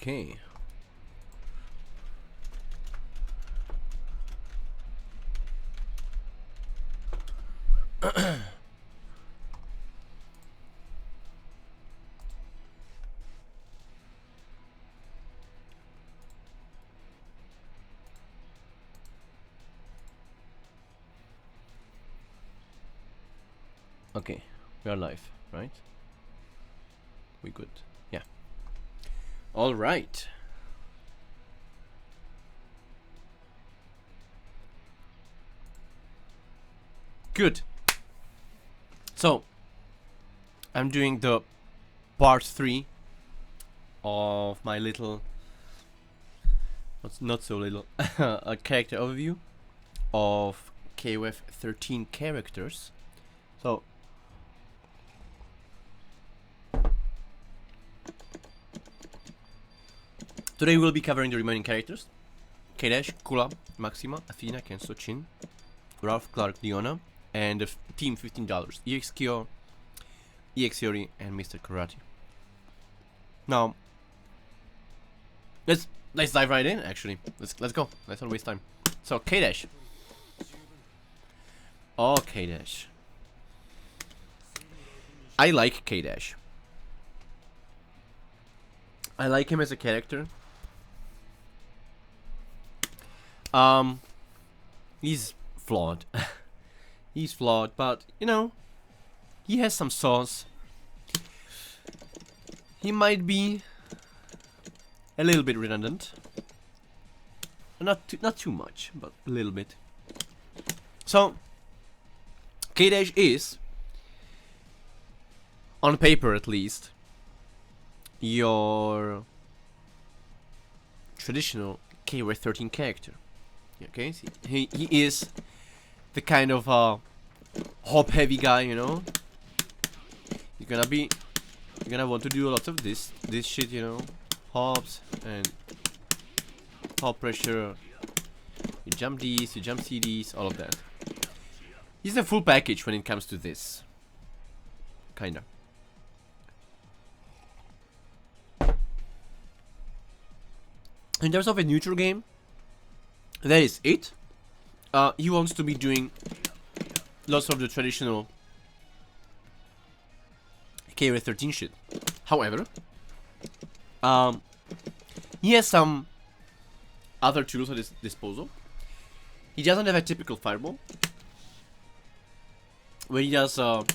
Okay. Okay, we are live, right? We good. Yeah. All right. Good. So, I'm doing the part 3 of my little, not so little, a character overview of KOF 13 characters. So, today we'll be covering the remaining characters. K-Dash, Kula, Maxima, Athena, Kenso, Chin, Ralph, Clark, Leona, and the team $15. EX Kyo, EX Yori, and Mr. Karate. Now, let's dive right in. Actually, let's go. Let's not waste time. So K-Dash. Oh, K-Dash. I like K-Dash. I like him as a character. He's flawed. He's flawed, but you know, he has some sauce. He might be a little bit redundant. Not too much, but a little bit. So, K-Dash is, on paper at least, your traditional KOF 13 character. Okay, see, he is the kind of hop heavy guy, you know. You're gonna want to do lots of this shit, you know, hops and hop pressure. You jump Ds, you jump CDs, all of that. He's the full package when it comes to this, kinda. In terms of a neutral game, that is it. He wants to be doing lots of the traditional KOF 13 shit. However, he has some other tools at his disposal. He doesn't have a typical fireball. When he does the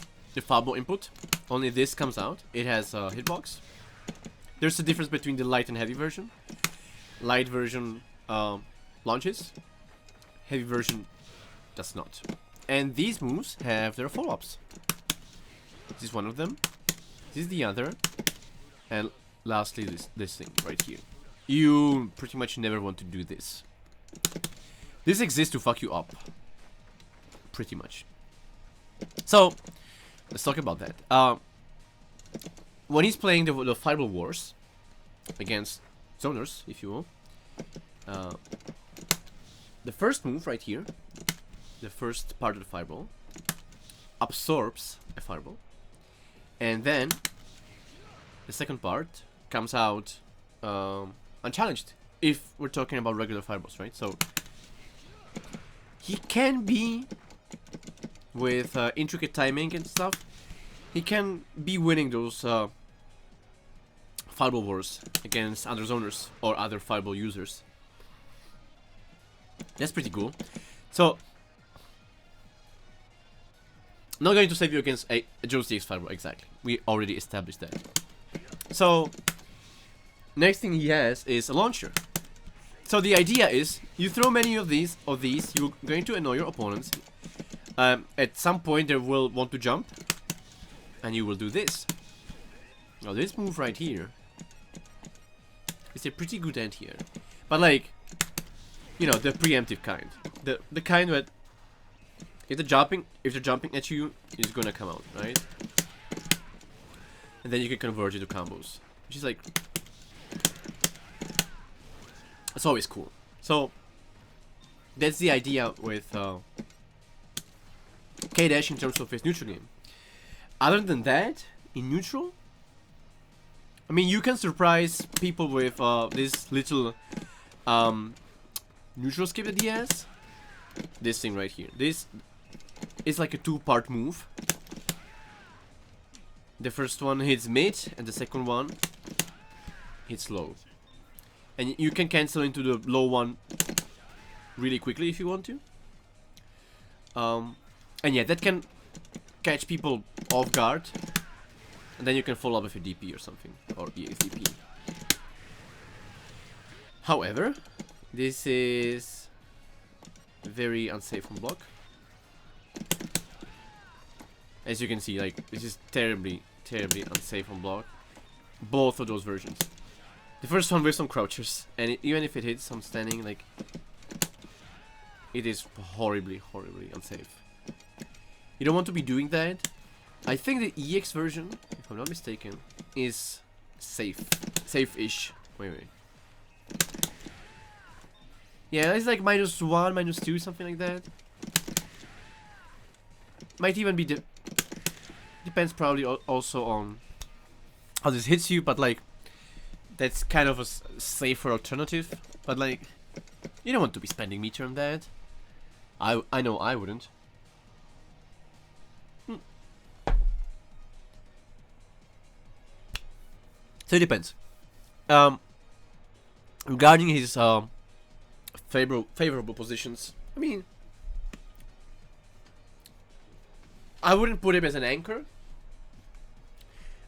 fireball input, only this comes out. It has a hitbox. There's a difference between the light and heavy version. Light version launches, heavy version does not. And these moves have their follow-ups. This is one of them. This is the other. And lastly, this thing right here. You pretty much never want to do this. This exists to fuck you up. Pretty much. So, let's talk about that. When he's playing the Fireball Wars against zoners, if you will, the first move right here, the first part of the fireball, absorbs a fireball, and then the second part comes out unchallenged, if we're talking about regular fireballs, right? So he can be, with intricate timing and stuff, he can be winning those fireball wars against other zoners or other fireball users. That's pretty cool. So, not going to save you against a joystick fireball, exactly. We already established that. So, next thing he has is a launcher. So the idea is, you throw many of these, you're going to annoy your opponents. At some point they will want to jump, and you will do this. Now this move right here is a pretty good anti-air. But like, you know, the preemptive kind. The kind where if they're jumping at you, it's gonna come out, right? And then you can convert it to combos. Which is like, it's always cool. So that's the idea with K-Dash in terms of his neutral game. Other than that, in neutral, I mean, you can surprise people with this little neutral skip that he has. This thing right here. This is like a two-part move. The first one hits mid, and the second one hits low. And you can cancel into the low one really quickly if you want to. And yeah, that can catch people off guard. And then you can follow up with a DP or something, or EFDP. However, this is very unsafe on block. As you can see, like, this is terribly, terribly unsafe on block. Both of those versions. The first one with some crouchers, and even if it hits some standing, like, it is horribly, horribly unsafe. You don't want to be doing that. I think the EX version, if I'm not mistaken, is safe. Safe-ish. Wait. Yeah, it's like -1, -2, something like that. Might even be depends probably also on how this hits you, but like, that's kind of a safer alternative. But like, you don't want to be spending meter on that. I know I wouldn't. So it depends. Regarding his favorable positions, I mean, I wouldn't put him as an anchor,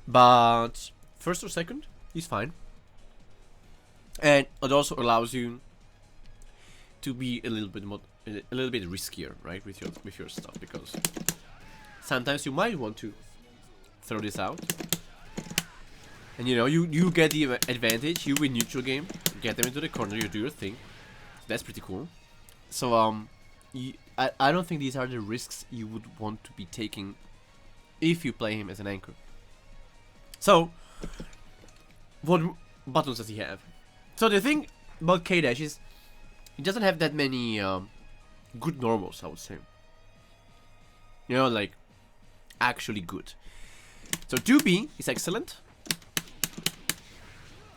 but first or second, he's fine. And it also allows you to be a little bit riskier, right, with your stuff, because sometimes you might want to throw this out. And you know, you get the advantage, you win neutral game, get them into the corner, you do your thing. That's pretty cool. So I don't think these are the risks you would want to be taking if you play him as an anchor. So, what buttons does he have? So the thing about K-Dash is he doesn't have that many good normals, I would say. You know, like, actually good. So 2B is excellent.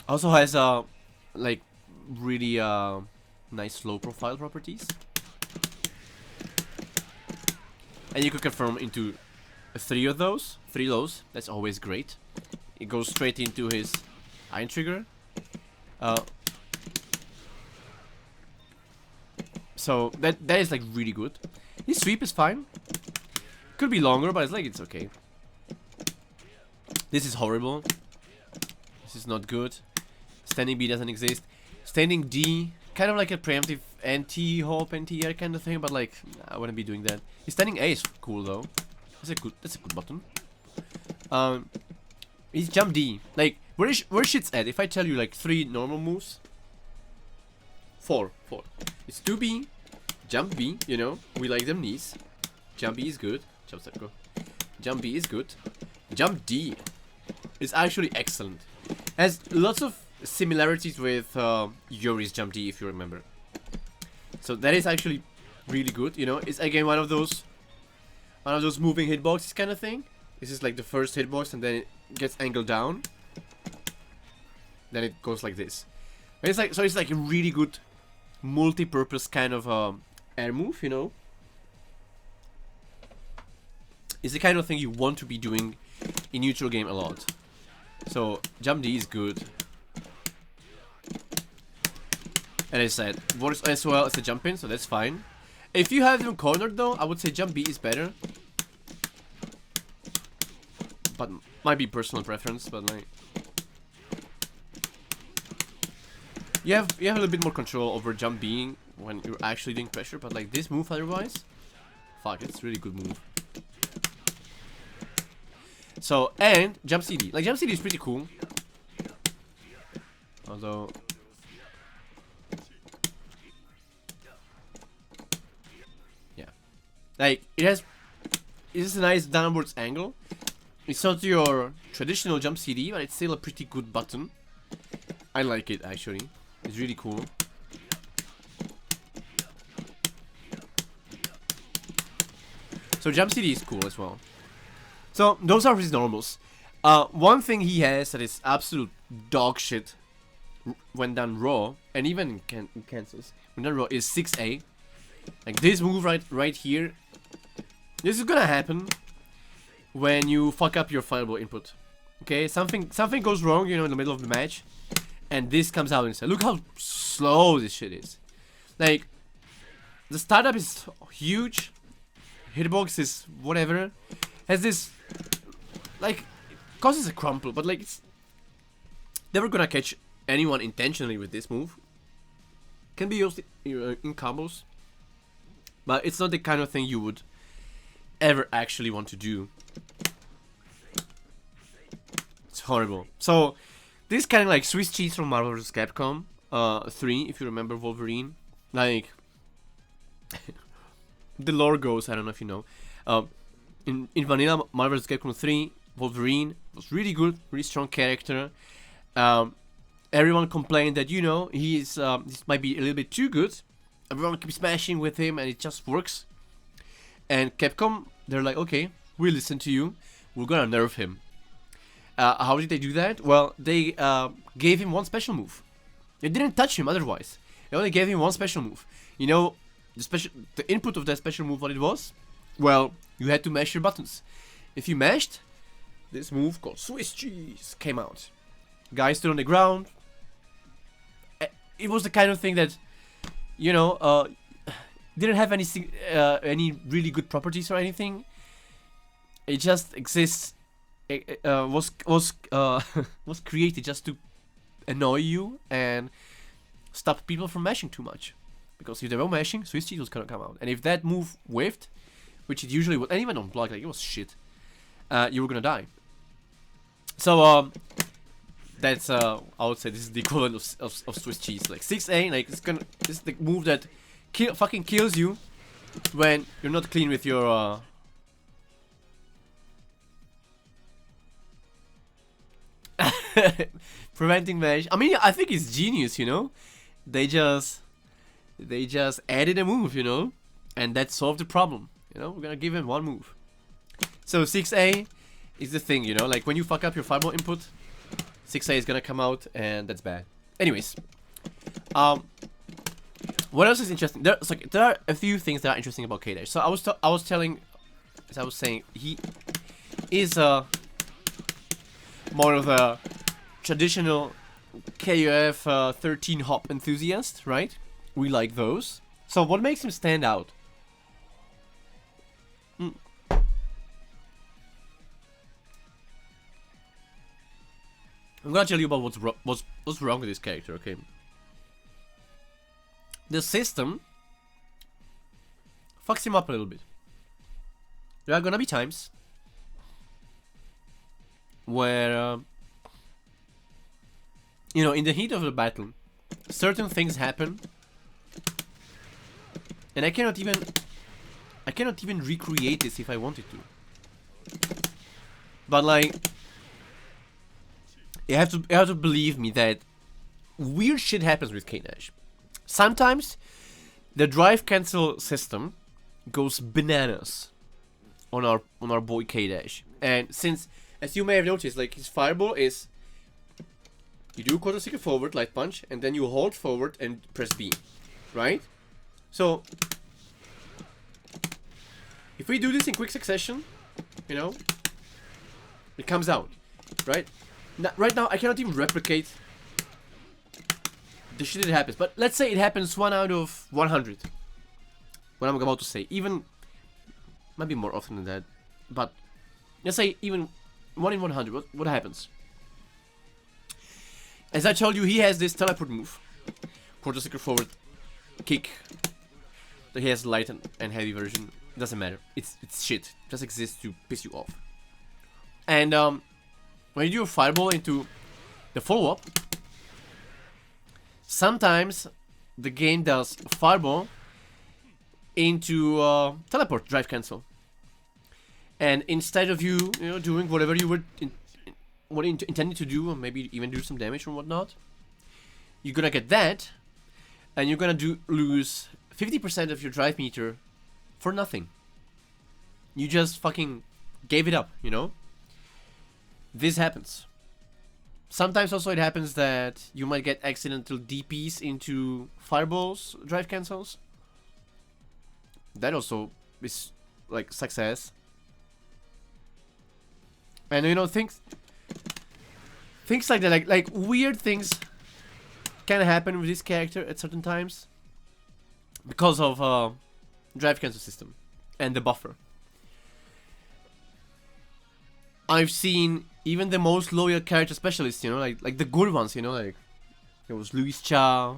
Also has like really nice low profile properties, and you could confirm into 3 of those, 3 lows. That's always great. It goes straight into his iron trigger. So that is like really good. His sweep is fine. Could be longer, but it's okay. This is horrible. This is not good. Standing B doesn't exist. Standing D, kind of like a preemptive anti-hop, anti-air kind of thing, but like, I wouldn't be doing that. His standing A is cool though. That's a good button. His jump D, like, where shit's at? If I tell you like 3 normal moves, 4. It's 2B, jump B, you know, we like them knees. Jump B is good. Jump step go. Jump B is good. Jump D is actually excellent. Has lots of similarities with Yori's jump D, if you remember. So that is actually really good. You know, it's again one of those moving hitboxes kind of thing. This is like the first hitbox, and then it gets angled down. Then it goes like this. And it's like a really good multi-purpose kind of air move. You know, it's the kind of thing you want to be doing in neutral game a lot. So jump D is good. And I said, works as well as the jump in, so that's fine. If you have them cornered though, I would say jump B is better. But might be personal preference, but like, you have a little bit more control over jump B when you're actually doing pressure, but like this move otherwise, fuck, it's a really good move. So, and jump CD. Like, jump CD is pretty cool. Although, yeah, like it is a nice downwards angle. It's not your traditional jump CD, but it's still a pretty good button. I like it actually. It's really cool. So jump CD is cool as well. So those are his normals. One thing he has that is absolute dog shit when done raw, and even in Kansas when done raw, is 6A. Like this move right here. This is gonna happen when you fuck up your fireball input. Okay, something goes wrong, you know, in the middle of the match, and this comes out instead. Look how slow this shit is. Like, the startup is huge, hitbox is whatever, has this, like, causes a crumple, but like, it's never gonna catch anyone intentionally with this move. Can be used in combos, but it's not the kind of thing you would ever actually want to do. It's horrible. So, this kind of like Swiss cheese from Marvel vs. Capcom 3, if you remember Wolverine. Like, the lore goes, I don't know if you know, in vanilla Marvel vs. Capcom 3, Wolverine was really good, really strong character. Everyone complained that, you know, this might be a little bit too good. Everyone keeps smashing with him and it just works. And Capcom, they're like, okay, we listen to you, we're gonna nerf him. How did they do that? Well, they gave him one special move. They didn't touch him otherwise. They only gave him one special move. You know, the input of that special move, what it was? Well, you had to mash your buttons. If you mashed, this move called Swiss cheese came out. Guy stood on the ground. It was the kind of thing that, you know, didn't have any really good properties or anything. It just exists. It was created just to annoy you and stop people from mashing too much. Because if they were mashing, Swiss cheese was gonna come out. And if that move whiffed, which it usually would, and even on block, like, it was shit, you were gonna die. So that's I would say this is the equivalent of Swiss cheese. Like 6A, like this is the move that fucking kills you when you're not clean with your preventing mash. I mean, I think it's genius, you know. They just added a move, you know, and that solved the problem. You know, we're gonna give him one move. So 6A is the thing, you know, like when you fuck up your fireball input, 6A is gonna come out, and that's bad. Anyways, what else is interesting? There are a few things that are interesting about K-Dash. So I was saying, he is more of a traditional KOF 13 hop enthusiast, right? We like those. So what makes him stand out? I'm gonna tell you about what's wrong with this character, okay? The system fucks him up a little bit. There are gonna be times where, you know, in the heat of the battle, certain things happen, and I cannot even recreate this if I wanted to. But like, you have to believe me that weird shit happens with K-Dash. Sometimes the drive cancel system goes bananas on our boy K-Dash. And since, as you may have noticed, like his fireball is, you do quarter circle forward, light punch, and then you hold forward and press B, right? So if we do this in quick succession, you know, it comes out, right? Right now, I cannot even replicate the shit that happens. But let's say it happens 1 out of 100. What I'm about to say. Even, might be more often than that. But, let's say even 1 in 100. What happens? As I told you, he has this teleport move. Quarter circle forward, kick. He has light and heavy version. Doesn't matter. It's shit. It just exists to piss you off. And, when you do a fireball into the follow-up, sometimes the game does fireball into teleport drive cancel, and instead of you know doing whatever you were intended to do, or maybe even do some damage or whatnot, you're gonna get that, and you're gonna lose 50% of your drive meter for nothing. You just fucking gave it up, you know. This happens. Sometimes also it happens that you might get accidental DPs into fireballs drive cancels. That also is like success. And you know, things like that, like weird things can happen with this character at certain times because of drive cancel system and the buffer. I've seen even the most loyal character specialists, you know, like the good ones, you know, like there was Luis Cha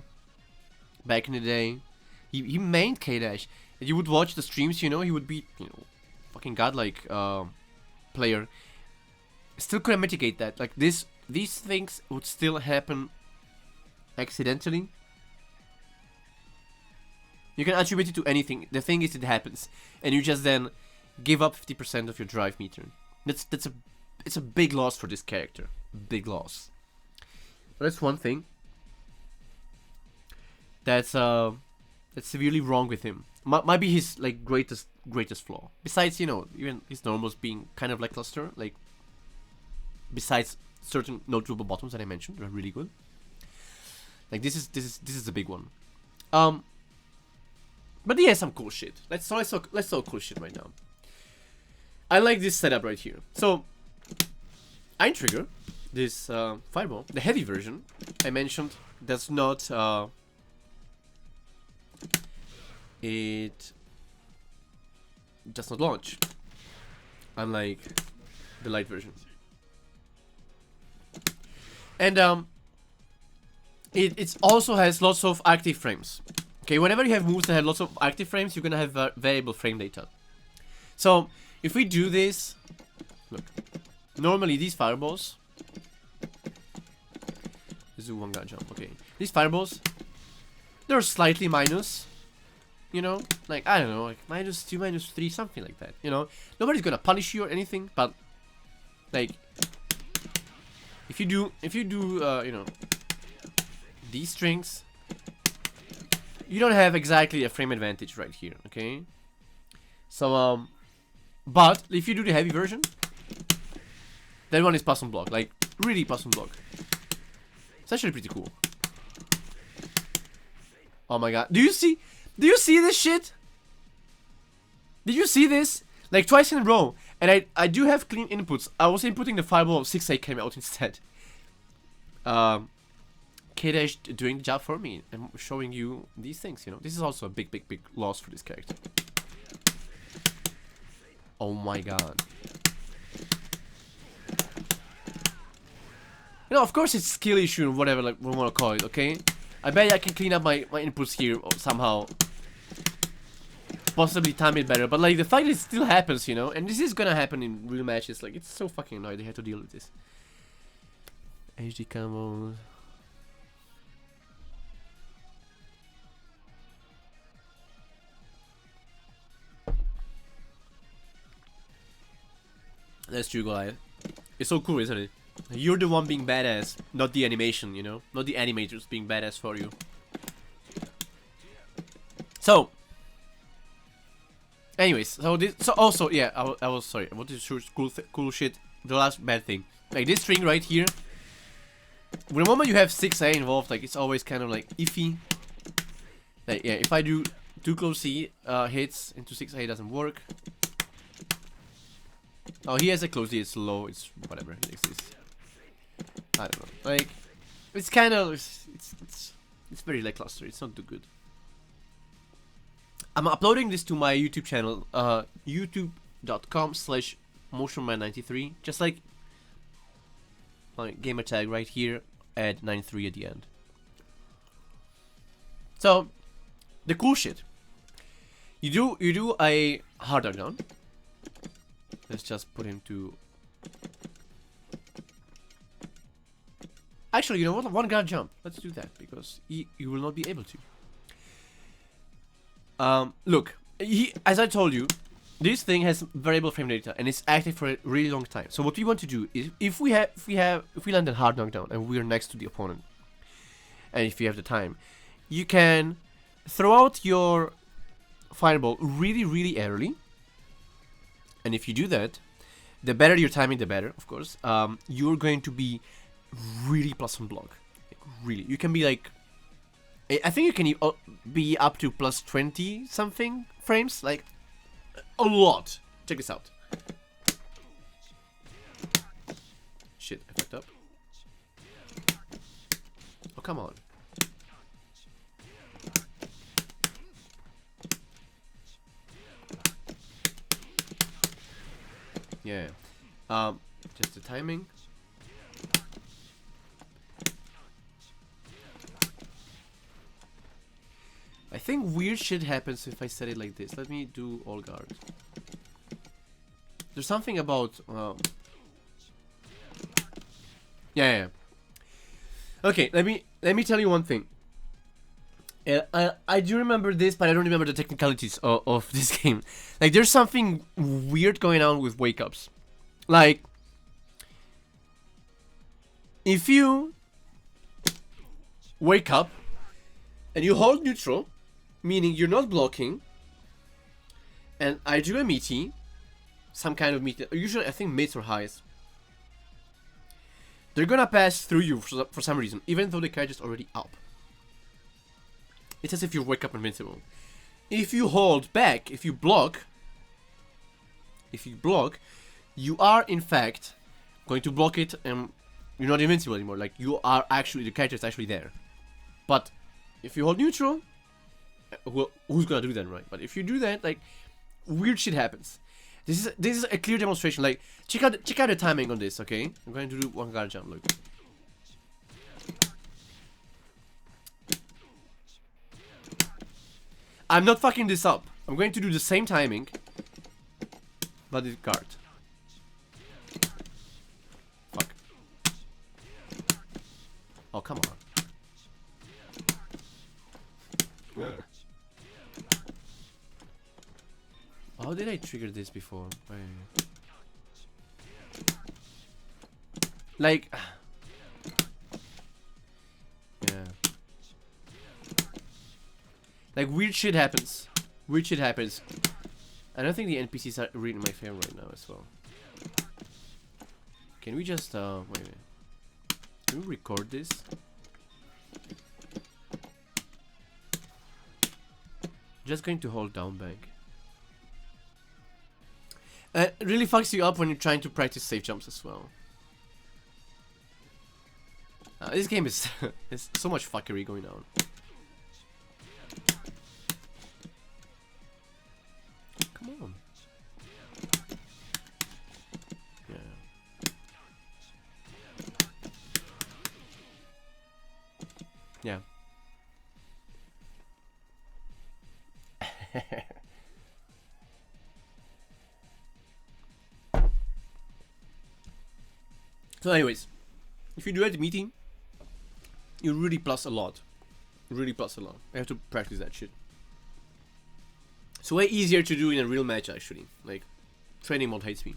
back in the day. He mained K-Dash. And you would watch the streams, you know, he would be, you know, fucking godlike player. Still couldn't mitigate that. Like these things would still happen accidentally. You can attribute it to anything. The thing is, it happens, and you just then give up 50% of your drive meter. It's a big loss for this character. Big loss. So that's one thing. That's severely wrong with him. Might be his like greatest flaw. Besides, you know, even his normals being kind of lackluster. Like besides certain notable bottoms that I mentioned, they're really good. Like this is a big one. But he has some cool shit. Let's talk cool shit right now. I like this setup right here. So, Iron Trigger, this fireball, the heavy version I mentioned, does not it does not launch, unlike the light version. And it also has lots of active frames. Okay, whenever you have moves that have lots of active frames, you're gonna have variable frame data. So if we do this, look, normally these fireballs, this is one guy jump. Okay, these fireballs, they're slightly minus, you know, like I don't know, like -2, -3, something like that. You know, nobody's gonna punish you or anything, but like if you do, you know, these strings, you don't have exactly a frame advantage right here, okay? So, but if you do the heavy version, that one is pass on block, like really pass on block. It's actually pretty cool. Oh my god, do you see this shit? Did you see this? Like twice in a row, and I do have clean inputs. I was inputting the fireball of 6-8 came out instead. K-Dash doing the job for me and showing you these things, you know. This is also a big loss for this character. Oh my god. You know, of course it's skill issue or whatever, like we want to call it, okay? I bet I can clean up my inputs here somehow. Possibly time it better, but like the fact that it still happens, you know, and this is gonna happen in real matches, like it's so fucking annoying they have to deal with this. HD combos. That's true, Goliath. It's so cool, isn't it? You're the one being badass, not the animation, you know? Not the animators being badass for you. So, anyways, so also, yeah, I was sorry. I wanted to show cool shit. The last bad thing, like this string right here. The moment you have 6A involved, like it's always kind of like iffy. Like yeah, if I do too close C hits into 6A, it doesn't work. Oh, he has a close D. It's low. It's whatever. It's I don't know. Like it's kind of it's very lackluster. It's not too good. I'm uploading this to my YouTube channel, youtube.com/motionman93, just like my gamer tag right here, add 93 at the end. So, the cool shit. You do a hard knockdown. Let's just put him to. Actually, you know what? One guard jump. Let's do that because you will not be able to. Look, as I told you, this thing has variable frame data and it's active for a really long time. So what we want to do is, if we land a hard knockdown and we are next to the opponent, and if you have the time, you can throw out your fireball really early. And if you do that, the better your timing, the better, of course. You're going to be really plus on block. Like, really, you can be like, I think you can be up to plus 20 something frames, like a lot. Check this out. Shit, I fucked up. Oh, come on. Yeah. Just the timing. I think weird shit happens if I set it like this. Let me do all guard. There's something about yeah. Okay, let me tell you one thing. I do remember this, but I don't remember the technicalities of this game. Like, there's something weird going on with wake ups. Like, if you wake up and you hold neutral, meaning you're not blocking, and I do a meaty, some kind of meaty, usually I think mids or highs, they're gonna pass through you for some reason, even though the character's already up. It's as if you wake up invincible. If you hold back, if you block, you are in fact going to block it, and you're not invincible anymore. Like, you are actually, the character is actually there. But if you hold neutral, who's gonna do that, right? But if you do that, like, weird shit happens. This is a clear demonstration. Like, check out the timing on this, okay? I'm going to do one guard jump. Look. I'm not fucking this up. I'm going to do the same timing, but with guard. Fuck. Oh, come on. How did I trigger this before? Like, yeah. Like, weird shit happens. Weird shit happens. I don't think the NPCs are really in my favor right now as well. Can we just, wait a minute. Can we record this? Just going to hold down bank. It really fucks you up when you're trying to practice safe jumps as well. This game is there's so much fuckery going on. Come on. Yeah. So anyways, if you do at the meeting, you really plus a lot. Really plus a lot. I have to practice that shit. It's way easier to do in a real match, actually. Like, training mode hates me.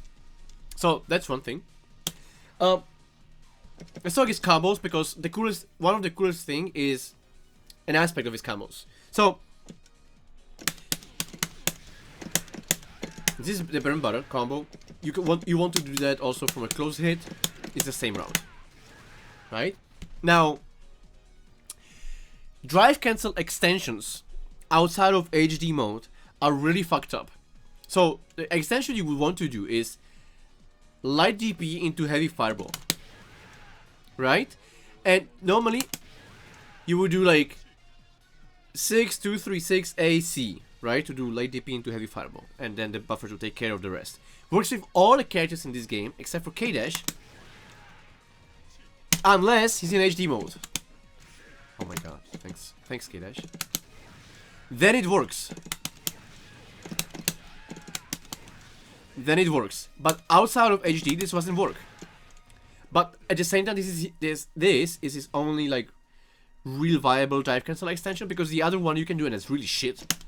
So that's one thing. Let's talk his combos, because one of the coolest thing is an aspect of his combos. So this is the bread and butter combo. You want to do that also from a close hit. It's the same round, right? Now, drive cancel extensions outside of HD mode are really fucked up. So the extension you would want to do is light DP into heavy fireball, right? And normally you would do like 6-2-3-6 AC, right? To do light DP into heavy fireball, and then the buffers will take care of the rest. Works with all the characters in this game except for K-Dash, unless he's in HD mode. Oh my god, thanks K-Dash. Then it works. But outside of HD, this doesn't work. But at the same time, this is his only like real viable dive cancel extension, because the other one you can do, and it's really shit,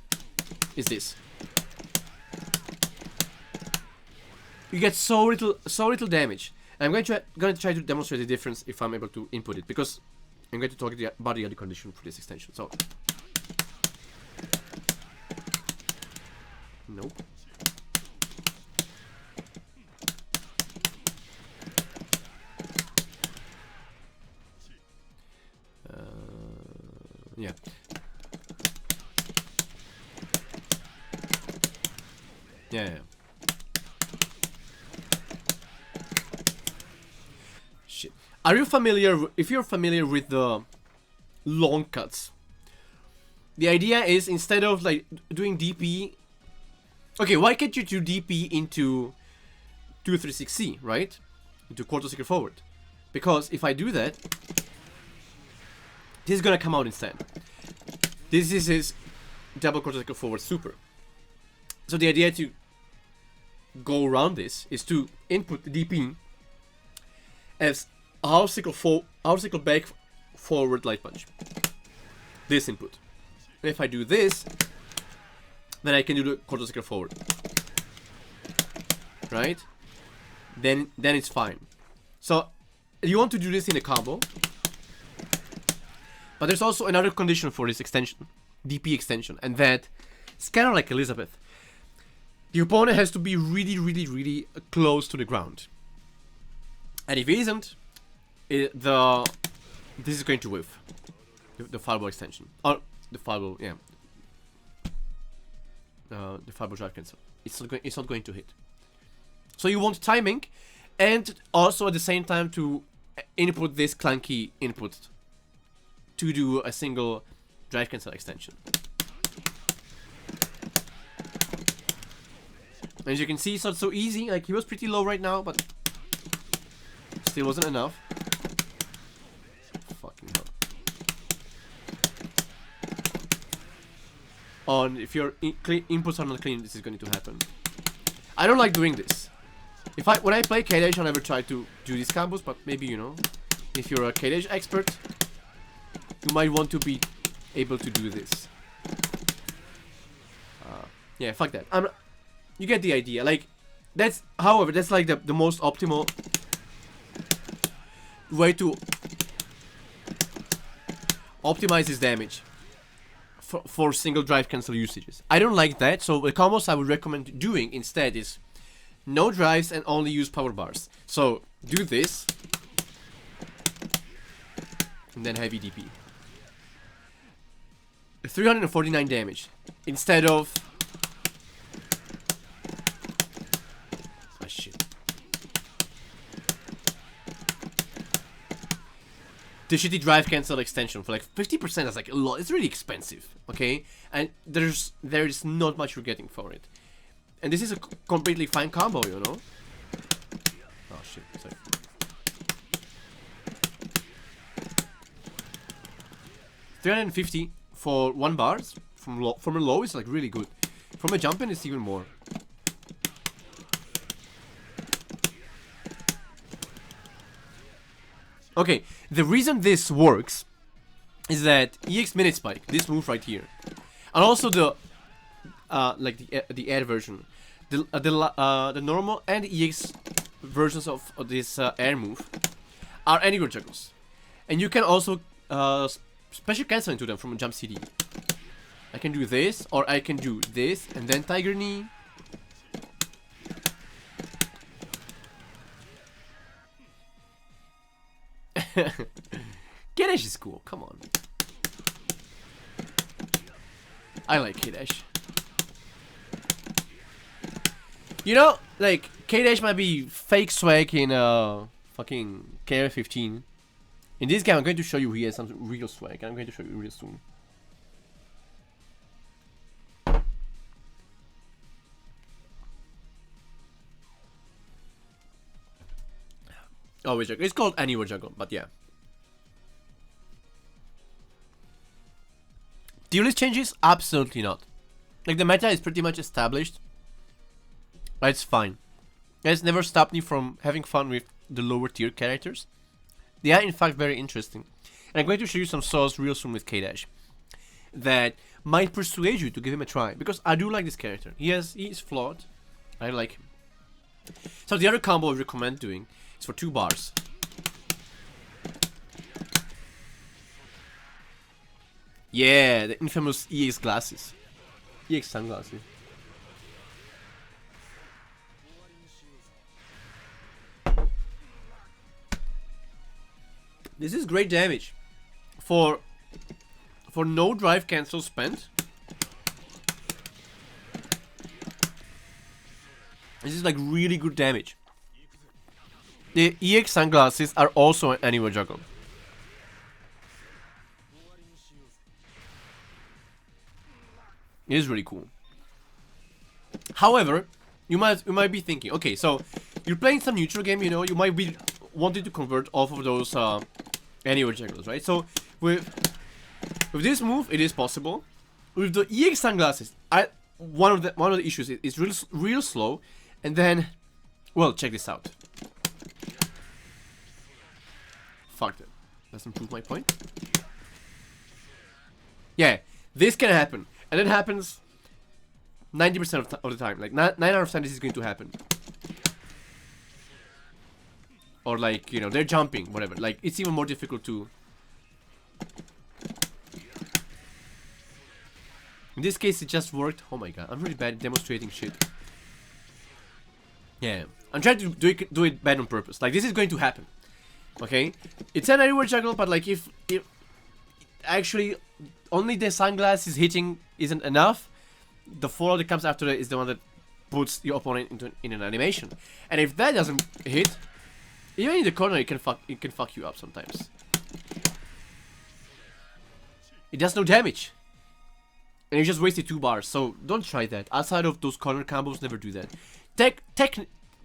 is this. You get so little damage. And I'm going to try to demonstrate the difference if I'm able to input it, because I'm going to talk about the other condition for this extension. So, nope. Yeah. Yeah. Shit. Are you familiar? If you're familiar with the long cuts, the idea is instead of like doing DP. Okay, why can't you do DP into 236C, right? Into quarter circle forward? Because if I do that, this is gonna come out instead. This is his double quarter circle forward super. So the idea to go around this is to input the DP as half circle back forward light punch. This input. And if I do this, then I can do the quarter circle forward. Right? Then it's fine. So you want to do this in a combo. But there's also another condition for this extension, DP extension, and that it's kind of like Elizabeth. The opponent has to be really, really, really close to the ground. And if he isn't, this is going to whiff. The fireball extension. Or the fireball, yeah. The fireball drive cancel. It's not going to hit. So you want timing, and also at the same time to input this clunky input to do a single drive cancel extension. As you can see, it's not so easy. Like, he was pretty low right now, but still wasn't enough. Fucking hell. On if your inputs are not clean, this is going to happen. I don't like doing this. When I play K-Dash, I never try to do these combos, but maybe, you know, if you're a K-Dash expert, you might want to be able to do this. Yeah, fuck that. You get the idea. Like, however, that's like the most optimal way to optimize his damage for single drive cancel usages. I don't like that, so the combos I would recommend doing instead is no drives and only use power bars. So do this and then heavy DP. 349 damage instead of shit. The shitty drive cancel extension for like 50% is like a lot. It's really expensive, okay? And there is not much you're getting for it. And this is a completely fine combo, you know? Oh shit, sorry. $350 for 1 bar from a low is like really good. From a jump in, it's even more. Okay, the reason this works is that EX minute spike, this move right here, and also the like the air version, the normal and EX versions of this air move are anywhere juggles, and you can also special cancel into them from a jump CD. I can do this, or I can do this and then Tiger Knee. K-Dash is cool, come on. I like K-Dash. You know, like, K-Dash might be fake swag in fucking KOF 15. In this game, I'm going to show you he has some real swag. I'm going to show you real soon. Oh, it's called Anywhere Juggle, but yeah. Tier list changes? Absolutely not. Like, the meta is pretty much established. But it's fine. It's never stopped me from having fun with the lower tier characters. They are in fact very interesting. And I'm going to show you some saws real soon with K-Dash that might persuade you to give him a try. Because I do like this character. He is flawed. I like him. So the other combo I recommend doing is for 2 bars. Yeah, the infamous EX glasses. EX sunglasses. This is great damage for for no drive cancel spent. This is like really good damage. The EX sunglasses are also an anywhere juggle. It is really cool. However, you might be thinking, okay, so you're playing some neutral game, you know, you might be wanting to convert off of those anywhere juggles, right? So with this move, it is possible. With the EX sunglasses, one of the issues is it's real slow, and then, well, check this out. Fuck that. Doesn't prove my point. Yeah, this can happen, and it happens 90% of the time. Like 9 out of 10, this is going to happen. Or like, you know, they're jumping, whatever. Like, it's even more difficult to... In this case, it just worked. Oh my god, I'm really bad at demonstrating shit. Yeah, I'm trying to do it bad on purpose. Like, this is going to happen. Okay? It's an anywhere juggle, but like, if actually only the sunglasses hitting isn't enough, the follow that comes after it is the one that puts your opponent in an animation. And if that doesn't hit, even in the corner, it can fuck you up sometimes. It does no damage. And you just wasted 2 bars, so don't try that. Outside of those corner combos, never do that.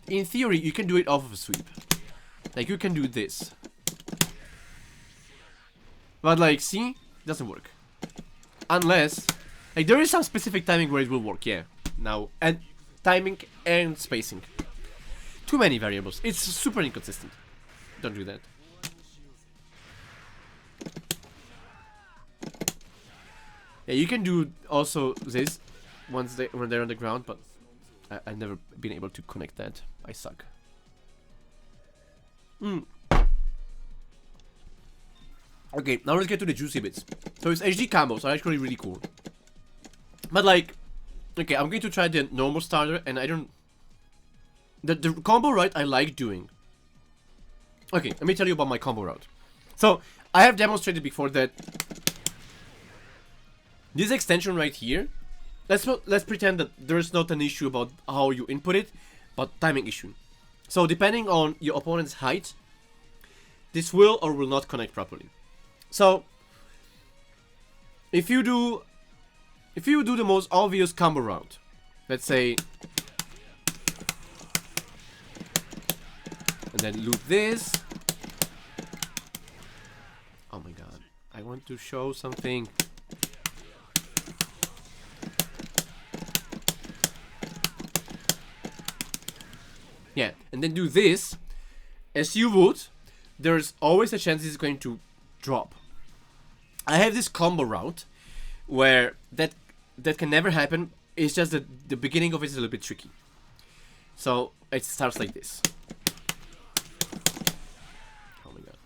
In theory, you can do it off of a sweep. Like, you can do this. But like, see? It doesn't work. Unless, like, there is some specific timing where it will work, yeah. Now, and timing and spacing. Too many variables. It's super inconsistent. Don't do that. Yeah, you can do also this when they're on the ground, but I've never been able to connect that. I suck. Okay, now let's get to the juicy bits. So its HD combos are actually really cool. But like, okay, I'm going to try the normal starter, and I don't... The combo route I like doing. Okay, let me tell you about my combo route. So, I have demonstrated before that this extension right here, let's pretend that there's not an issue about how you input it, but timing issue. So depending on your opponent's height, this will or will not connect properly. So if you do the most obvious combo route, let's say, and then loop this. Oh my god, I want to show something. Yeah, and then do this, as you would, there's always a chance this is going to drop. I have this combo route where that can never happen. It's just that the beginning of it is a little bit tricky. So it starts like this. Oh my god.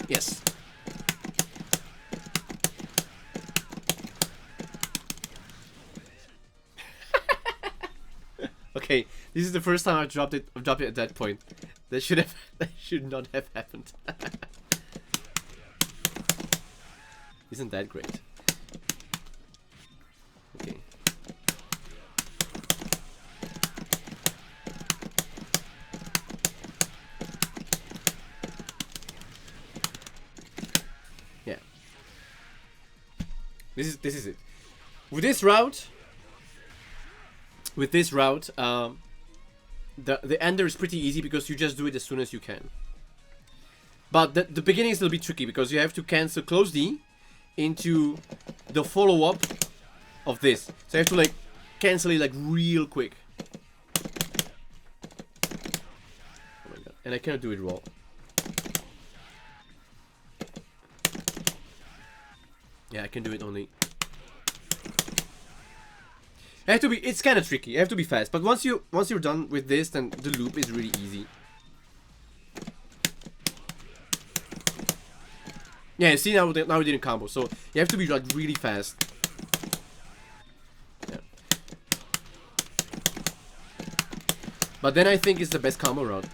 Yes. Okay, this is the first time I've dropped it at that point. That should not have happened. Isn't that great? Okay. Yeah. This is it. With this route, the ender is pretty easy because you just do it as soon as you can. But the beginning is a little bit tricky because you have to cancel close D into the follow-up of this. So you have to like cancel it like real quick. Oh my god. And I cannot do it raw. Yeah, I can do it only. It's kind of tricky. You have to be fast. But once you're done with this, then the loop is really easy. Yeah, see now we didn't combo. So you have to be like really fast. Yeah. But then I think it's the best combo route.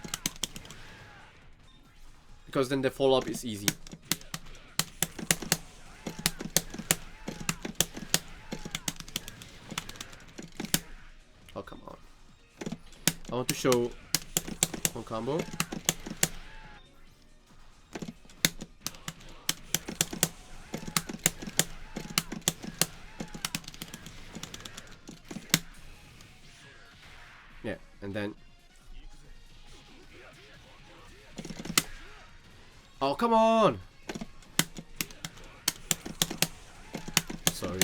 Because then the follow-up is easy. to show one combo. Yeah, and then... Oh, come on! Sorry.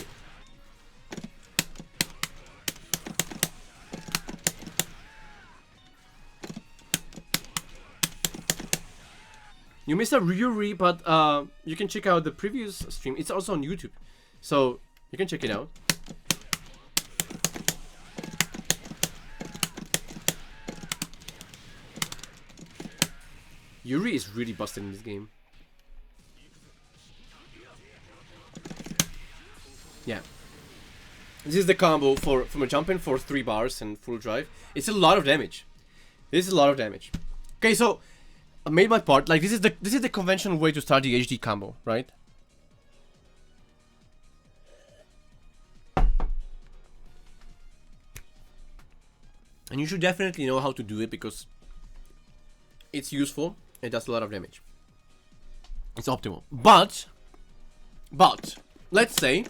You missed a Ryuri, but you can check out the previous stream. It's also on YouTube, so you can check it out. Yuri is really busted in this game. Yeah. This is the combo from a jump in for 3 bars and full drive. It's a lot of damage. This is a lot of damage. Okay, so I made my part. Like this is the conventional way to start the HD combo, right? And you should definitely know how to do it because it's useful. It does a lot of damage. It's optimal. But let's say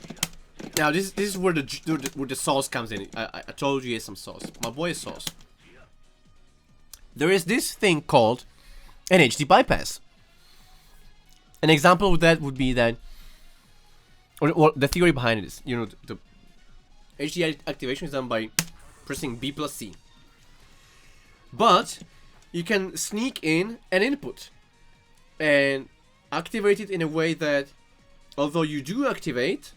now this is where the sauce comes in. I told you he has some sauce. My boy is sauce. There is this thing called an HD bypass. An example of that would be that, or the theory behind it is, you know, the HD activation is done by pressing B plus C. But you can sneak in an input and activate it in a way that, although you do activate,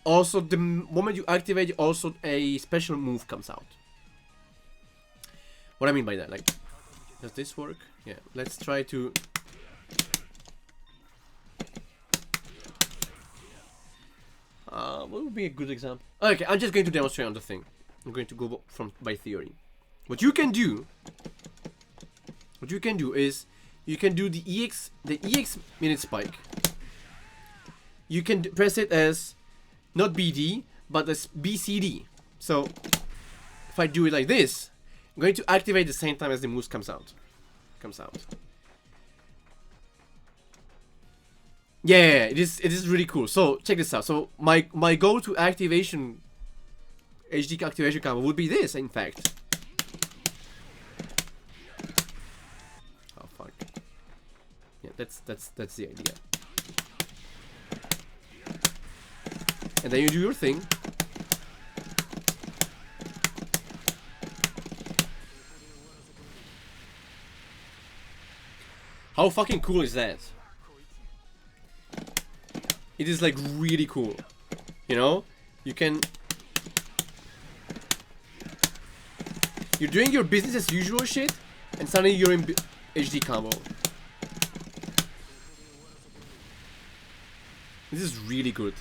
also the moment you activate, also a special move comes out. What I mean by that, like, does this work? Yeah, let's try to... what would be a good example? Okay, I'm just going to demonstrate on the thing. I'm going to go by theory. What you can do is you can do the EX minute spike. You can press it as not BD but as BCD. So if I do it like this, I'm going to activate the same time as the moves comes out. Yeah, it is really cool. So check this out. So my go-to activation HD activation combo would be this, in fact. Oh fuck. Yeah, that's the idea. And then you do your thing. How fucking cool is that? It is like really cool. You know? You can... You're doing your business as usual shit, and suddenly you're in HD combo. This is really good.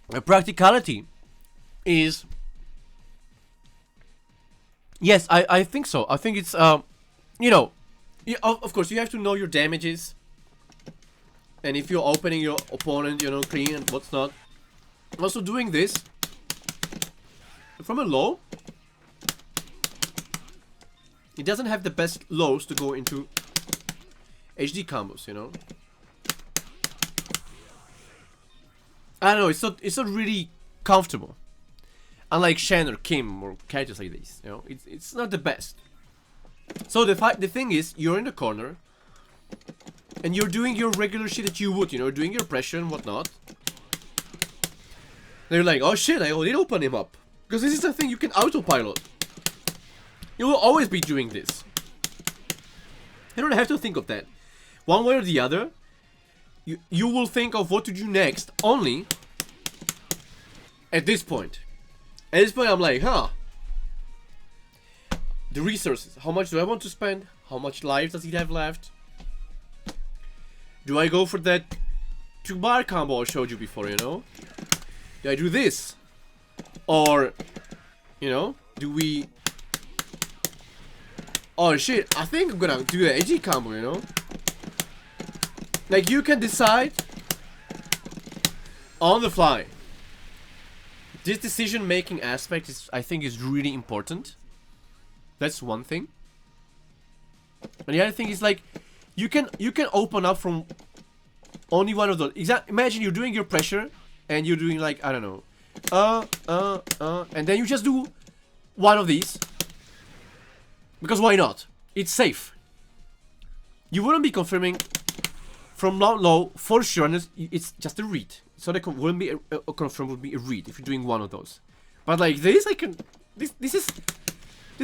The practicality is... Yes, I think so. I think it's, you know, of course, you have to know your damages. And if you're opening your opponent, you know, clean and what's not. Also doing this from a low, it doesn't have the best lows to go into HD combos, you know. I don't know, it's not really comfortable. Unlike Shen or Kim or characters like this, you know, it's not the best. So the thing is, you're in the corner and you're doing your regular shit that you would, you know, doing your pressure and whatnot. Then you're like, oh shit, I did open him up. Because this is the thing, you can autopilot. You will always be doing this. You don't have to think of that. One way or the other, you will think of what to do next only at this point. At this point, I'm like, huh. The resources. How much do I want to spend? How much life does he have left? Do I go for that 2-bar combo I showed you before, you know? Do I do this? Or, you know, do we... Oh shit, I think I'm gonna do the AG combo, you know? Like, you can decide on the fly. This decision-making aspect is, I think, is really important. That's one thing. And the other thing is, like, you can open up from only one of those. Imagine you're doing your pressure and you're doing, like, I don't know, and then you just do one of these. Because why not? It's safe. You wouldn't be confirming from low for sure, and it's just a read. So that wouldn't be a confirm, would be a read if you're doing one of those. But like this, I can. This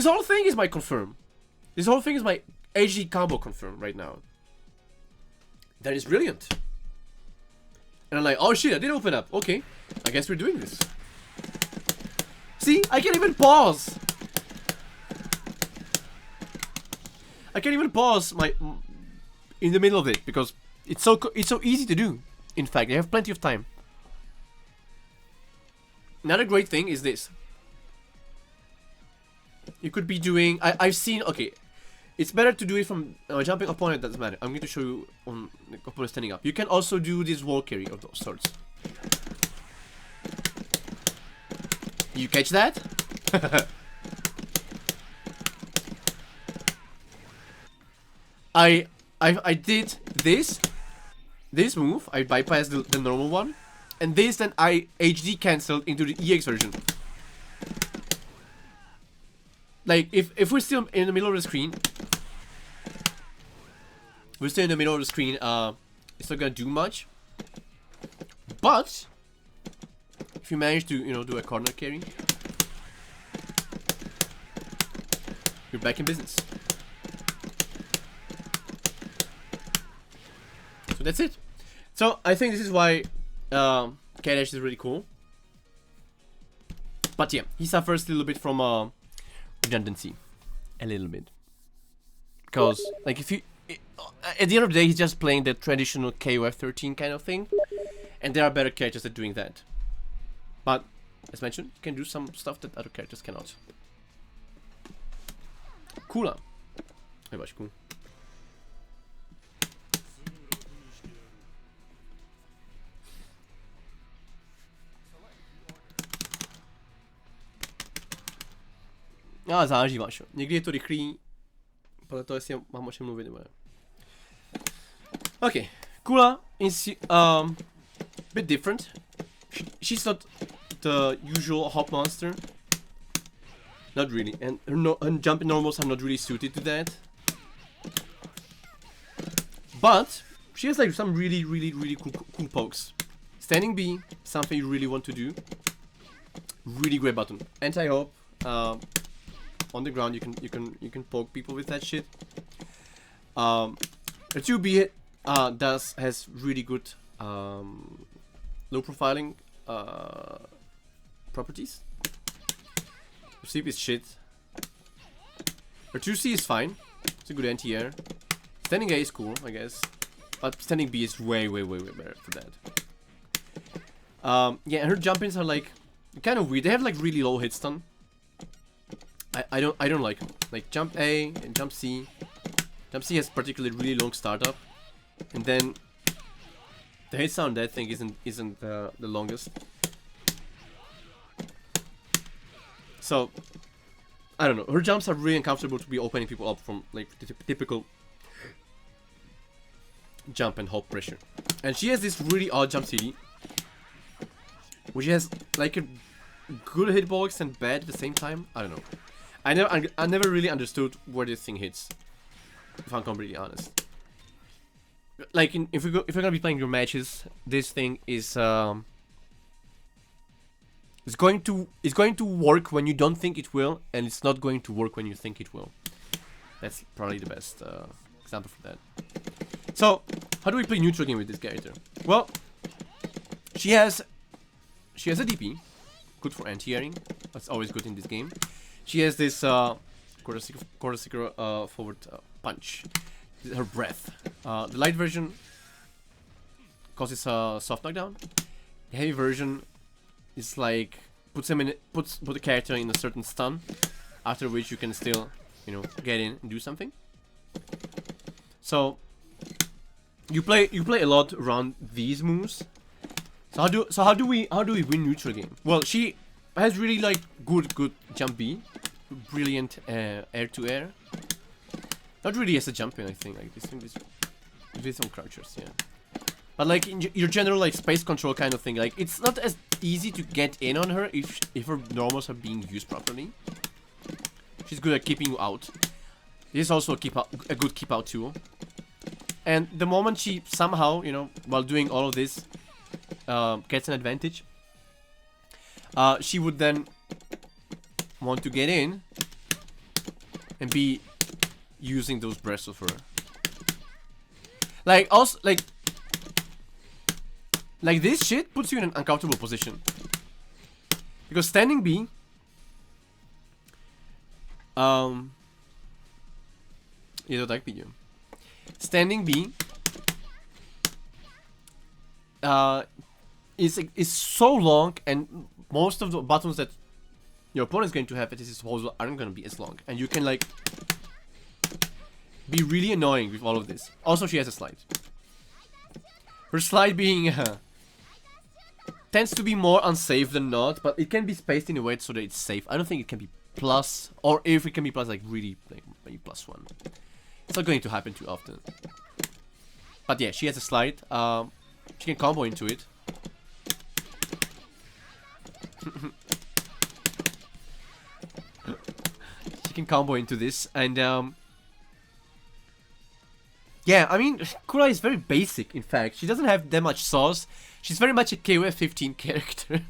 whole thing is my confirm. This whole thing is my HD combo confirm right now. That is brilliant. And I'm like, oh shit, I did open up. Okay, I guess we're doing this. See, I can't even pause. I can't even pause my in the middle of it because it's so easy to do. In fact, I have plenty of time. Another great thing is this. You could be doing. I've seen. Okay, it's better to do it from jumping opponent. Doesn't matter. I'm going to show you on the opponent standing up. You can also do this wall carry of those sorts. You catch that? I did this move. I bypassed the normal one, and this then I HD cancelled into the EX version. Like if we're still in the middle of the screen, it's not gonna do much. But if you manage to do a corner carry, you're back in business. So that's it. So I think this is why K-Dash is really cool. But yeah, he suffers a little bit from redundancy. A little bit. Because, like, if you... at the end of the day, he's just playing the traditional KOF XIII kind of thing. And there are better characters at doing that. But, as mentioned, you can do some stuff that other characters cannot. Cooler. Hey, was cool. Záleží, Vášo. Někdy je to rychlý, podle toho, jestli mám o čem mluvit, nebo ne. Okay, Kula is bit different. She's not the usual hop monster. Not really, and her jumping normals are not really suited to that. But she has like some really cool pokes. Standing B, something you really want to do. Really great button. Anti-hop. On the ground, you can poke people with that shit. A 2B has really good low profiling properties. Sleep is shit. Her 2C is fine. It's a good anti-air. Standing A is cool, I guess. But standing B is way better for that. Yeah, and her jump-ins are like kind of weird. They have like really low hit stun. I don't like them. Like jump A and jump C. Jump C has particularly really long startup, and then the hit stun on that thing isn't the longest. So I don't know. Her jumps are really uncomfortable to be opening people up from like the typical jump and hop pressure. And she has this really odd jump CD, which has like a good hitbox and bad at the same time. I don't know. I never really understood where this thing hits, if I'm completely honest. Like if you're gonna be playing your matches, this thing is it's going to work when you don't think it will, and it's not going to work when you think it will. That's probably the best example for that. So how do we play neutral game with this character? Well, she has a DP, good for anti-airing. That's always good in this game. She has this quarter seeker forward punch. Her breath. The light version causes a soft knockdown. The heavy version is like puts the character in a certain stun, after which you can still get in and do something. So You play a lot around these moves. So how do we win neutral game? Well, she has really like good jump B, brilliant air to air. Not really as a jumping, I think. Like this on crouchers, yeah. But like in your general like space control kind of thing, like it's not as easy to get in on her if her normals are being used properly. She's good at keeping you out. This is also a good keep out tool. And the moment she somehow, you know, while doing all of this, gets an advantage, she would then want to get in and be using those breaths of her. Like also like this shit puts you in an uncomfortable position. Because standing B, je to tak vidím. Standing B is so long, and most of the buttons that your opponent is going to have at his disposal aren't going to be as long, and you can like be really annoying with all of this. Also, she has a slide. Her slide being tends to be more unsafe than not, but it can be spaced in a way so that it's safe. I don't think it can be plus, or if it can be plus, like really like maybe +1. It's not going to happen too often. But yeah, she has a slide. She can combo into it. She can combo into this, and yeah, I mean, Kura is very basic, in fact. She doesn't have that much sauce. She's very much a KOF 15 character.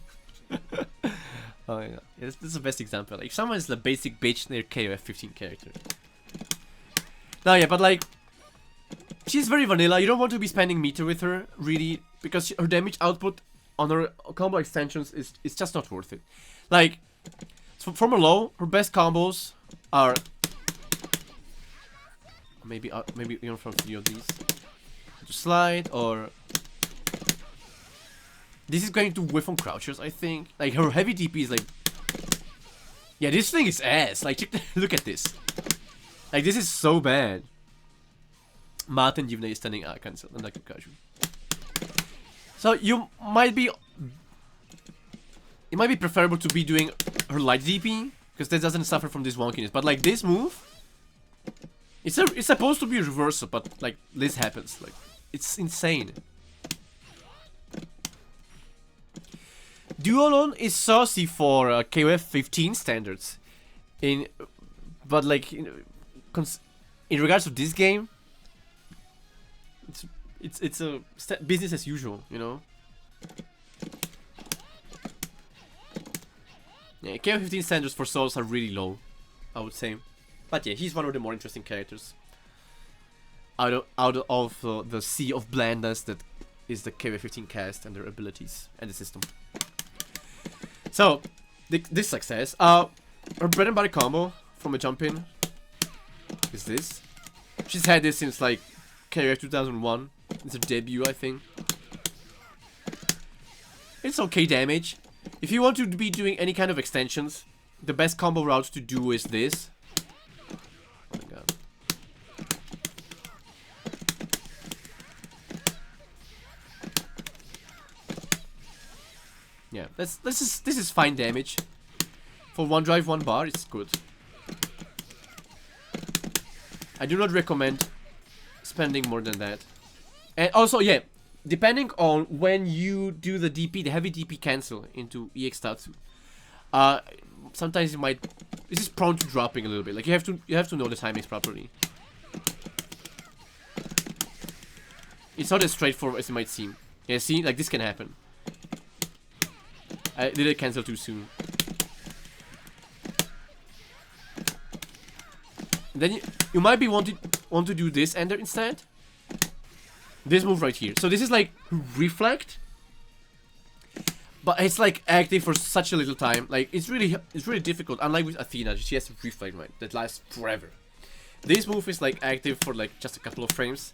Oh yeah, this is the best example. Like, if someone is the basic bitch, they're KOF 15 character. Now yeah, but like, she's very vanilla. You don't want to be spending meter with her, really, because her damage output on her combo extensions is just not worth it. Like, so from a low, her best combos are maybe even from 3 of these. To slide, or this is going to whiff on crouchers, I think. Like, her heavy DP is like, yeah, this thing is ass. Like, look at this. Like, this is so bad. Martin Givney is standing out cancel and like a casual. So you might be, it might be preferable to be doing her light DP, because that doesn't suffer from this wonkiness. But like this move, it's supposed to be a reversal, but like this happens. Like, it's insane. Duolon is saucy for KOF 15 standards, but like in regards to this game, it's a business as usual, you know. Yeah, KOF 15 standards for souls are really low, I would say. But yeah, he's one of the more interesting characters out of the sea of blandness that is the KOF 15 cast and their abilities and the system. So, this success, her bread and butter combo from a jump in is this. She's had this since like KOF 2001. It's her debut, I think. It's okay damage. If you want to be doing any kind of extensions, the best combo route to do is this. Oh my god. Yeah, this is fine damage. For one drive, one bar, it's good. I do not recommend spending more than that. And also, yeah, depending on when you do the DP, the heavy DP cancel into EX Tatsu, sometimes it might, this is prone to dropping a little bit. Like, you have to know the timings properly. It's not as straightforward as it might seem. Yeah, see, like this can happen. I did it cancel too soon. Then you might be want to do this ender instead. This move right here. So this is like reflect, but it's like active for such a little time. Like it's really difficult. Unlike with Athena, she has a reflect, right, that lasts forever. This move is like active for like just a couple of frames,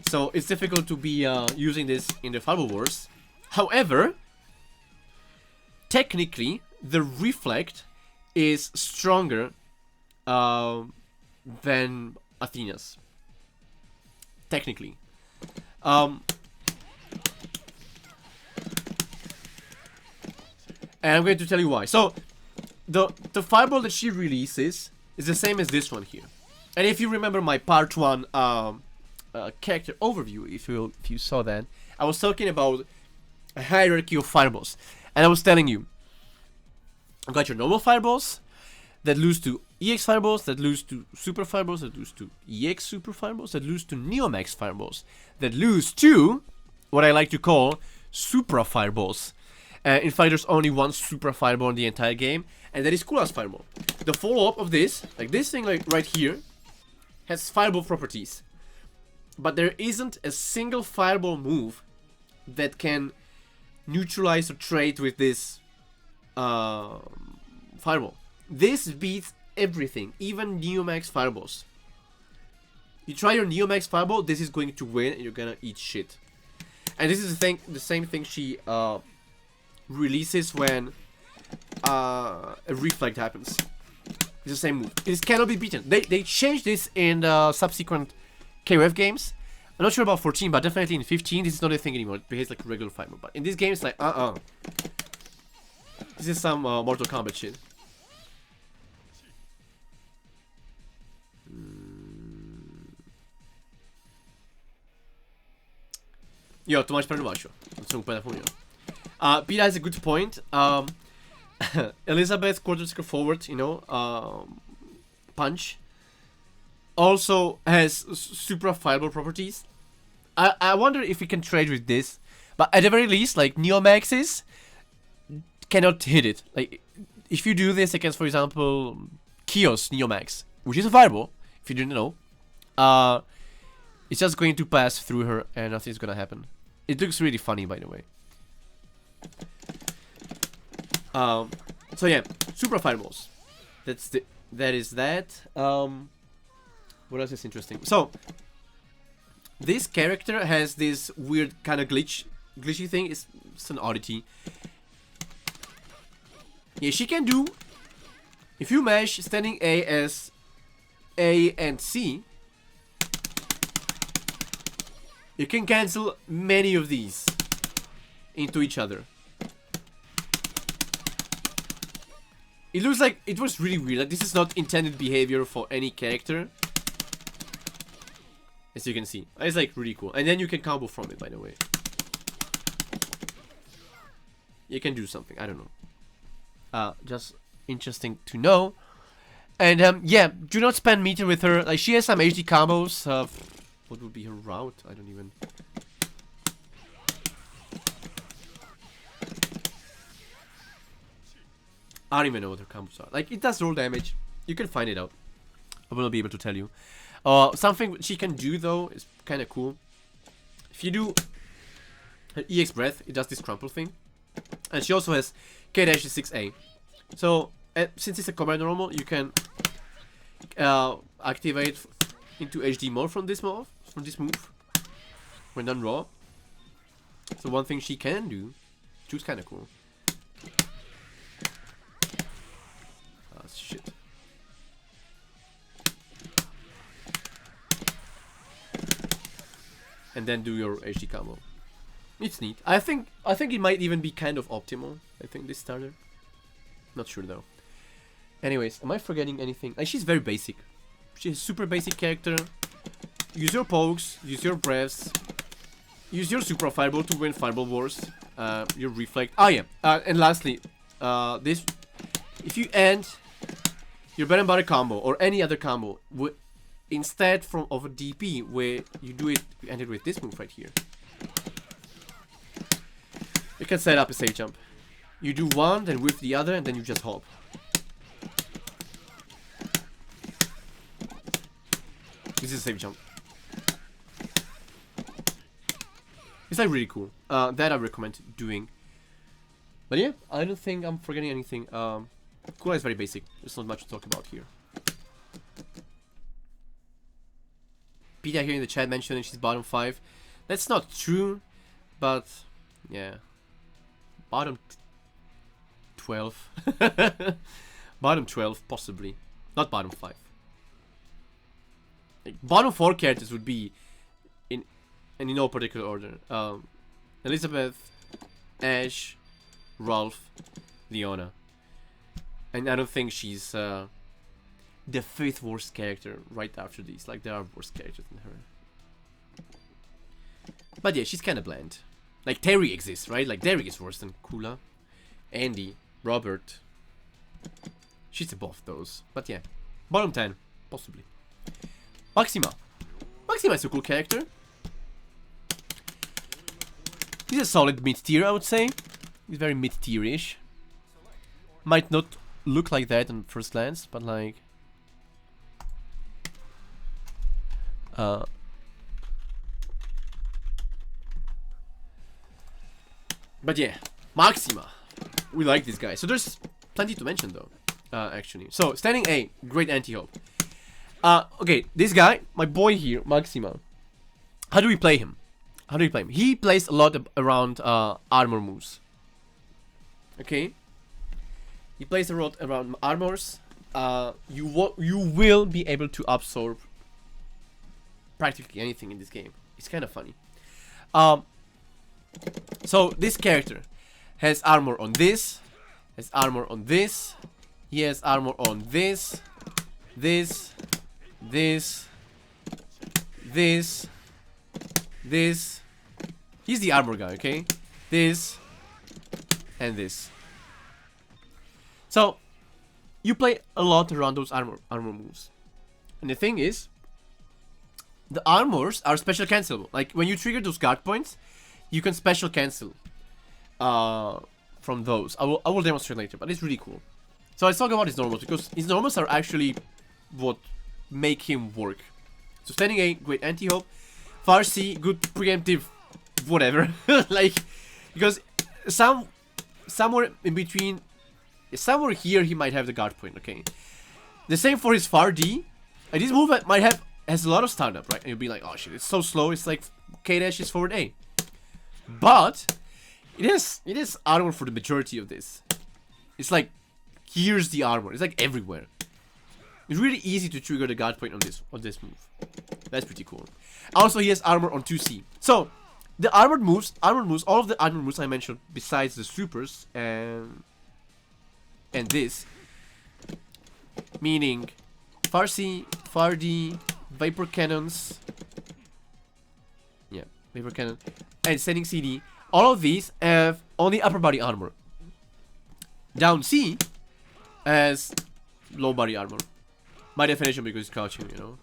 so it's difficult to be using this in the Fable Wars. However, technically, the reflect is stronger than Athena's. Technically. And I'm going to tell you why. So, the fireball that she releases is the same as this one here. And if you remember my part 1 character overview, if you saw that, I was talking about a hierarchy of fireballs. And I was telling you, I've got your normal fireballs that lose to EX fireballs, that lose to super fireballs, that lose to EX super fireballs, that lose to Neomax fireballs, that lose to what I like to call supra fireballs. In fact, there's only one supra fireball in the entire game, and that is Kula's fireball. The follow-up of this, like this thing like right here, has fireball properties. But there isn't a single fireball move that can neutralize or trade with this fireball. This beats everything, even Neomax fireballs. You try your Neomax fireball, this is going to win, and you're gonna eat shit. And this is the same thing she releases when a reflect happens. It's the same move. It cannot be beaten. They changed this in subsequent KOF games. I'm not sure about 14, but definitely in 15, this is not a thing anymore. It behaves like a regular fireball. But in this game, it's like, This is some Mortal Kombat shit. Jo, to máš pravdu, Vášo. To jsem úplně zapomněl. Pete has a good point. Elizabeth quarter forward, you know, punch also has super fireball properties. I wonder if we can trade with this, but at the very least, like Neomaxes cannot hit it. Like if you do this against, for example, Kios Neomax, which is a fireball, if you didn't know, it's just going to pass through her and nothing's gonna happen. It looks really funny, by the way. So yeah, super fireballs. That is that. What else is interesting? So this character has this weird kind of glitchy thing. It's an oddity. Yeah, she can do. If you mash standing A as A and C, you can cancel many of these into each other. It looks like it was really weird. Like this is not intended behavior for any character. As you can see, it's like really cool. And then you can combo from it, by the way. You can do something. I don't know. Just interesting to know. And yeah, do not spend meter with her. Like she has some HD combos. What would be her route? I don't even. I don't even know what her combos are. Like it does roll damage. You can find it out. I will not be able to tell you. Something she can do though is kind of cool. If you do her EX breath, it does this crumple thing, and she also has K-6A. So since it's a combat normal, you can activate into HD mode from this move. When done raw. So one thing she can do, which is kind of cool. Shit. And then do your HD combo. It's neat. I think it might even be kind of optimal. I think this starter. Not sure though. Anyways, am I forgetting anything? Like she's very basic. She's a super basic character. Use your pokes, use your breaths, use your super fireball to win fireball wars. Your reflect. Oh yeah. And lastly, this if you end your bread and butter combo or any other combo instead of a DP where you do it, you end it with this move right here. You can set up a safe jump. You do one, then whip the other, and then you just hop. This is a safe jump. It's like really cool. That I recommend doing. But yeah, I don't think I'm forgetting anything. Kula is very basic. There's not much to talk about here. Peter here in the chat mentioned she's bottom 5. That's not true, but yeah. Bottom 12. Bottom 12, possibly. Not bottom 5. Like, bottom 4 characters would be in and in no particular order. Elizabeth, Ash, Rolf, Leona. And I don't think she's the 5th worst character right after these. Like, there are worse characters than her. But yeah, she's kind of bland. Like, Terry exists, right? Like, Derek is worse than Kula. Andy, Robert. She's above those. But yeah, bottom 10, possibly. Maxima. Maxima is a cool character. He's a solid mid-tier, I would say. He's very mid-tier-ish. Might not look like that on first glance, but like... But yeah, Maxima. We like this guy. So there's plenty to mention though, actually. So, standing A, great anti-hope. Okay, this guy, my boy here, Maxima. How do we play him? How do we play him? He plays a lot around armor moves. Okay? He plays a lot around armors. You will be able to absorb practically anything in this game. It's kind of funny. So this character has armor on this, has armor on this, he has armor on this, this, this. He's the armor guy, okay? This and this. So you play a lot around those armor moves. And the thing is, the armors are special cancelable. Like when you trigger those guard points, you can special cancel from those. I will demonstrate later, but it's really cool. So let's talk about his normals, because his normals are actually what make him work. So standing A, great anti-hope. Far C, good preemptive whatever. Like, because somewhere in between, somewhere here he might have the guard point, okay? The same for his Far D. And this move has a lot of stand-up, right? And you'll be like, oh shit, it's so slow, it's like K-dash is forward A. But it is armor for the majority of this. It's like, here's the armor. It's like everywhere. It's really easy to trigger the guard point on this move. That's pretty cool. Also, he has armor on 2C. So, the armored moves, all of the armored moves I mentioned, besides the supers and this, meaning Far C, Far D, Vapor Cannons, yeah, Vapor Cannon, and Standing CD, all of these have only upper body armor. Down C has low body armor. By definition, because it's crouching, you know.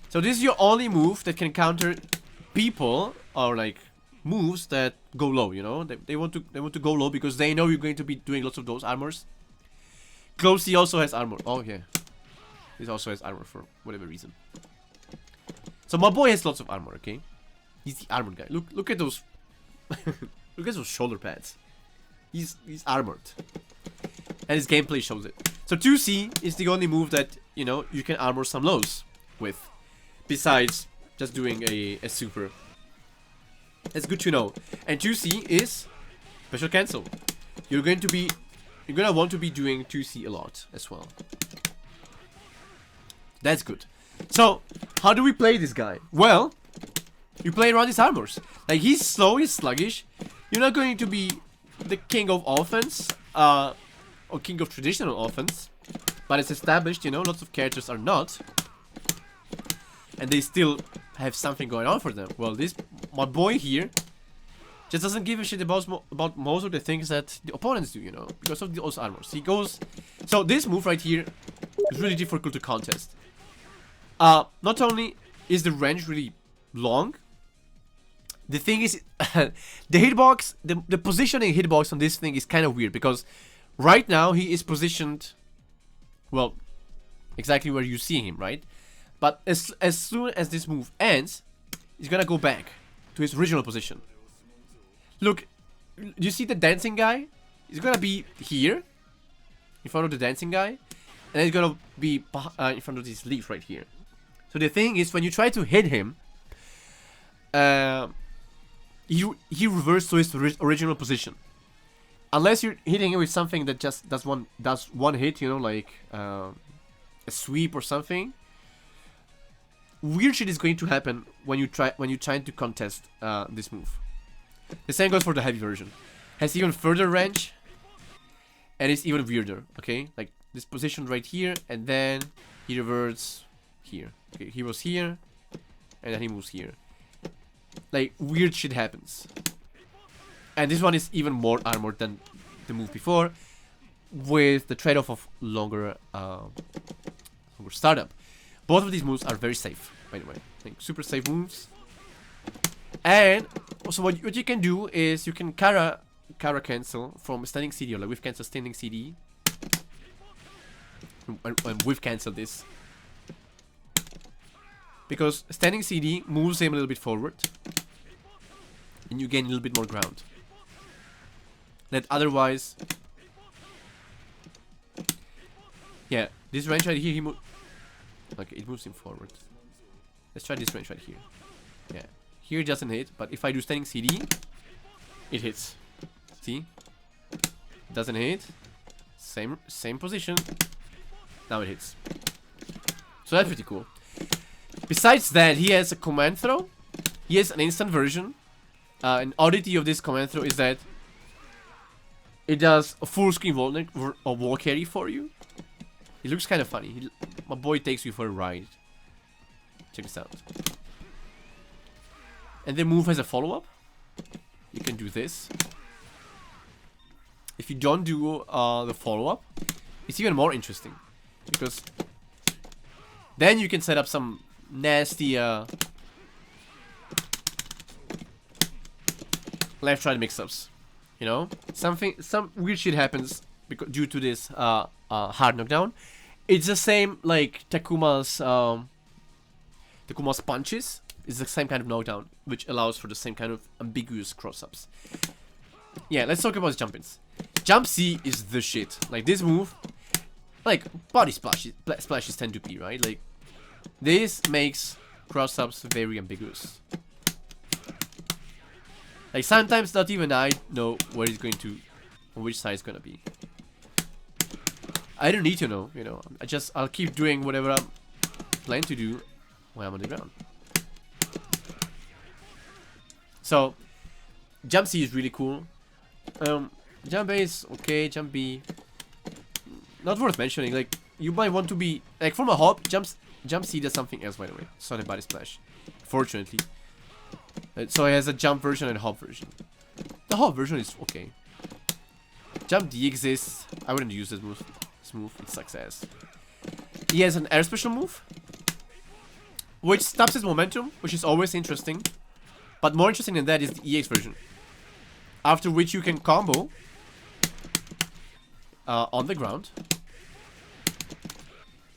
So this is your only move that can counter people or like moves that go low, you know. They want to go low because they know you're going to be doing lots of those armors. Close C also has armor. Oh yeah, this also has armor for whatever reason. So my boy has lots of armor. Okay, he's the armored guy. Look at those, look at those shoulder pads. He's armored, and his gameplay shows it. So 2C is the only move that, you know, you can armor some lows with, besides just doing a super. That's good to know. And 2C is special cancel. You're gonna want to be doing 2C a lot as well. That's good. So how do we play this guy? Well, you play around his armors. Like, he's slow, he's sluggish. You're not going to be the king of offense, or king of traditional offense, but it's established, you know, lots of characters are not, and they still have something going on for them. Well, my boy here just doesn't give a shit about most of the things that the opponents do, you know, because of those armors. He goes, so this move right here is really difficult to contest. Not only is the range really long, the thing is, the hitbox, the positioning hitbox on this thing is kind of weird, because right now he is positioned, well, exactly where you see him, right? But as soon as this move ends, he's gonna go back to his original position. Look, you see the dancing guy? He's gonna be here, in front of the dancing guy, and then he's gonna be in front of this leaf right here. So the thing is, when you try to hit him, he reverts to his original position. Unless you're hitting it with something that just does one hit, you know, like a sweep or something. weird shit is going to happen when you trying to contest this move. The same goes for the heavy version. Has even further range, and it's even weirder. Okay, like this position right here, and then he reverts here. Okay, he was here, and then he moves here. Like weird shit happens. And this one is even more armored than the move before, with the trade-off of longer startup. Both of these moves are very safe, by the way. Like super safe moves. And also what you can do is you can Kara cancel from standing CD, or like whiff cancel standing CD. And whiff cancel this. Because standing CD moves him a little bit forward. And you gain a little bit more ground. That otherwise... Yeah, this range right here, he moves... Okay, it moves him forward. Let's try this range right here. Yeah. Here it doesn't hit, but if I do standing CD, it hits. See? Doesn't hit. Same position. Now it hits. So that's pretty cool. Besides that, he has a command throw. He has an instant version. An oddity of this command throw is that it does a full screen wall carry for you. It looks kind of funny. My boy takes you for a ride. Check this out. And the move has a follow-up. You can do this. If you don't do the follow-up, it's even more interesting. Because then you can set up some nasty left-right mix-ups. You know? Some weird shit happens due to this hard knockdown. It's the same like Takuma's punches. It's the same kind of knockdown, which allows for the same kind of ambiguous cross-ups. Yeah, let's talk about jump-ins. Jump C is the shit. Like this move, like body splashes tend to be, right? Like this makes cross-ups very ambiguous. Like sometimes not even I know where it's going to, on which side it's gonna be. I don't need to know, you know. I'll keep doing whatever I'm planning to do when I'm on the ground. So, jump C is really cool. Jump A is okay, jump B not worth mentioning. Like, you might want to be, like, from a hop, jump C does something else, by the way. It's not a body splash, fortunately. So it has a jump version and a hop version. The hop version is okay. Jump D exists. I wouldn't use this move. It sucks ass. He has an air special move, which stops his momentum, which is always interesting. But more interesting than that is the EX version, after which you can combo on the ground.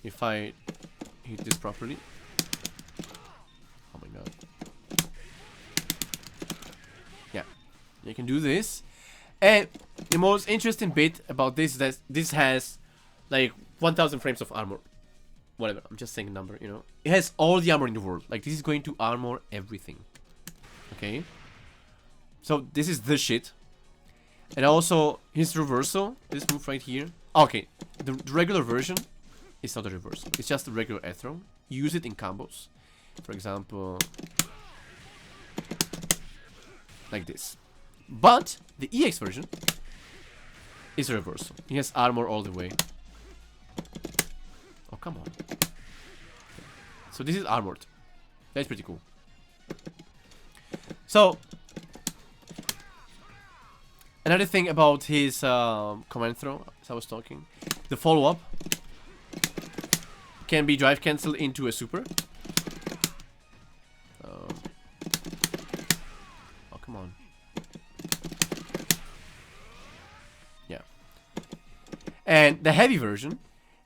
If I hit this properly. Oh my god. Yeah. You can do this. And the most interesting bit about this is that this has like 1000 frames of armor. Whatever, I'm just saying a number, you know. It has all the armor in the world. Like, this is going to armor everything. Okay? So, this is the shit. And also, his reversal, this move right here. Okay, the regular version is not a reversal. It's just a regular air throw. Use it in combos. For example, like this. But, the EX version is a reversal. He has armor all the way. Oh, come on. So this is armored. That's pretty cool. So, another thing about his command throw, as I was talking, the follow-up can be drive cancelled into a super. Oh, come on. Yeah. And the heavy version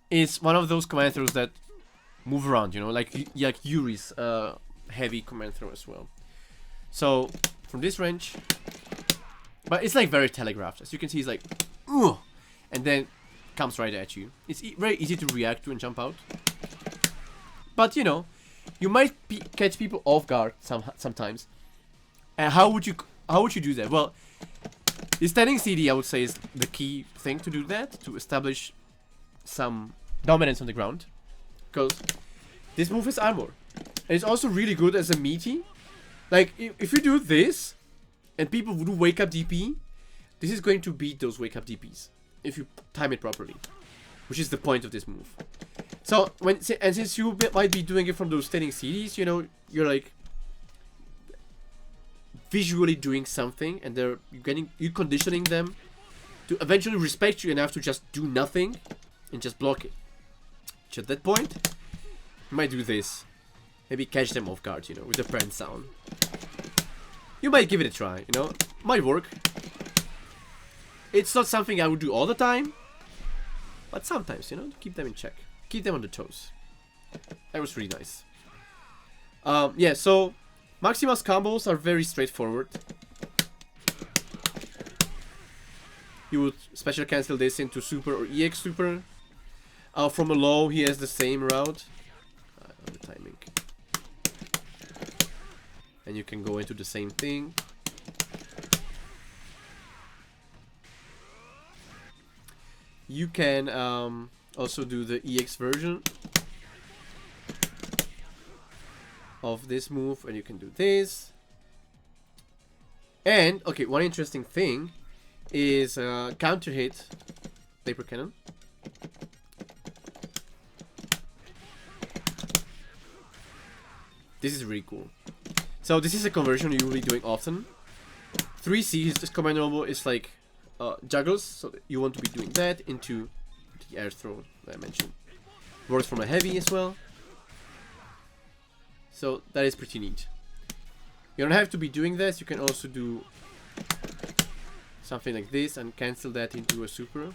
is one of those command throws that move around, you know, like Yuri's heavy command throw as well. So, from this range, but it's like very telegraphed. As you can see, it's like, ugh, and then comes right at you. It's very easy to react to and jump out. But, you know, you might catch people off guard sometimes. And how would you do that? Well, the standing CD, I would say, is the key thing to do that, to establish some dominance on the ground, because this move is armor. And it's also really good as a meaty. Like, if you do this, and people do wake up DP, this is going to beat those wake up DPs. If you time it properly. Which is the point of this move. So, since you might be doing it from those standing CDs, you know, you're like visually doing something, and you're conditioning them to eventually respect you enough to just do nothing and just block it. Which at that point, you might do this. Maybe catch them off guard, you know, with the prance sound. You might give it a try, you know. Might work. It's not something I would do all the time. But sometimes, you know, to keep them in check. Keep them on the toes. That was really nice. Yeah, so Maxima's combos are very straightforward. You would special cancel this into super or EX super. From a low, he has the same route. On the timing. And you can go into the same thing. You can also do the EX version of this move, and you can do this. And, okay, one interesting thing is counter hit paper cannon. This is really cool. So this is a conversion you'll be doing often. 3C, his command combo is like juggles, so you want to be doing that into the air throw that I mentioned. Works from a heavy as well. So that is pretty neat. You don't have to be doing this, you can also do something like this and cancel that into a super.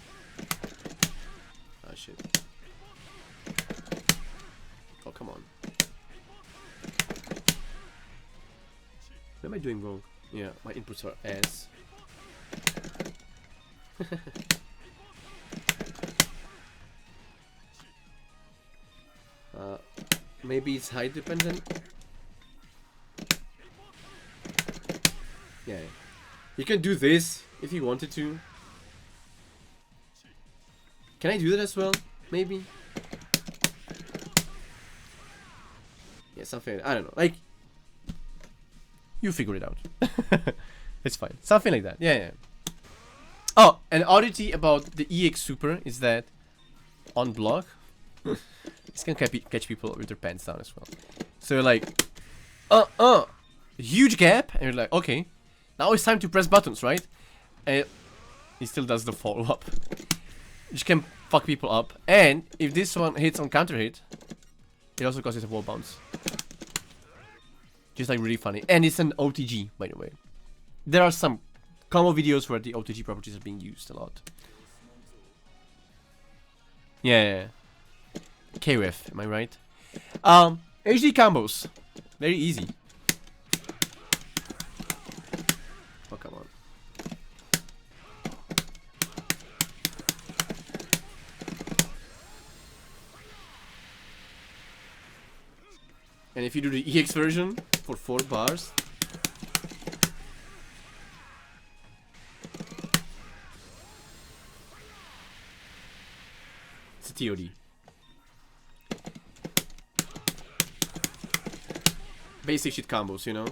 Ah shit. Oh come on. What am I doing wrong? Yeah, my inputs are ass. Maybe it's height dependent. Yeah, you can do this if you wanted to. Can I do that as well? Maybe. Yeah, something. I don't know. Like, you figure it out. It's fine. Something like that. Yeah, yeah. Oh, an oddity about the EX Super is that on block, this can catch people with their pants down as well. So you're like, huge gap, and you're like, okay, now it's time to press buttons, right? And he still does the follow up, which can fuck people up. And if this one hits on counter hit, it also causes a wall bounce. Just like really funny. And it's an OTG, by the way. There are some combo videos where the OTG properties are being used a lot. Yeah. KOF, am I right? HD combos. Very easy. Oh, come on. And if you do the EX version for 4 bars, it's a TOD. Basic shit combos, you know?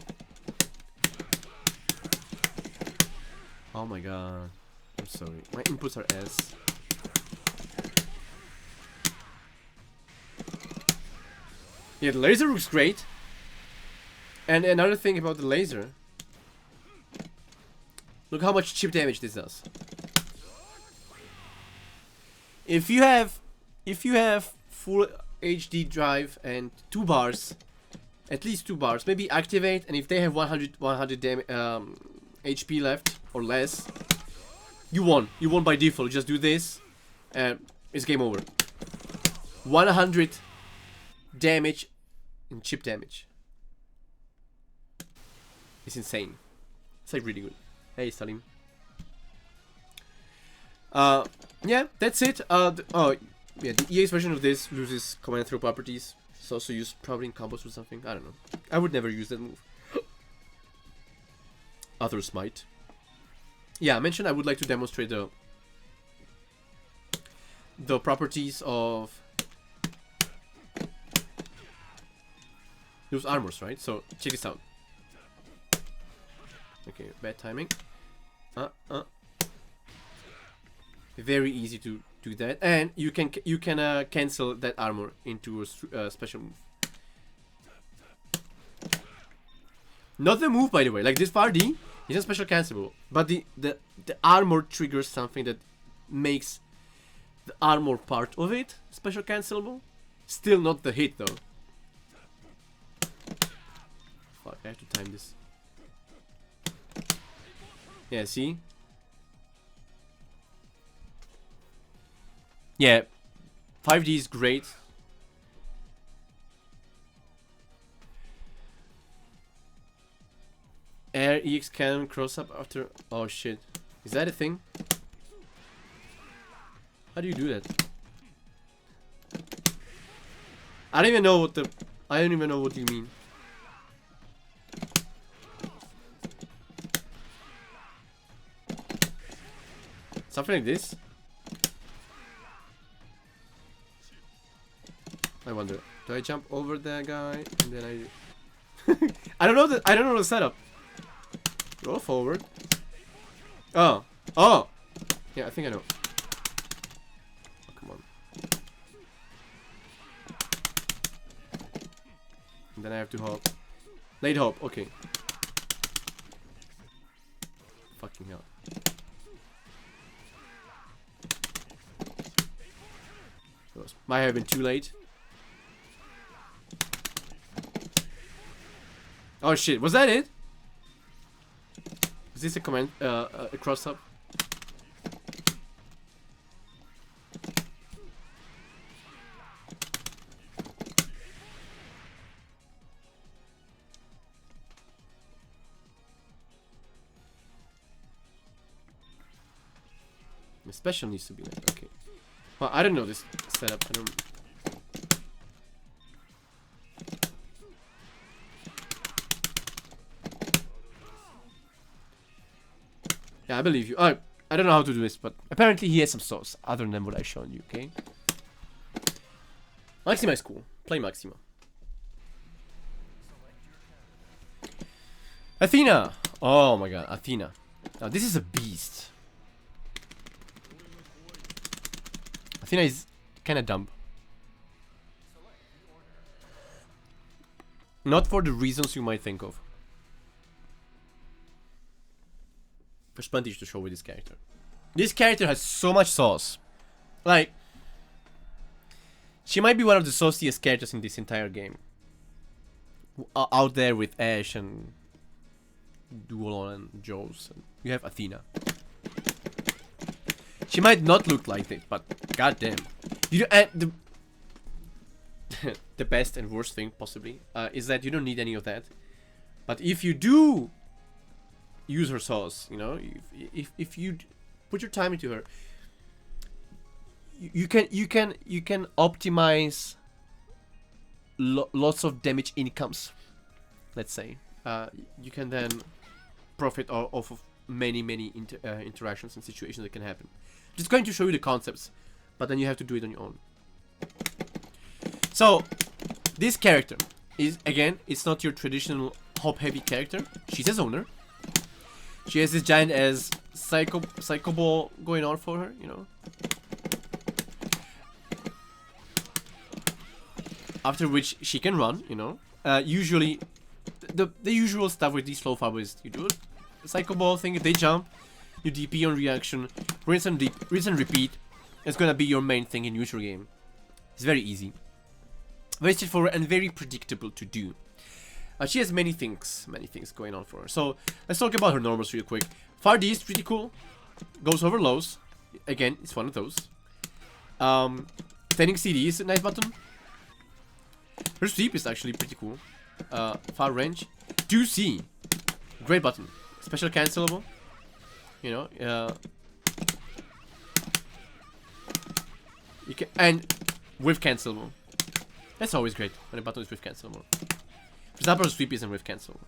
Oh my god. I'm sorry. My inputs are S. Yeah, the laser looks great. And another thing about the laser. Look how much chip damage this does. If you have full HD drive and 2 bars, at least 2 bars, maybe activate, and if they have 100 HP left or less, you won. You won by default. Just do this, and it's game over. 100 damage in chip damage. It's insane. It's like really good. Hey, Salim. Yeah, that's it. Yeah, the EX version of this loses command throw properties. It's also used probably in combos or something. I don't know. I would never use that move. Others might. Yeah, I mentioned I would like to demonstrate the properties of Those armors, right? So check this out. Okay, bad timing. Very easy to do that, and you can cancel that armor into a special move. Not the move, by the way. Like this 4D is a special cancelable, but the armor triggers something that makes the armor part of it special cancelable. Still not the hit though. Fuck, I have to time this. Yeah, see? Yeah, 5D is great. Air EX cannon cross up after. Oh shit. Is that a thing? How do you do that? I don't even know what you mean. Something like this? I wonder. Do I jump over that guy and then I I don't know the setup. Roll forward. Oh. Oh! Yeah, I think I know. Oh, come on. And then I have to hop. Late hop, okay. Fucking hell. Might have been too late. Oh shit, was that it? Is this a command, a cross up? The special needs to be like, okay. Well, I don't know this setup, I don't... Yeah, I believe you. I don't know how to do this, but apparently he has some sauce other than what I shown you, okay? Maxima is cool. Play Maxima. Athena! Oh my god, Athena. Now this is a beast. Athena is kinda dumb. Not for the reasons you might think of. There's plenty to show with this character. This character has so much sauce. Like, she might be one of the sauciest characters in this entire game. Out there with Ashe and Duolon and Joes. And you have Athena. She might not look like it, but goddamn. You don't, the best and worst thing possibly is that you don't need any of that. But if you do use her sauce, you know, if you put your time into her, you can optimize lots of damage incomes. Let's say you can then profit off of many interactions and situations that can happen. Just going to show you the concepts, but then you have to do it on your own. So this character is, again, it's not your traditional hop heavy character. She's a zoner. She has this giant as psycho ball going on for her, you know. After which she can run, you know. Usually, the usual stuff with these slow fibers is you do a psycho ball thing. If they jump, you DP on reaction, rinse and repeat. It's gonna be your main thing in neutral game. It's very easy, very straightforward, and very predictable to do. She has many things going on for her. So let's talk about her normals real quick. 4D is pretty cool. Goes over lows. Again, it's one of those. Standing CD is a nice button. Her sweep is actually pretty cool. Far range. 2C. Great button. Special cancelable. You know. You can, and whiff cancelable. That's always great when a button is whiff cancelable. For example, sweep isn't whiff cancel.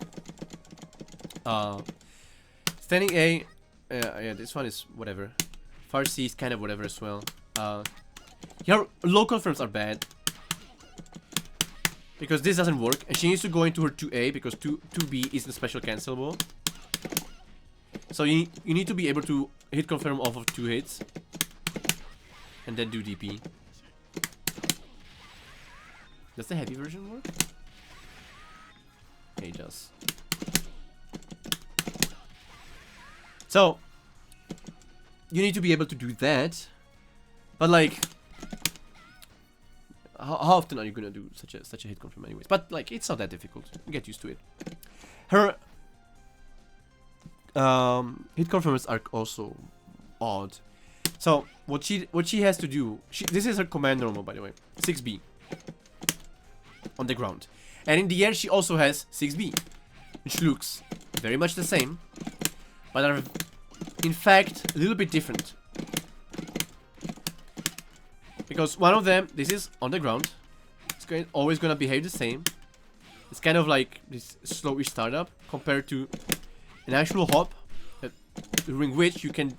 Standing A, yeah, this one is whatever. Far C is kind of whatever as well. Your local frames are bad. because this doesn't work, and she needs to go into her 2A because 2B isn't special cancelable. So you need to be able to hit confirm off of 2 hits, and then do DP. Does the heavy version work? Okay, it does. So you need to be able to do that, but like, how often are you gonna do such a hit confirm anyways? But like, it's not that difficult. You get used to it. Her hit confirms are also odd. So what she has to do, this is her command normal, by the way, 6B on the ground, and in the air she also has 6B, which looks very much the same, but are in fact a little bit different. Because one of them, this is on the ground, it's always gonna behave the same. It's kind of like this slowish startup compared to an actual hop, during which you can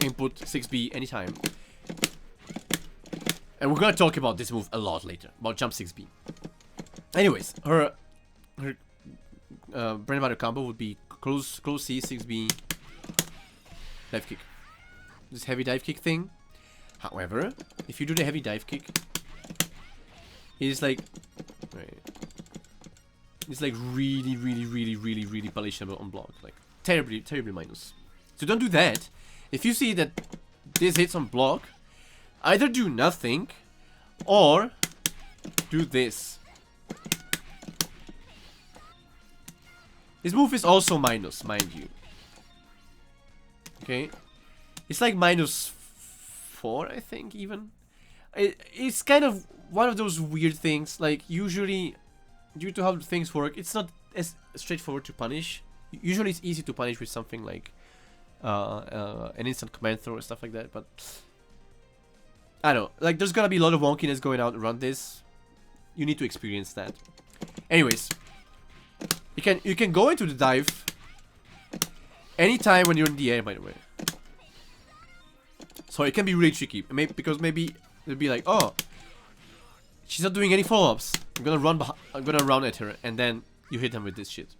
input 6B anytime. And we're gonna talk about this move a lot later, about jump 6B. Anyways, her bread and butter combo would be close C, 6B, dive kick. This heavy dive kick thing. However, if you do the heavy dive kick, it's like, it's like really punishable on block, like terribly minus. So don't do that. If you see that this hits on block, either do nothing or do this. This move is also minus, mind you. Okay, it's like -4, I think, even. It's kind of one of those weird things. Like, usually, due to how things work, it's not as straightforward to punish. Usually it's easy to punish with something like an instant command throw or stuff like that, but I don't know, like, there's gonna be a lot of wonkiness going out around this. You need to experience that. Anyways, you can go into the dive anytime when you're in the air, by the way. So it can be really tricky, because maybe it'll be like, oh, she's not doing any follow-ups. I'm gonna run at her, and then you hit them with this shit.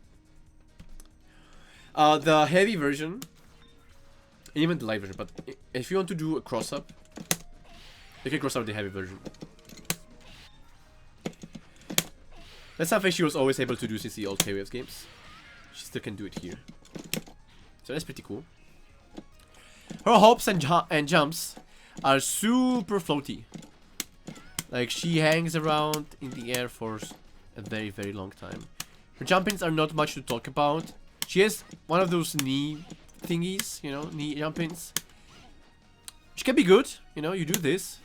The heavy version, even the light version, but if you want to do a cross-up, you can cross up the heavy version. That's something she was always able to do since the old K-Waves games. She still can do it here. So that's pretty cool. Her hops and jumps are super floaty. Like, she hangs around in the air for a very long time. Her jump-ins are not much to talk about. She has one of those knee thingies, you know, knee jump-ins. Which can be good, you know, you do this.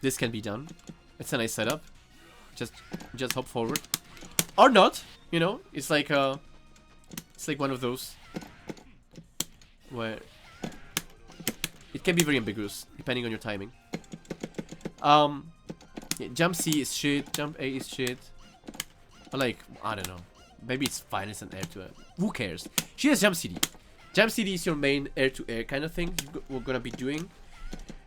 This can be done. It's a nice setup. Just hop forward. Or not, you know, it's like one of those where it can be very ambiguous depending on your timing. Yeah, jump C is shit, jump A is shit. Or like, I don't know, maybe it's fine as an air to air. Who cares? She has jump CD. Jump CD is your main air to air kind of thing we're gonna be doing.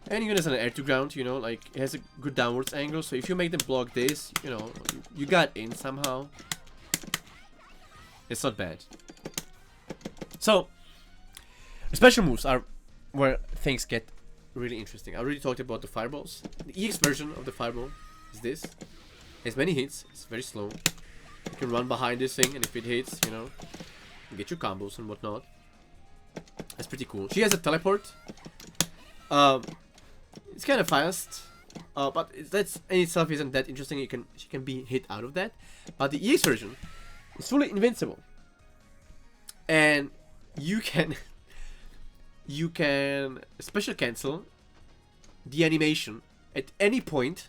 And even as an air to ground, you know, like, it has a good downwards angle. So if you make them block this, you know, you got in somehow. It's not bad. So, special moves are where things get really interesting. I already talked about the fireballs. The EX version of the fireball is this. It has many hits. It's very slow. You can run behind this thing, and if it hits, you know, you get your combos and whatnot. That's pretty cool. She has a teleport. It's kind of fast, but that's in itself isn't that interesting. She can be hit out of that. But the EX version is fully invincible, and you can special cancel the animation at any point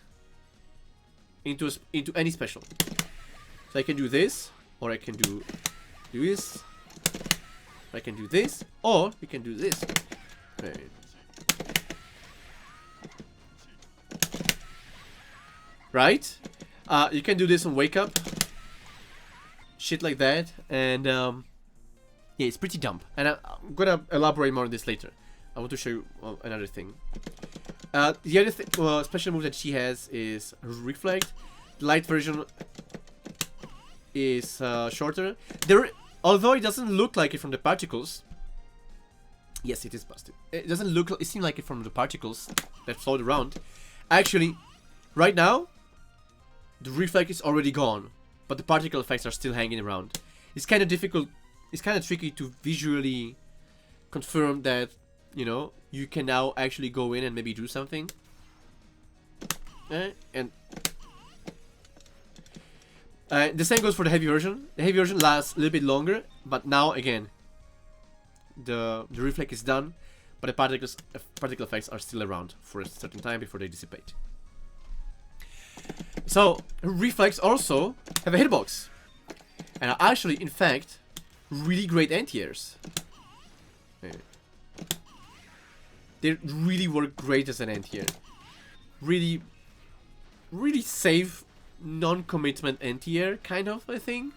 into any special. So I can do this, or I can do this, or I can do this, or we can do this. Right. Right? You can do this on wake up, shit like that, and yeah, it's pretty dumb. And I'm gonna elaborate more on this later. I want to show you another thing. The other special move that she has is Reflect. The light version is shorter. Although it doesn't look like it from the particles. Yes, it is busted. It doesn't look. It seems like it from the particles that float around. Actually, right now, the reflect is already gone, but the particle effects are still hanging around. It's kind of difficult. It's kind of tricky to visually confirm that, you know, you can now actually go in and maybe do something. And the same goes for the heavy version. The heavy version lasts a little bit longer, but now again, the reflect is done, but the particle effects are still around for a certain time before they dissipate. So reflex also have a hitbox, and are actually, in fact, really great anti-airs. They really work great as an anti-air. Really, really safe, non-commitment anti-air kind of a thing.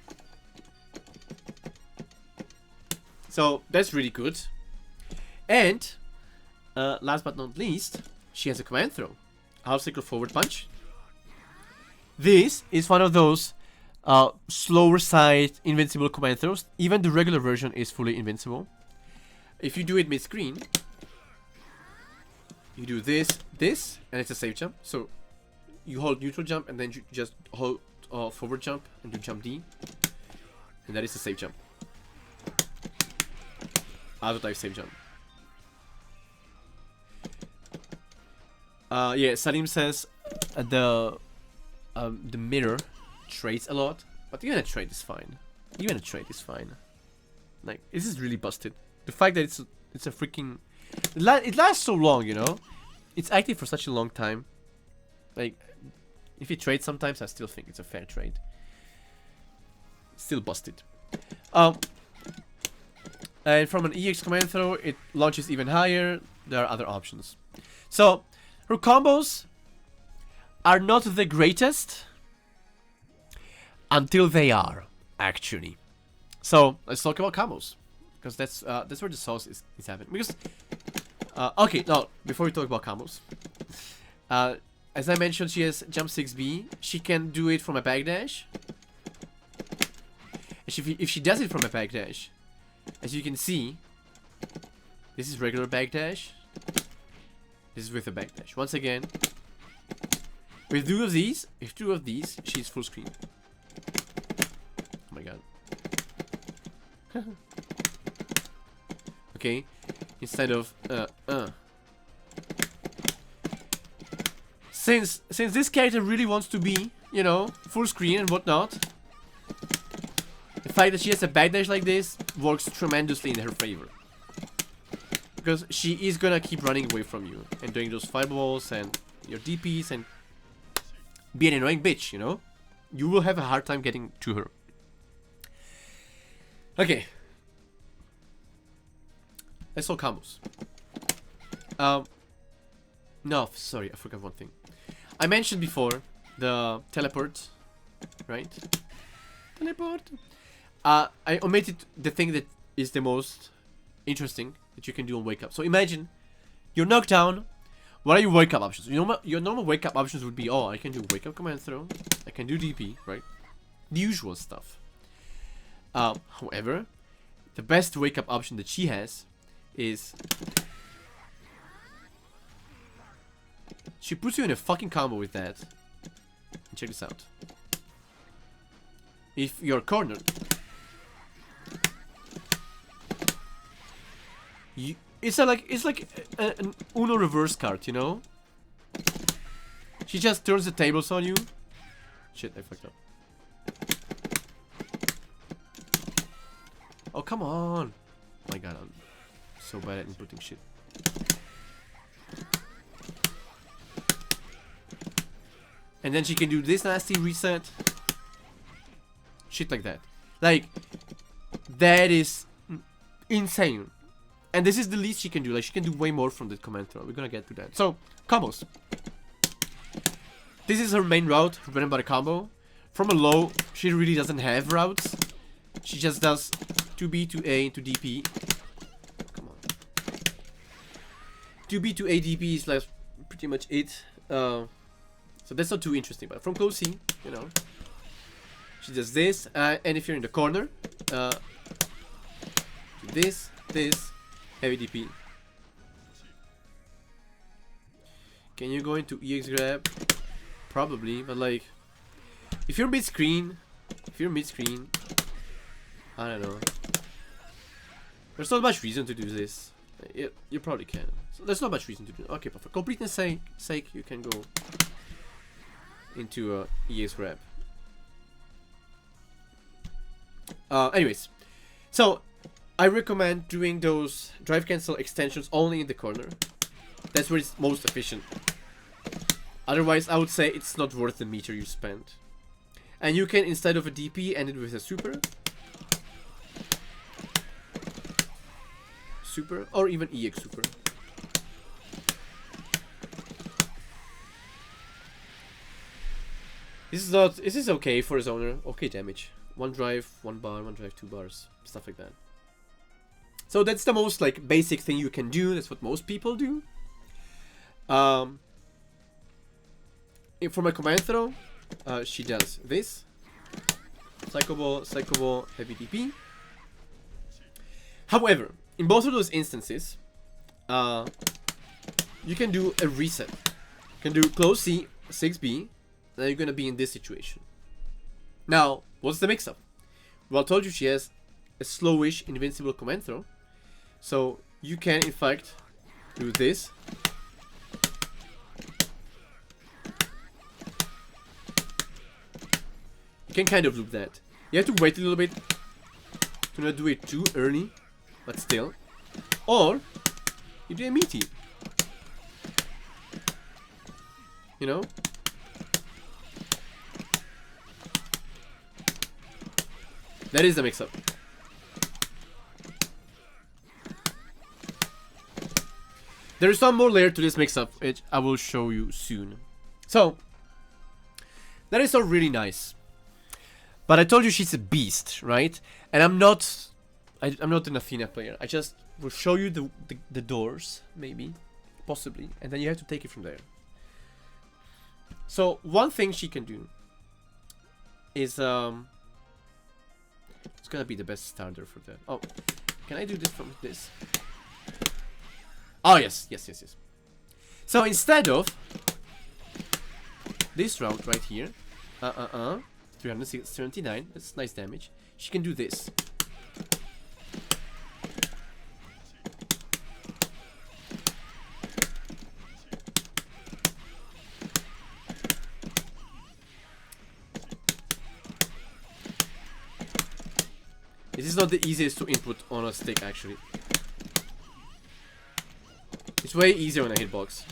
So that's really good. And last but not least, she has a command throw, half cycle forward punch. This is one of those slower side invincible command throws. Even the regular version is fully invincible. If you do it mid-screen, you do this, and it's a safe jump. So you hold neutral jump and then you just hold forward jump and do jump D, and that is a safe jump. Auto type safe jump. Yeah, Salim says the mirror trades a lot, but even a trade is fine. Even a trade is fine. Like, this is really busted. The fact that it's a freaking it lasts so long, you know. It's active for such a long time. Like, if you trade sometimes, I still think it's a fair trade. Still busted. And from an EX command throw, it launches even higher. There are other options. So, her combos are not the greatest until they are, actually. So, let's talk about combos. Because that's where the sauce is happening. Because, okay, now, before we talk about combos. As I mentioned, she has jump 6B. She can do it from a backdash. If she does it from a backdash, as you can see, this is regular backdash. This is with a backdash. Once again, with two of these, she's full screen. Oh my god. Okay, instead of Since this character really wants to be, you know, full screen and whatnot, the fact that she has a backdash like this works tremendously in her favor. Because she is gonna keep running away from you and doing those fireballs and your DPs and be an annoying bitch, you know? You will have a hard time getting to her. Okay. Let's talk combos. No, sorry, I forgot one thing. I mentioned before the teleport, right? Teleport. I omitted the thing that is the most interesting that you can do on wake up. So imagine you're knocked down. What are your wake up options? Your normal wake up options would be, oh, I can do wake up command throw, I can do DP, right? The usual stuff. However, the best wake up option that she has is she puts you in a fucking combo with that. And check this out. If you're cornered, it's like an Uno reverse card, you know? She just turns the tables on you. Shit, I fucked up. Oh, come on. Oh my god, I'm so bad at inputting shit. And then she can do this nasty reset. Shit like that. Like, that is insane. And this is the least she can do. Like, she can do way more from the command throw. We're gonna get to that. So, combos. This is her main route, her bread and butter combo. From a low, she really doesn't have routes. She just does 2B to A to DP. Come on. 2B to A DP is like pretty much it. So that's not too interesting, but from close C, you know, she does this, and if you're in the corner, this, heavy DP. Can you go into EX grab? Probably, but like, if you're mid-screen, I don't know. There's not much reason to do this. You probably can. So there's not much reason to do it. Okay, but for completeness sake, you can go into EX grab. Anyways, so I recommend doing those drive cancel extensions only in the corner. That's where it's most efficient. Otherwise, I would say it's not worth the meter you spent. And you can, instead of a DP, end it with a super, or even EX super. This is okay for a zoner. Okay damage. 1 drive, 1 bar, 1 drive, 2 bars, stuff like that. So that's the most like basic thing you can do. That's what most people do. For my command throw, she does this. Psycho Ball, heavy DP. However, in both of those instances, you can do a reset. You can do close C, 6B, then you're gonna be in this situation. Now, what's the mix-up? Well, I told you she has a slowish invincible command throw. So you can in fact do this. You can kind of loop that. You have to wait a little bit to not do it too early, but still. Or you do a meaty. You know? That is the mix-up. There is some more layer to this mix-up, which I will show you soon. So, that is all really nice. But I told you she's a beast, right? And I'm not an Athena player. I just will show you the doors, maybe, possibly, and then you have to take it from there. So one thing she can do is it's gonna be the best starter for that. Oh, can I do this from this? Oh yes. So instead of this route right here, 379, that's nice damage. She can do this. This is not the easiest to input on a stick, actually. It's way easier on a hitbox.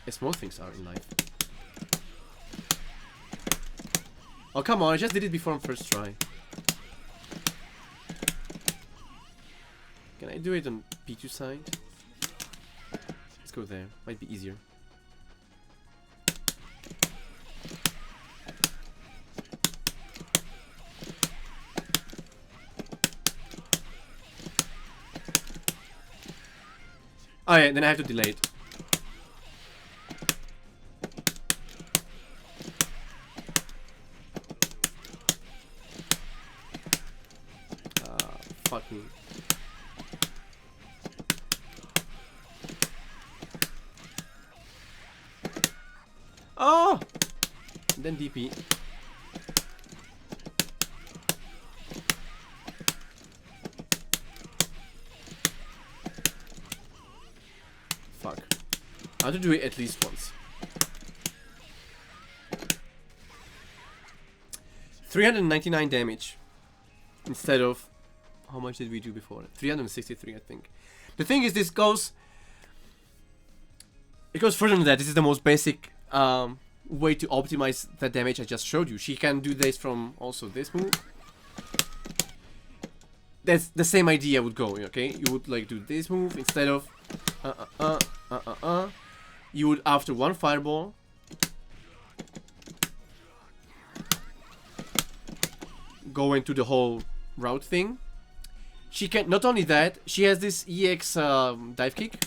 As most things are in life. Oh, come on, I just did it before on first try. Can I do it on P2 side? Let's go there. Might be easier. Oh yeah, then I have to delay it. Fuck me. Oh! And then DP. Fuck. I have to do it at least once. 399 damage. Instead of... How much did we do before? 363, I think. The thing is, it goes further than that. This is the most basic way to optimize the damage I just showed you. She can do this from also this move. That's the same idea would go, okay? You would like do this move instead of you would, after one fireball, go into the whole route thing. She can, not only that, she has this EX dive kick.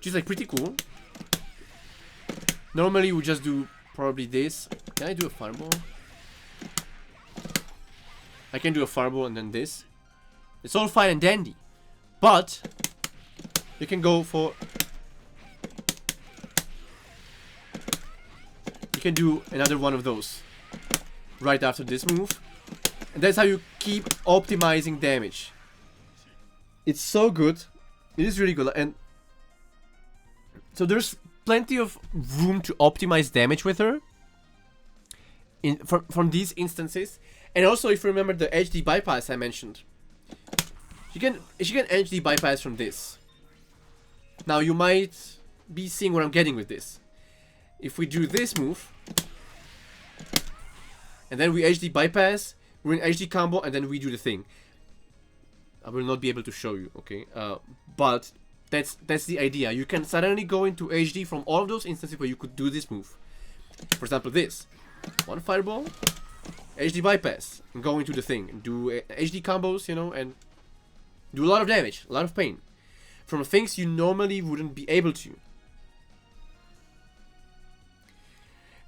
which is like pretty cool. Normally we just do probably this. Can I do a fireball? I can do a fireball and then this. It's all fine and dandy, but you can go for. You can do another one of those right after this move, and that's how you keep optimizing damage. It's so good. It is really good, and so there's plenty of room to optimize damage with her from these instances. And also, if you remember the HD bypass I mentioned, she can HD bypass from this. Now you might be seeing where I'm getting with this. If we do this move, and then we HD bypass, we're in HD combo, and then we do the thing. I will not be able to show you, okay? But that's the idea. You can suddenly go into HD from all of those instances where you could do this move. For example, this. One fireball, HD bypass, and go into the thing. And do HD combos, you know, and do a lot of damage, a lot of pain. From things you normally wouldn't be able to.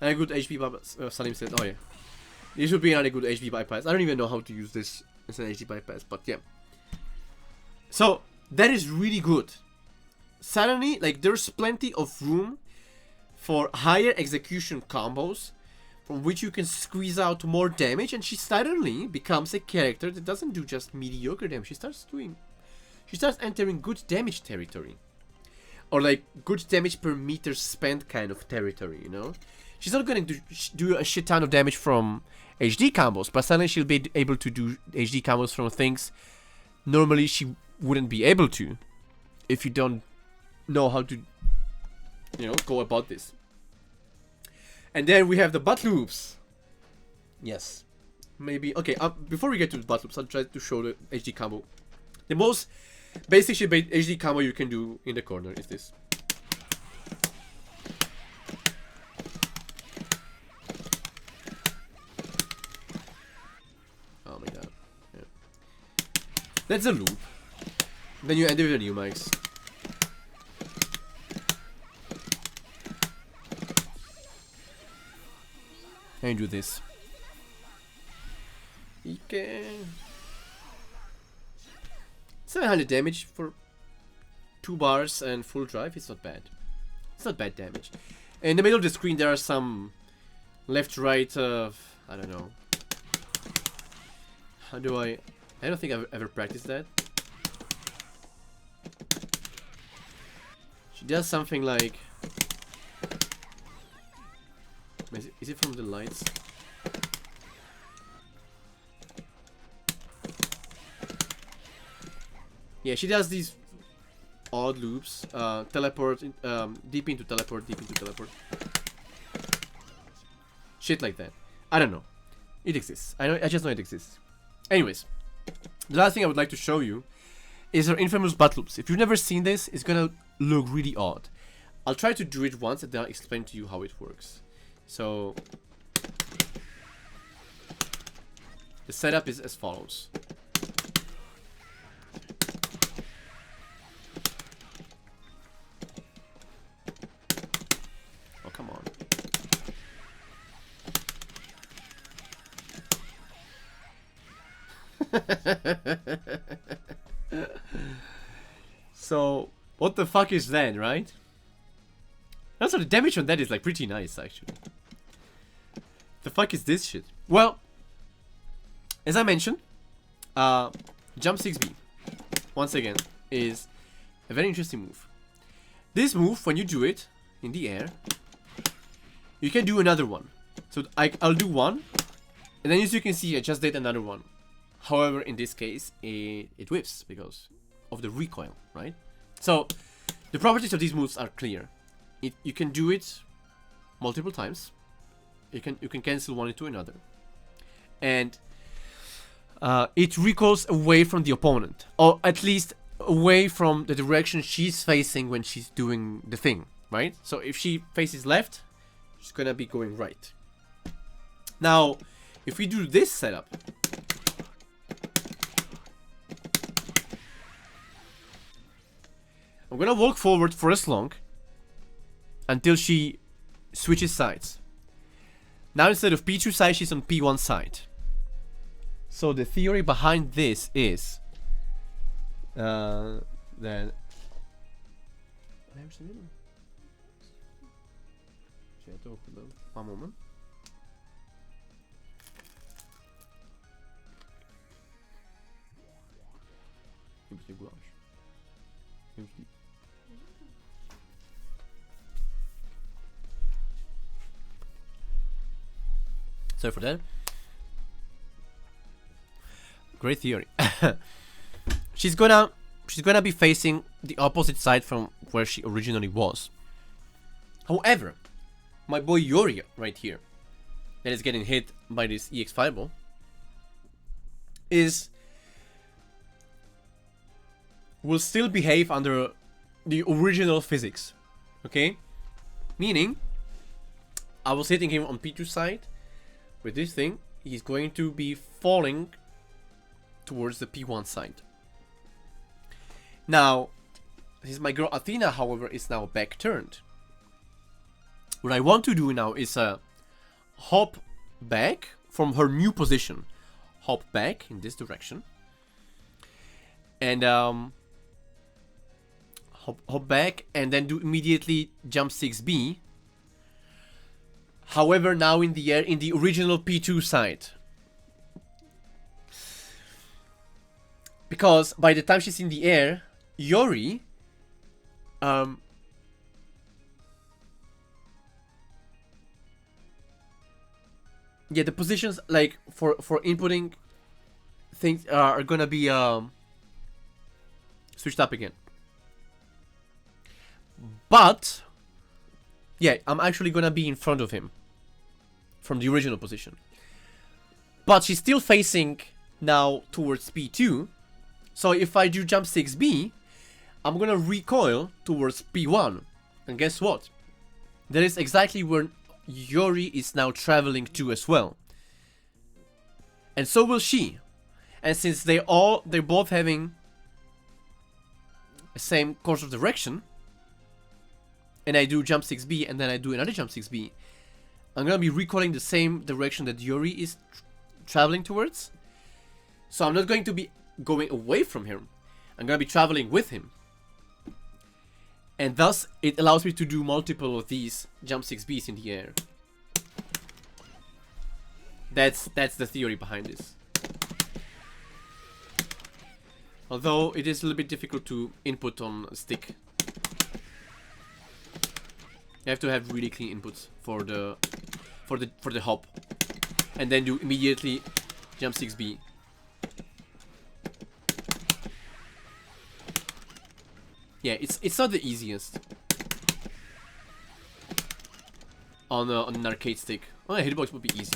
And a good HP bypass, Salim said, oh yeah. This would be another good HD bypass. I don't even know how to use this as an HD bypass, but yeah. So, that is really good. Suddenly, like, there's plenty of room for higher execution combos from which you can squeeze out more damage, and she suddenly becomes a character that doesn't do just mediocre damage. She starts entering good damage territory. Or like, good damage per meter spent kind of territory, you know? She's not going to do a shit ton of damage from HD combos, but suddenly she'll be able to do HD combos from things normally she wouldn't be able to if you don't know how to, you know, go about this. And then we have the butt loops. Yes. Maybe. Okay, before we get to the butt loops, I'll try to show the HD combo. The most basic shit HD combo you can do in the corner is this. Oh my god. Yeah. That's a loop. Then you end it with a new mics. And do this. Okay. 700 damage for 2 bars and full drive. It's not bad. It's not bad damage. In the middle of the screen there are some left, right, I don't know. How do I don't think I've ever practiced that. She does something like... Is it from the lights? Yeah, she does these odd loops. Teleport, deep into teleport, deep into teleport. Shit like that. I don't know. It exists. I just know it exists. Anyways, the last thing I would like to show you is her infamous butt loops. If you've never seen this, it's gonna look really odd. I'll try to do it once and then I'll explain to you how it works. So, the setup is as follows. Oh, come on. So, what the fuck is that, right? Also, the damage on that is like pretty nice, actually. The fuck is this shit? Well, as I mentioned, Jump 6B, once again, is a very interesting move. This move, when you do it in the air, you can do another one. So I'll do one, and then as you can see, I just did another one. However, in this case, it whiffs because of the recoil, right? So, the properties of these moves are clear. You can do it multiple times. You can cancel one into another, and it recoils away from the opponent, or at least away from the direction she's facing when she's doing the thing, right? So if she faces left, she's gonna be going right. Now, if we do this setup, I'm gonna walk forward for as long until she switches sides. Now instead of P2 side, she's on P1 side. So the theory behind this is that... One moment. Sorry for that. Great theory. she's gonna be facing the opposite side from where she originally was. However, my boy Yori right here, that is getting hit by this EX fireball, will still behave under the original physics. Okay? Meaning, I was hitting him on P2 side with this thing. He's going to be falling towards the P1 side. Now, this my girl Athena, however, is now back turned. What I want to do now is hop back from her new position. Hop back in this direction. And hop back and then do immediately jump 6B. However, now in the air, in the original P2 side. Because by the time she's in the air, Yori yeah, the positions like for inputting things are gonna be switched up again. But yeah, I'm actually gonna be in front of him from the original position. But she's still facing now towards P2. So if I do jump 6B, I'm gonna recoil towards P1. And guess what? That is exactly where Yori is now traveling to as well. And so will she. And since they're both having the same course of direction, and I do jump 6B and then I do another jump 6B, I'm gonna be recoiling the same direction that Yori is traveling towards. So I'm not going to be going away from him. I'm gonna be traveling with him. And thus, it allows me to do multiple of these jump 6Bs in the air. That's the theory behind this. Although it is a little bit difficult to input on a stick. You have to have really clean inputs for the hop, and then do immediately jump 6B. Yeah, it's not the easiest on an arcade stick. On a hitbox would be easy.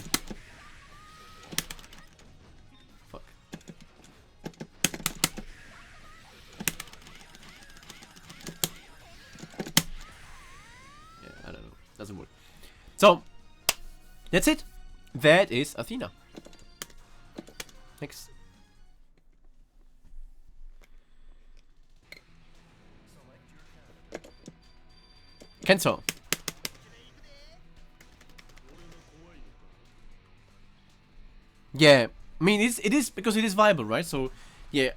Fuck. Yeah, I don't know. Doesn't work. So that's it. That is Athena. Next. Kenzo. Yeah, I mean it is because it is viable, right? So yeah,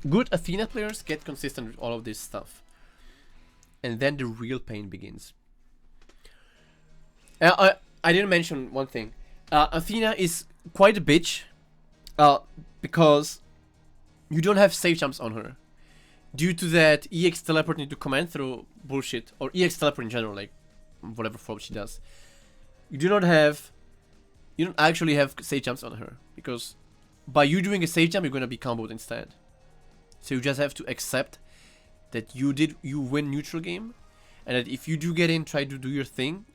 good Athena players get consistent with all of this stuff, and then the real pain begins. I didn't mention one thing. Athena is quite a bitch, because you don't have safe jumps on her. Due to that EX teleport into command throw bullshit, or EX teleport in general, like whatever form she does, you don't actually have safe jumps on her, because by you doing a safe jump, you're gonna be comboed instead. So you just have to accept that you win neutral game, and that if you do get in, try to do your thing,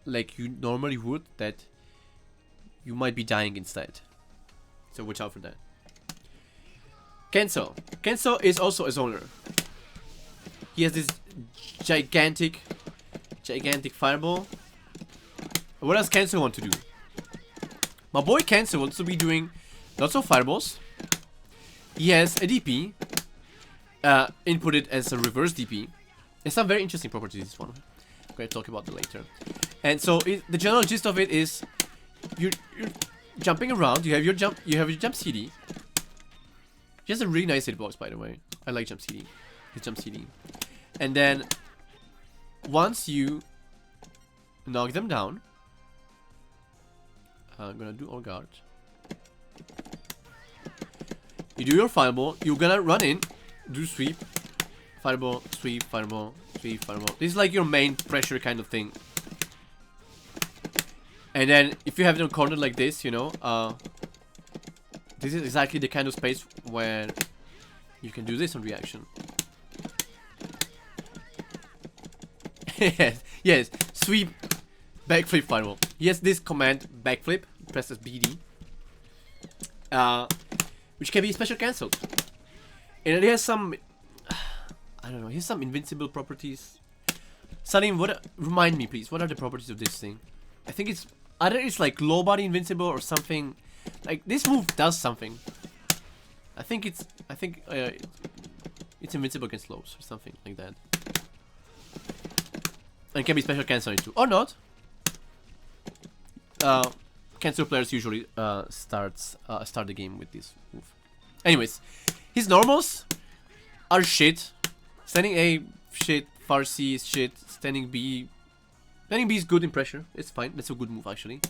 like you normally would, that you might be dying instead. So watch out for that. Kenzo. Kenzo is also a zoner. He has this gigantic fireball. What does Kenzo want to do? My boy Kenzo wants to be doing lots of fireballs. He has a DP, inputted as a reverse DP, It's some very interesting properties, this one. I'm going to talk about it later. And so the general gist of it is you're jumping around. You have your jump CD. He has a really nice hitbox, by the way. I like jump CD. His jump CD. And then once you knock them down, I'm gonna do all guard. You do your fireball. You're gonna run in, do sweep, fireball, sweep, fireball, sweep, fireball. This is like your main pressure kind of thing. And then if you have them cornered like this, you know, this is exactly the kind of space where you can do this on reaction. Yes, sweep, backflip, fireball. Yes, this command, backflip, presses BD, which can be special cancelled. And it has some, I don't know, here's some invincible properties. Salim, remind me please, what are the properties of this thing? I think it's, either it's like low body invincible or something. Like, this move does something. I think it's invincible against lows or something like that. And can be special canceling too, or not. Cancel players usually start the game with this move. Anyways, his normals are shit. Standing A, shit. Far C is shit. Standing B is good in pressure. It's fine. That's a good move actually.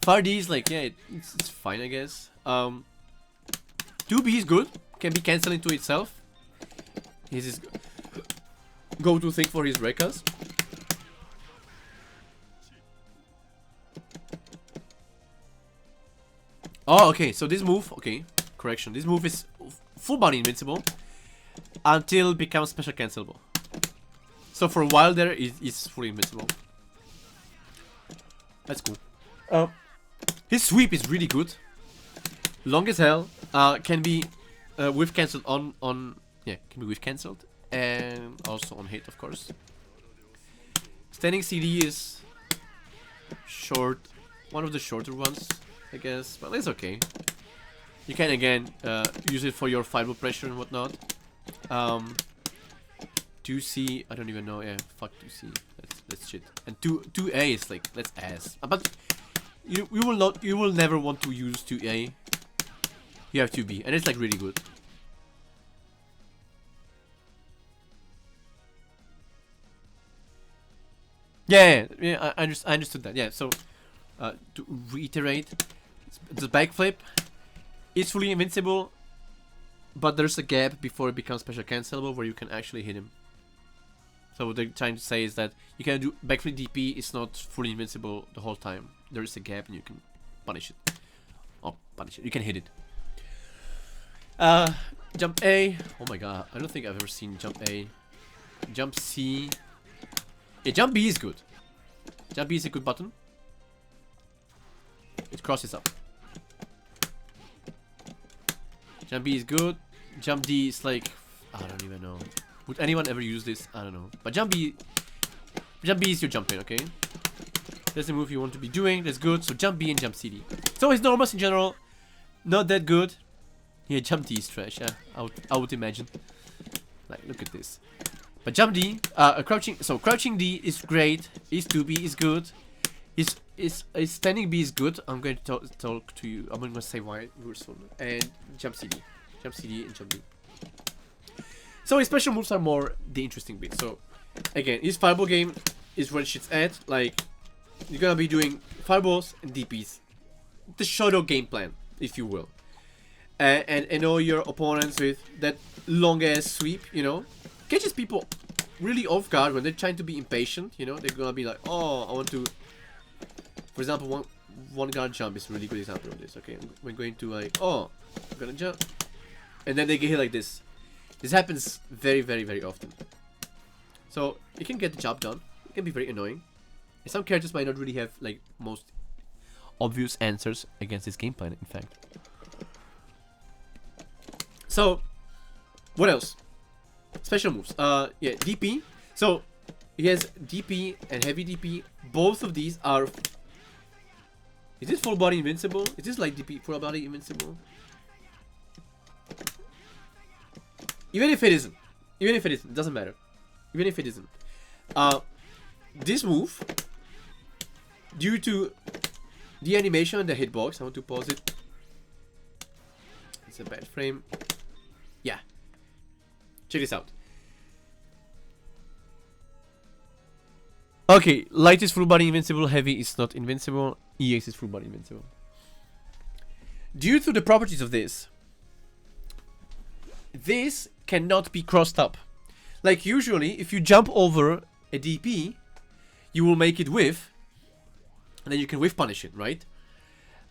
Far D is like, yeah, it's fine I guess. 2B is good. Can be cancelled into itself. This is go-to thing for his Rekas. Oh, okay, so this move, okay, correction. This move is full body invincible until it becomes special cancelable. So for a while there, it's fully invincible. That's cool. His sweep is really good. Long as hell. Can be whiff cancelled yeah, can be whiff cancelled. And also on hit, of course. Standing CD is short. One of the shorter ones, I guess, but it's okay. You can again use it for your fireball pressure and whatnot. 2C, I don't even know. Yeah, fuck 2C. That's shit. And 2A is like, that's ass. But you will never want to use 2A. You have 2B, and it's like really good. Yeah, I understood that. Yeah, so to reiterate, the backflip is fully invincible, but there's a gap before it becomes special cancelable where you can actually hit him. So what they're trying to say is that you can do backflip DP is not fully invincible the whole time. There is a gap and you can punish it. Oh, punish it. You can hit it. Jump A. Oh my god, I don't think I've ever seen jump A. Jump C. Yeah, jump B is good. Jump B is a good button. It crosses up. Jump B is good. Jump D is like, I don't even know. Would anyone ever use this? I don't know. But jump B is your jump in, okay? That's the move you want to be doing. That's good. So jump B and jump CD. So his normals in general, not that good. Yeah, jump D is trash. Yeah, I would imagine. Like, look at this. But jump D, crouching. So crouching D is great. His 2B is good. His standing B is good. I'm going to talk to you. I'm going to say why soon. And jump CD, and jump D. So his special moves are more the interesting bit. So again, his fireball game is where shit's at. Like, you're gonna be doing fireballs and DPs. The Shoto game plan, if you will. And know your opponents with that long ass sweep, you know. Catches people really off guard when they're trying to be impatient, you know. They're gonna be like, oh, I want to. For example, one guard jump is a really good example of this. Okay, we're going to like, oh, I'm gonna jump, and then they get hit like this. This happens very, very, very often. So it can get the job done. It can be very annoying. And some characters might not really have like most obvious answers against this game plan. In fact. So, what else? Special moves. Yeah, DP. So he has DP and heavy DP. Both of these are. Is this full body invincible? Is this like DP full body invincible? Even if it isn't, it doesn't matter. even if it isn't. This move, due to the animation and the hitbox, I want to pause it. It's a bad frame. Yeah. Check this out. Okay, light is full body invincible, heavy is not invincible, EX is full body invincible. Due to the properties of this cannot be crossed up. Like usually, if you jump over a DP, you will make it whiff, and then you can whiff punish it, right?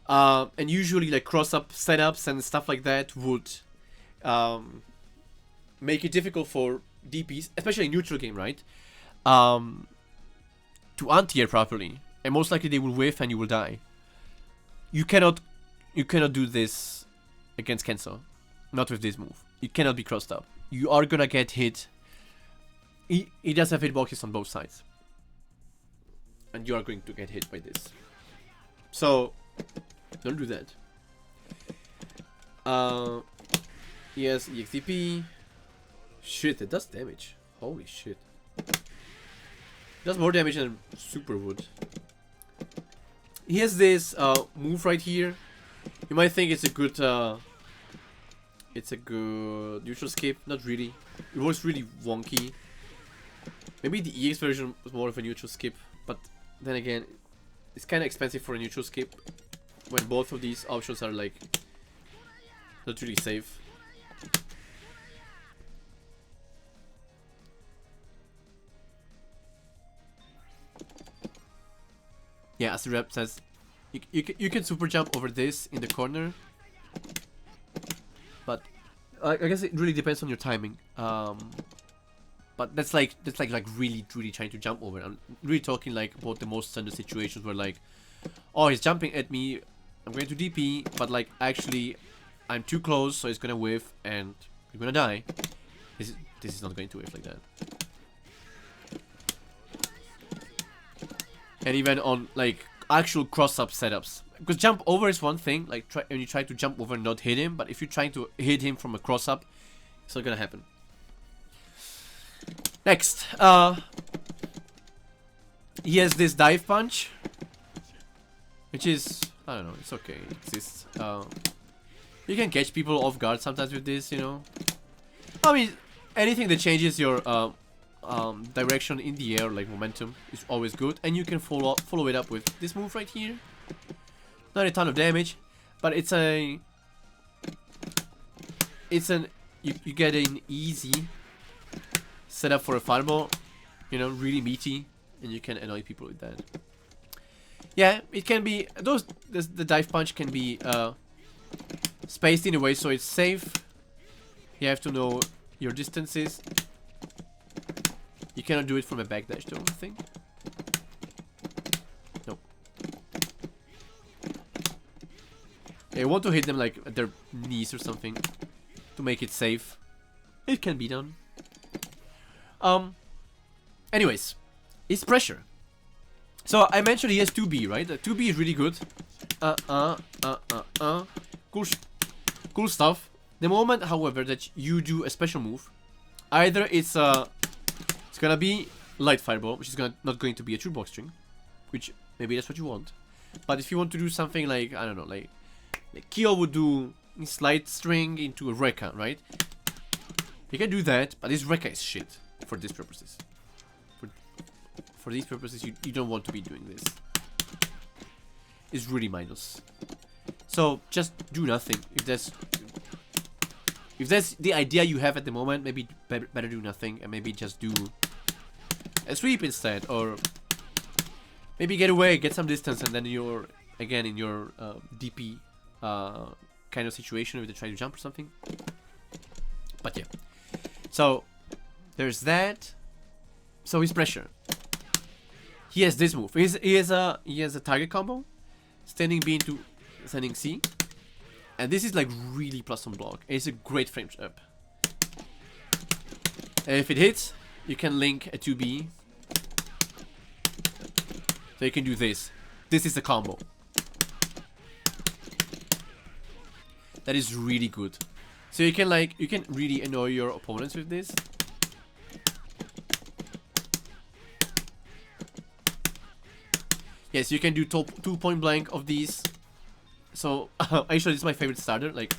And usually like cross up setups and stuff like that would make it difficult for DPs, especially in neutral game, right? To anti-air properly, and most likely they will whiff and you will die. You cannot do this against Kenso, not with this move. It cannot be crossed up. You are gonna get hit. He does have hitboxes on both sides, and you are going to get hit by this. So don't do that. Yes, EXDP. Shit, it does damage. Holy shit. It does more damage than Super would. He has this move right here. You might think it's a good neutral skip. Not really. It works really wonky. Maybe the EX version was more of a neutral skip, but then again, it's kind of expensive for a neutral skip when both of these options are like not really safe. Yeah, as the rep says, you can super jump over this in the corner, but I guess it really depends on your timing. But that's like really trying to jump over. I'm really talking like about the most standard situations where like, oh, he's jumping at me, I'm going to DP, but like actually I'm too close, so it's gonna whiff and you're gonna die. This is not going to whiff like that. And even on like actual cross-up setups, because jump over is one thing, like when you try to jump over and not hit him, but if you're trying to hit him from a cross-up, it's not gonna happen. Next, he has this dive punch, which is, I don't know, it's okay, it exists. You can catch people off guard sometimes with this, you know. I mean, anything that changes your direction in the air, like momentum, is always good, and you can follow it up with this move right here. Not a ton of damage, but you get an easy setup for a fireball, you know, really meaty, and you can annoy people with that. Yeah, it can be the dive punch can be spaced in a way so it's safe. You have to know your distances. You cannot do it from a backdash though, I think. Nope. Yeah, you want to hit them like at their knees or something to make it safe. It can be done. Anyways, it's pressure. So I mentioned he has 2B, right? 2B is really good. Cool stuff. The moment, however, that you do a special move, either it's gonna be light fireball, which is not going to be a true box string, which maybe that's what you want. But if you want to do something like, I don't know, like Kyo would do slide string into a Rekka, right? You can do that, but this Rekka is shit for these purposes. For these purposes, you don't want to be doing this. It's really minus. So just do nothing. If that's the idea you have at the moment, maybe better do nothing and maybe just do a sweep instead, or maybe get away, get some distance, and then you're again in your DP kind of situation if they try to jump or something. But yeah, so there's that. So his pressure. He has this move. He has a target combo, standing B into standing C, and this is like really plus on block. It's a great frame trap. And if it hits, you can link a 2B. So you can do this. This is a combo. That is really good. So you can really annoy your opponents with this. Yes, you can do two point blank of these. So actually, this is my favorite starter. Like,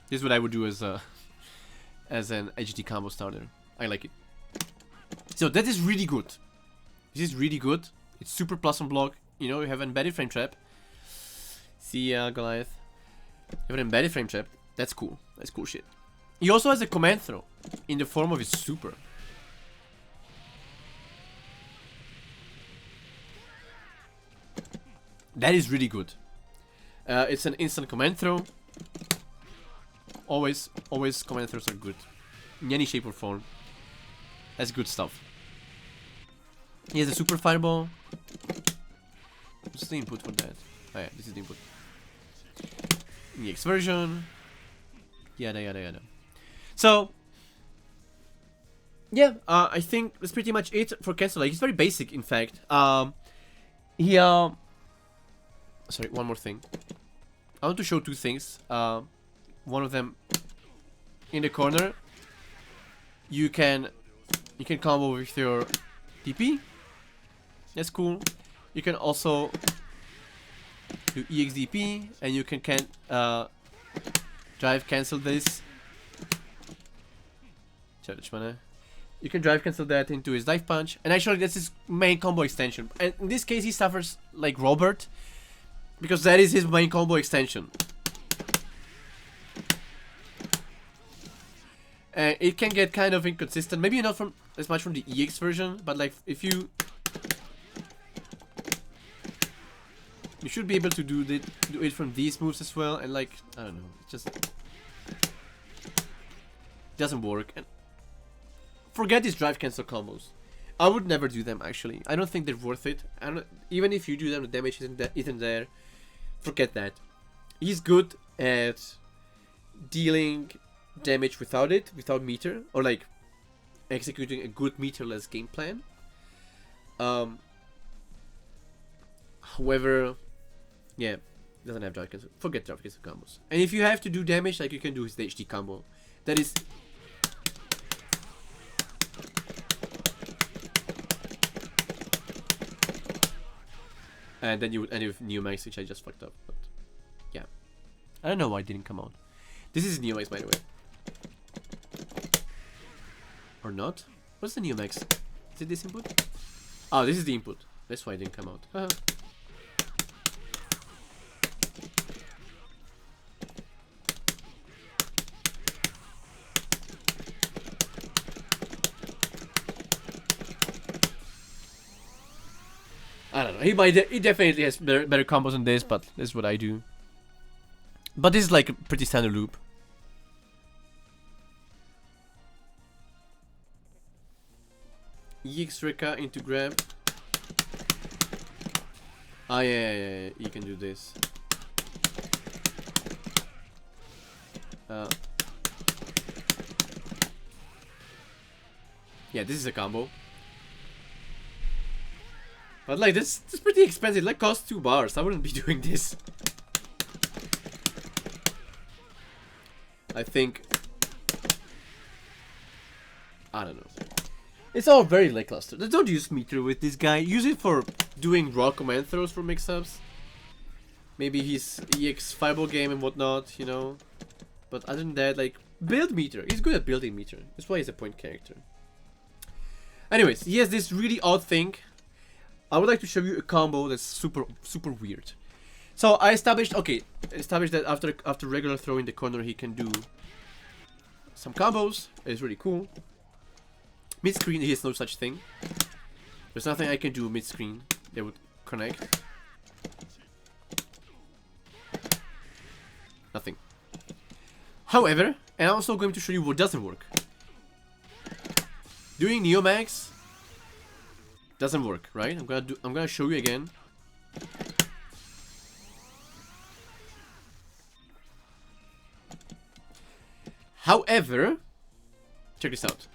this is what I would do as an HT combo starter. I like it. So that is really good. This is really good. It's super plus on block. You know, you have embedded frame trap. See, Goliath. You have an embedded frame trap. That's cool. That's cool shit. He also has a command throw in the form of his super. That is really good. It's an instant command throw. Always command throws are good. In any shape or form. That's good stuff. He has a super fireball. What's the input for that? Oh yeah, this is the input. EX version. Yada yada yada. So yeah, I think that's pretty much it for cancel. Like, it's very basic, in fact. Sorry, one more thing. I want to show two things. One of them in the corner. You can combo with your TP. That's cool. You can also do EXDP, and you can drive cancel this. You can drive cancel that into his dive punch, and actually that's his main combo extension. And in this case, he suffers like Robert, because that is his main combo extension. And it can get kind of inconsistent. Maybe not from as much from the EX version, but like if you should be able to do it from these moves as well. And like, I don't know, it just doesn't work. And forget these drive cancel combos. I would never do them, actually. I don't think they're worth it. Even if you do them, the damage isn't there. Forget that. He's good at dealing damage without meter, or like executing a good meterless game plan. However, yeah, doesn't have drive cancel. Forget drive cancel combos. And if you have to do damage, like, you can do his HT combo. That is and then you would end with Neomax, which I just fucked up. But yeah, I don't know why it didn't come out. This is Neomax, by the way. Or not? What's the Neomax? Is it this input? Oh, this is the input. That's why it didn't come out. I don't know. He definitely has better combos than this, but this is what I do. But this is like a pretty standard loop. EX Reka into grab. Ah, yeah, you can do this. Yeah, this is a combo. But like, this is pretty expensive. Like, costs 2 bars. I wouldn't be doing this. I think, I don't know. It's all very lackluster. Don't use meter with this guy. Use it for doing raw command throws for mix-ups. Maybe his EX fireball game and whatnot, you know. But other than that, like, build meter. He's good at building meter. That's why he's a point character. Anyways, he has this really odd thing. I would like to show you a combo that's super weird. So I established that after regular throw in the corner, he can do some combos. It's really cool. Mid screen, he has no such thing. There's nothing I can do mid screen that would connect. Nothing. However, and I'm also going to show you what doesn't work. Doing Neomax doesn't work, right? I'm gonna show you again. However, check this out.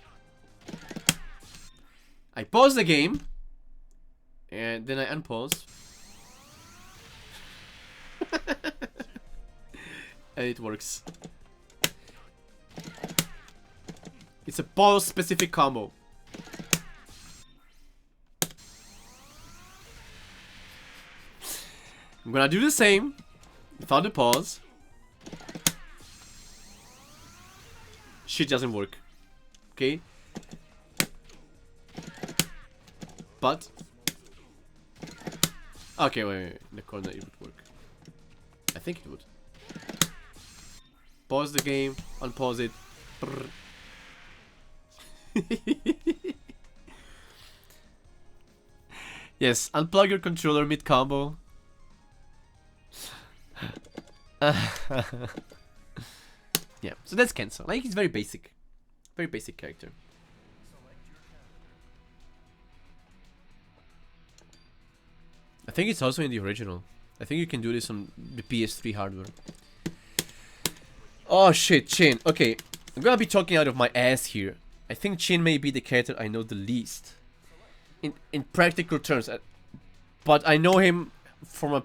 I pause the game, and then I unpause. And it works. It's a pause specific combo. I'm gonna do the same without the pause. Shit doesn't work. Okay. But okay, wait. In the corner it would work. I think it would. Pause the game, unpause it. Yes, unplug your controller mid combo. Yeah, so that's Kenzo. Like, he's very basic character. I think it's also in the original. I think you can do this on the PS3 hardware. Oh shit, Chin. Okay, I'm gonna be talking out of my ass here. I think Chin may be the character I know the least in practical terms, but I know him from a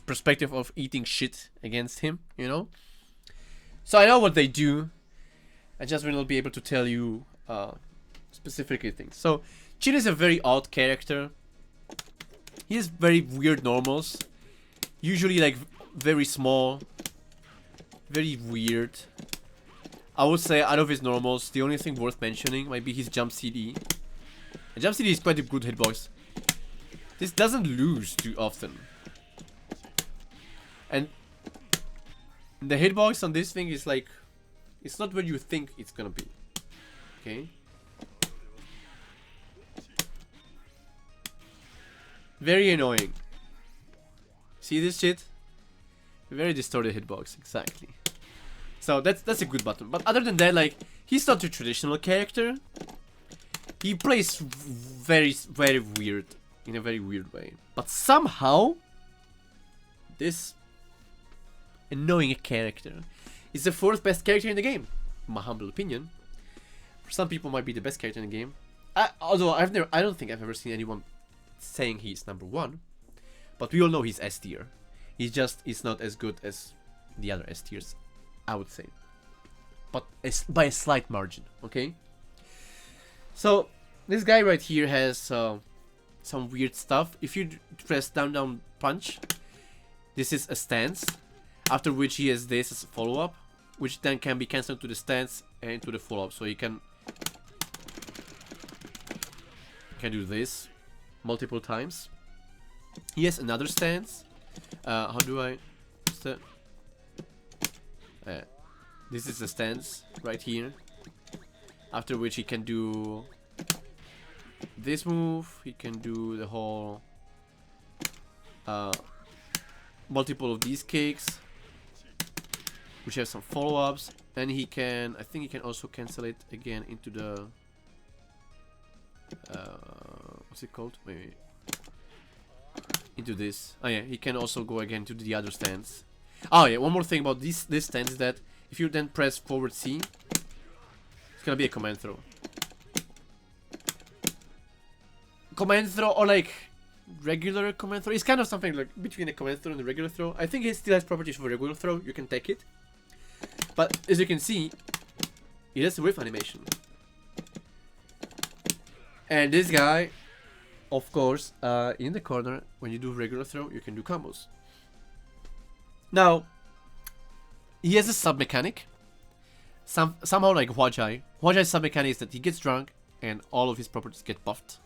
perspective of eating shit against him, you know. So I know what they do. I just will not be able to tell you specifically things. So Chin is a very odd character. He has very weird normals, usually like very small, very weird. I would say out of his normals, the only thing worth mentioning might be his jump CD. The jump CD is quite a good hitbox. This doesn't lose too often. And the hitbox on this thing is like, it's not what you think it's gonna be. Okay? Very annoying. See this shit? Very distorted hitbox, exactly. So that's a good button. But other than that, like, he's not a traditional character. He plays very weird, in a very weird way. But somehow, this annoying character is the 4th best character in the game, in my humble opinion. For some people, might be the best character in the game. Although I don't think I've ever seen anyone saying he's number 1. But we all know he's S tier. He's not as good as the other S tiers, I would say. But by a slight margin, okay? So, this guy right here has some weird stuff. If you press down punch, this is a stance. After which he has this as a follow-up, which then can be cancelled to the stance and to the follow-up. So you can do this multiple times. He has another stance. How do I... this is the stance right here. After which he can do this move. He can do the whole multiple of these kicks, which have some follow-ups. And he can, I think he can also cancel it again into the what's it called? Wait. Into this. Oh yeah, he can also go again to the other stance. Oh yeah, one more thing about this stance is that if you then press forward C, it's gonna be a command throw. Command throw, or like regular command throw. It's kind of something like between a command throw and a regular throw. I think it still has properties for regular throw. You can take it, but as you can see, it has a whiff animation. And this guy, of course, in the corner, when you do regular throw, you can do combos. Now, he has a sub mechanic. Somehow like Huajai. Huajai's sub mechanic is that he gets drunk and all of his properties get buffed.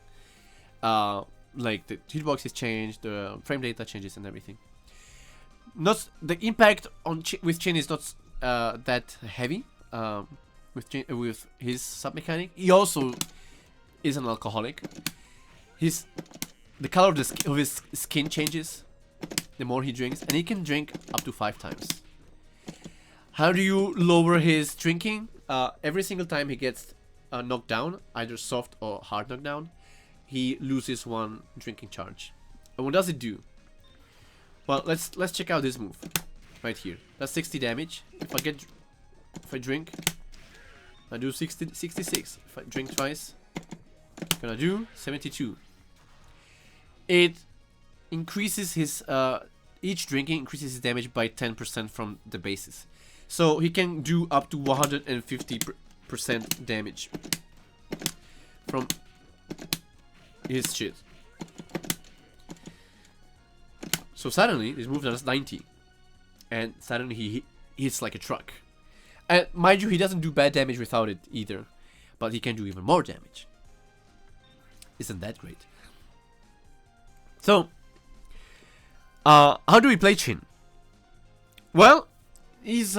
Like the hitbox is changed, the frame data changes and everything. Not the impact on with Chin is not that heavy. With his sub mechanic, he also is an alcoholic. The color of his skin changes the more he drinks, and he can drink up to 5 times. How do you lower his drinking? Every single time he gets knocked down, either soft or hard knockdown, he loses 1 drinking charge. And what does it do? Well, let's check out this move right here. That's 60 damage. If I drink, I do 66. If I drink twice, I'm gonna do 72. It increases his each drinking increases his damage by 10% from the basis. So he can do up to 150 damage from his shit. So suddenly this move does 90, and suddenly he hits like a truck. And mind you, he doesn't do bad damage without it either, but he can do even more damage. Isn't that great? So, how do we play Chin? Well, he's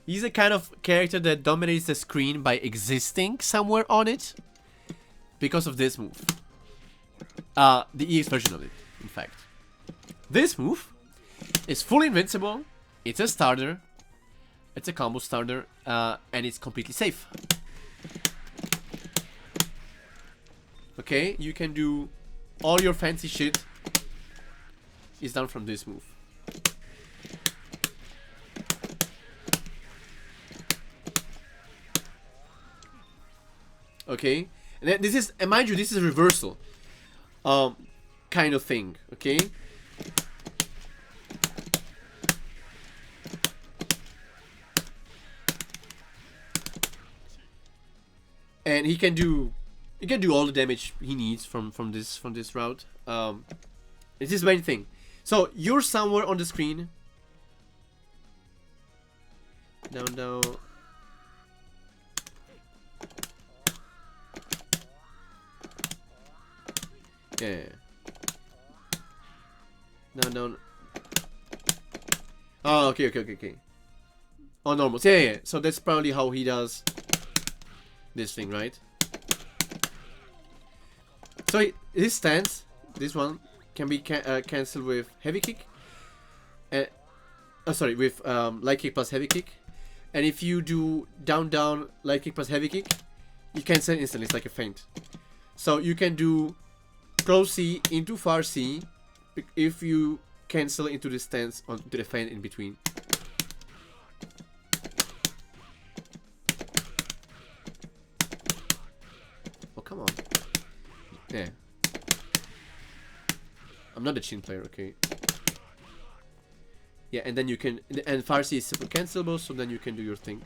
he's a kind of character that dominates the screen by existing somewhere on it because of this move. The EX version of it, in fact. This move is fully invincible. It's a starter. It's a combo starter, and it's completely safe. Okay, you can do all your fancy shit is done from this move. Okay, and then this is, and mind you, this is a reversal, kind of thing. Okay. And he can do all the damage he needs from this route. It's his main thing. So you're somewhere on the screen. Down. Yeah. Down. Oh, okay. Oh, normal. Yeah. So that's probably how he does this thing, right? So his stance, this one, can be cancelled with heavy kick. Sorry, with light kick plus heavy kick. And if you do down, light kick plus heavy kick, you cancel it instantly. It's like a feint. So you can do close C into far C if you cancel into the stance onto the feint in between. Oh, come on. Yeah. I'm not a Chin player, okay. Yeah, and then you can, and Farsi is super cancelable, so then you can do your thing.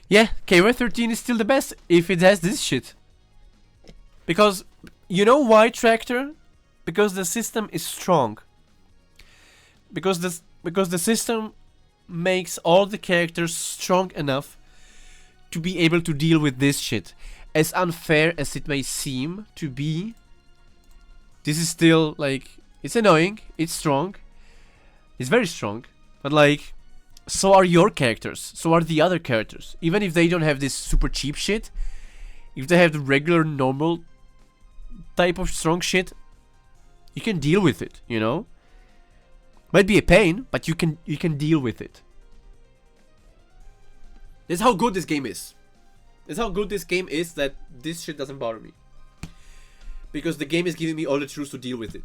Yeah, KOF XIII is still the best if it has this shit. Because, you know why, Tractor? Because the system is strong. Because the system makes all the characters strong enough to be able to deal with this shit. As unfair as it may seem to be, this is still, like, it's annoying, it's strong, it's very strong, but like, so are your characters, so are the other characters. Even if they don't have this super cheap shit, if they have the regular, normal type of strong shit, you can deal with it, you know? Might be a pain, but you can deal with it. That's how good this game is. That's how good this game is, that this shit doesn't bother me. Because the game is giving me all the tools to deal with it.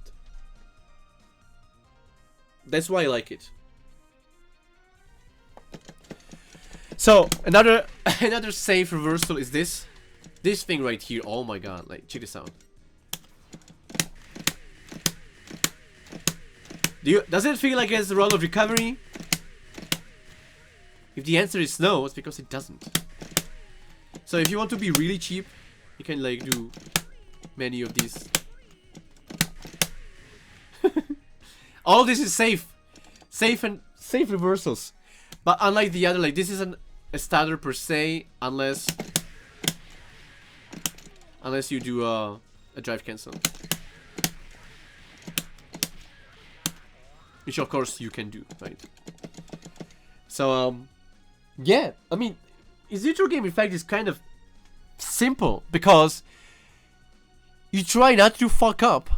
That's why I like it. So, another safe reversal is this. This thing right here. Oh my god, like, check this out. Does it feel like it has a roll of recovery? If the answer is no, it's because it doesn't. So if you want to be really cheap, you can like do many of these. All this is safe reversals. But unlike the other, like, this isn't a starter per se, unless you do a drive cancel. Which of course you can do, right? So, yeah, I mean, his neutral game in fact is kind of simple, because you try not to fuck up.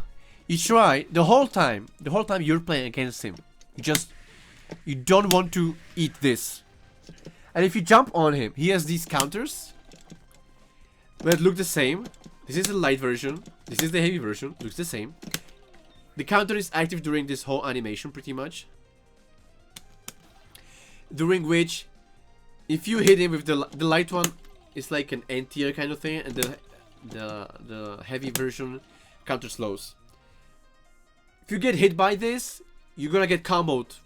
You try the whole time you're playing against him. You don't want to eat this. And if you jump on him, he has these counters that look the same. This is the light version. This is the heavy version. Looks the same. The counter is active during this whole animation, pretty much. During which, if you hit him with the light one, is like an anti-air kind of thing, and the heavy version counter slows. If you get hit by this, you're gonna get comboed,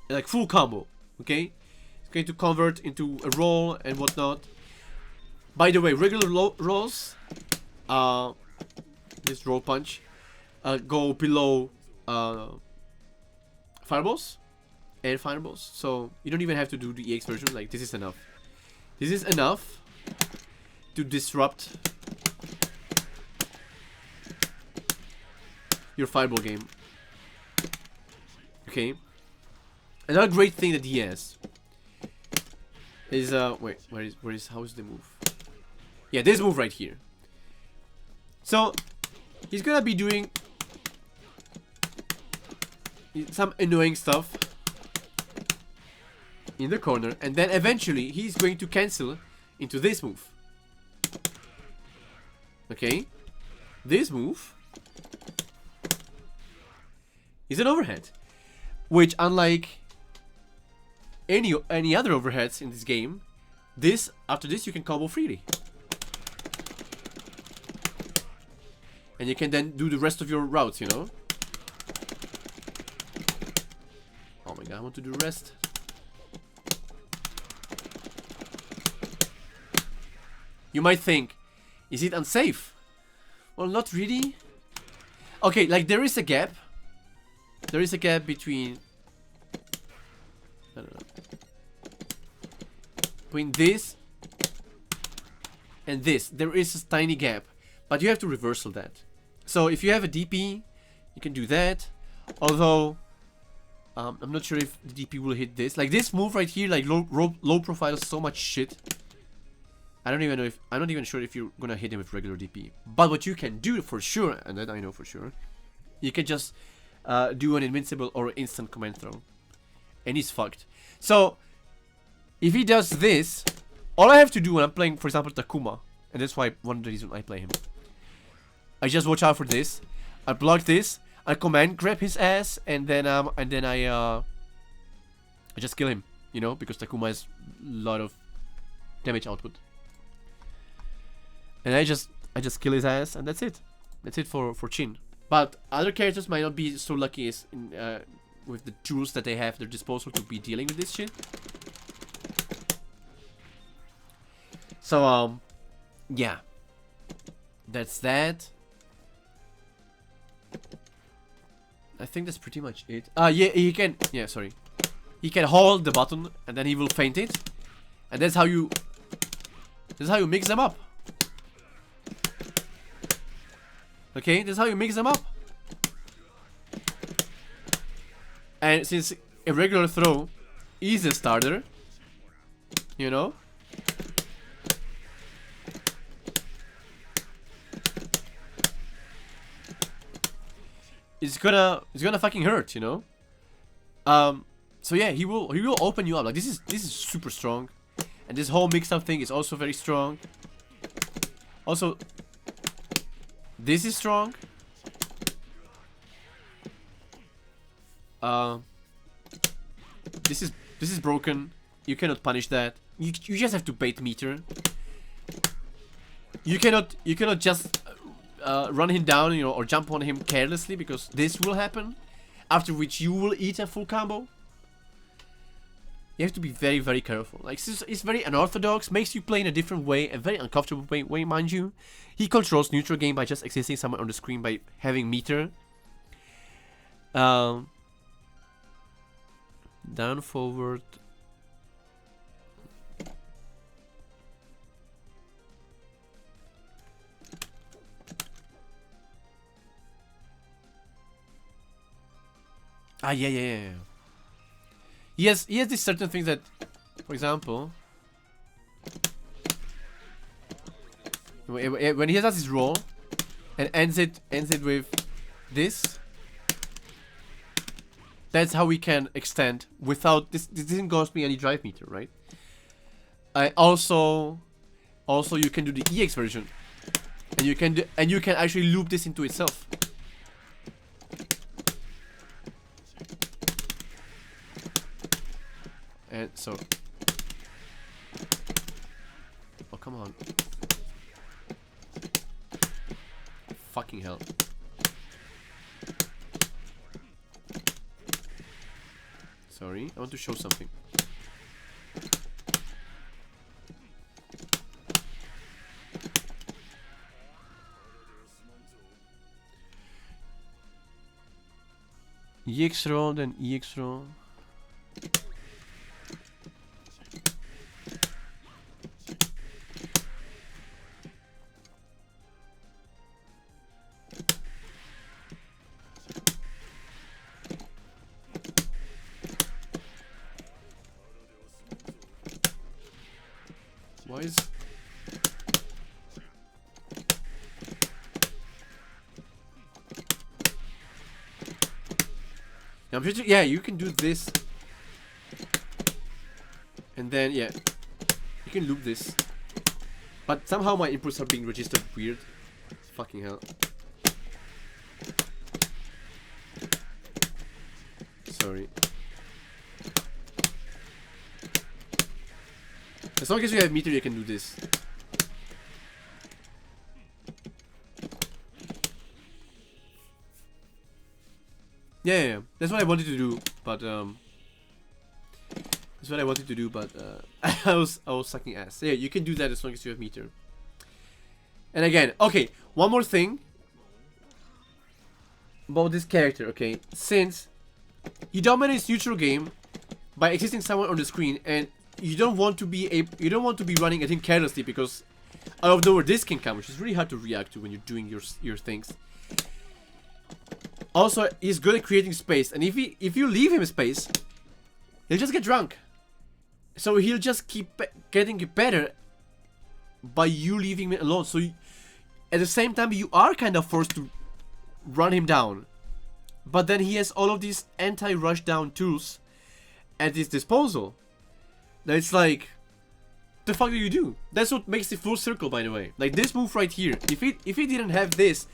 like full combo. Okay, it's going to convert into a roll and whatnot. By the way, regular rolls, this roll punch, go below fireballs and fireballs, so you don't even have to do the EX version. Like, this is enough. This is enough to disrupt your fireball game. Okay. Another great thing that he has is wait, where is how is the move? Yeah, this move right here. So he's gonna be doing some annoying stuff in the corner, and then eventually he's going to cancel into this move. Okay, this move is an overhead, which, unlike any other overheads in this game, after this you can combo freely, and you can then do the rest of your routes, you know. Oh my god, I want to do the rest. You might think, is it unsafe? Well, not really. Okay, like, there is a gap. There is a gap between, I don't know, between this and this. There is a tiny gap, but you have to reversal that. So if you have a DP, you can do that. Although I'm not sure if the DP will hit this. Like, this move right here, like low profile, so much shit. I don't even know if, I'm not even sure if you're gonna hit him with regular DP. But what you can do for sure, and that I know for sure, you can just do an invincible or instant command throw, and he's fucked. So if he does this, all I have to do when I'm playing, for example, Takuma, and that's why one of the reasons I play him, I just watch out for this. I block this. I command grab his ass, and then I just kill him. You know, because Takuma has a lot of damage output, and I just kill his ass, and that's it. That's it for Chin. But other characters might not be so lucky as in, with the tools that they have at their disposal to be dealing with this shit. So yeah, that's that. I think that's pretty much it. Yeah, he can. Yeah, sorry. He can hold the button, and then he will feint it, and that's how you. That's how you mix them up. Okay, that's how you mix them up. And since a regular throw is a starter, you know, it's gonna fucking hurt, you know. So yeah, he will open you up. Like, this is super strong, and this whole mix up thing is also very strong. Also, this is strong. This is broken. You cannot punish that. You just have to bait meter. You cannot just run him down, you know, or jump on him carelessly, because this will happen. After which you will eat a full combo. You have to be very, very careful. Like, it's very unorthodox, makes you play in a different way, a very uncomfortable way, mind you. He controls neutral game by just existing somewhere on the screen by having meter. Down, forward. Ah, yeah. He has these certain things that, for example, when he does his roll and ends it with this, that's how we can extend without this. This didn't cost me any drive meter, right? Also you can do the EX version, and you can actually loop this into itself. And so Oh, come on. Fucking hell. Sorry, I want to show something. EX roll, then EX roll. Why is... I'm pretty sure, yeah, you can do this. And then, yeah, you can loop this. But somehow my inputs are being registered weird. Fucking hell. Sorry. As long as you have meter, you can do this. Yeah. That's what I wanted to do, but that's what I wanted to do, but I was sucking ass. Yeah, you can do that as long as you have meter. And again, okay, one more thing about this character. Okay, since he dominates neutral game by existing someone on the screen, and you don't want to be running a thing carelessly, because out of nowhere this can come, which is really hard to react to when you're doing your things. Also, he's good at creating space, and if you leave him space, he'll just get drunk. So he'll just keep getting better by you leaving him alone. So at the same time, you are kind of forced to run him down. But then he has all of these anti-rush down tools at his disposal. Now it's like, the fuck do you do? That's what makes the full circle, by the way. Like this move right here. If he didn't have this,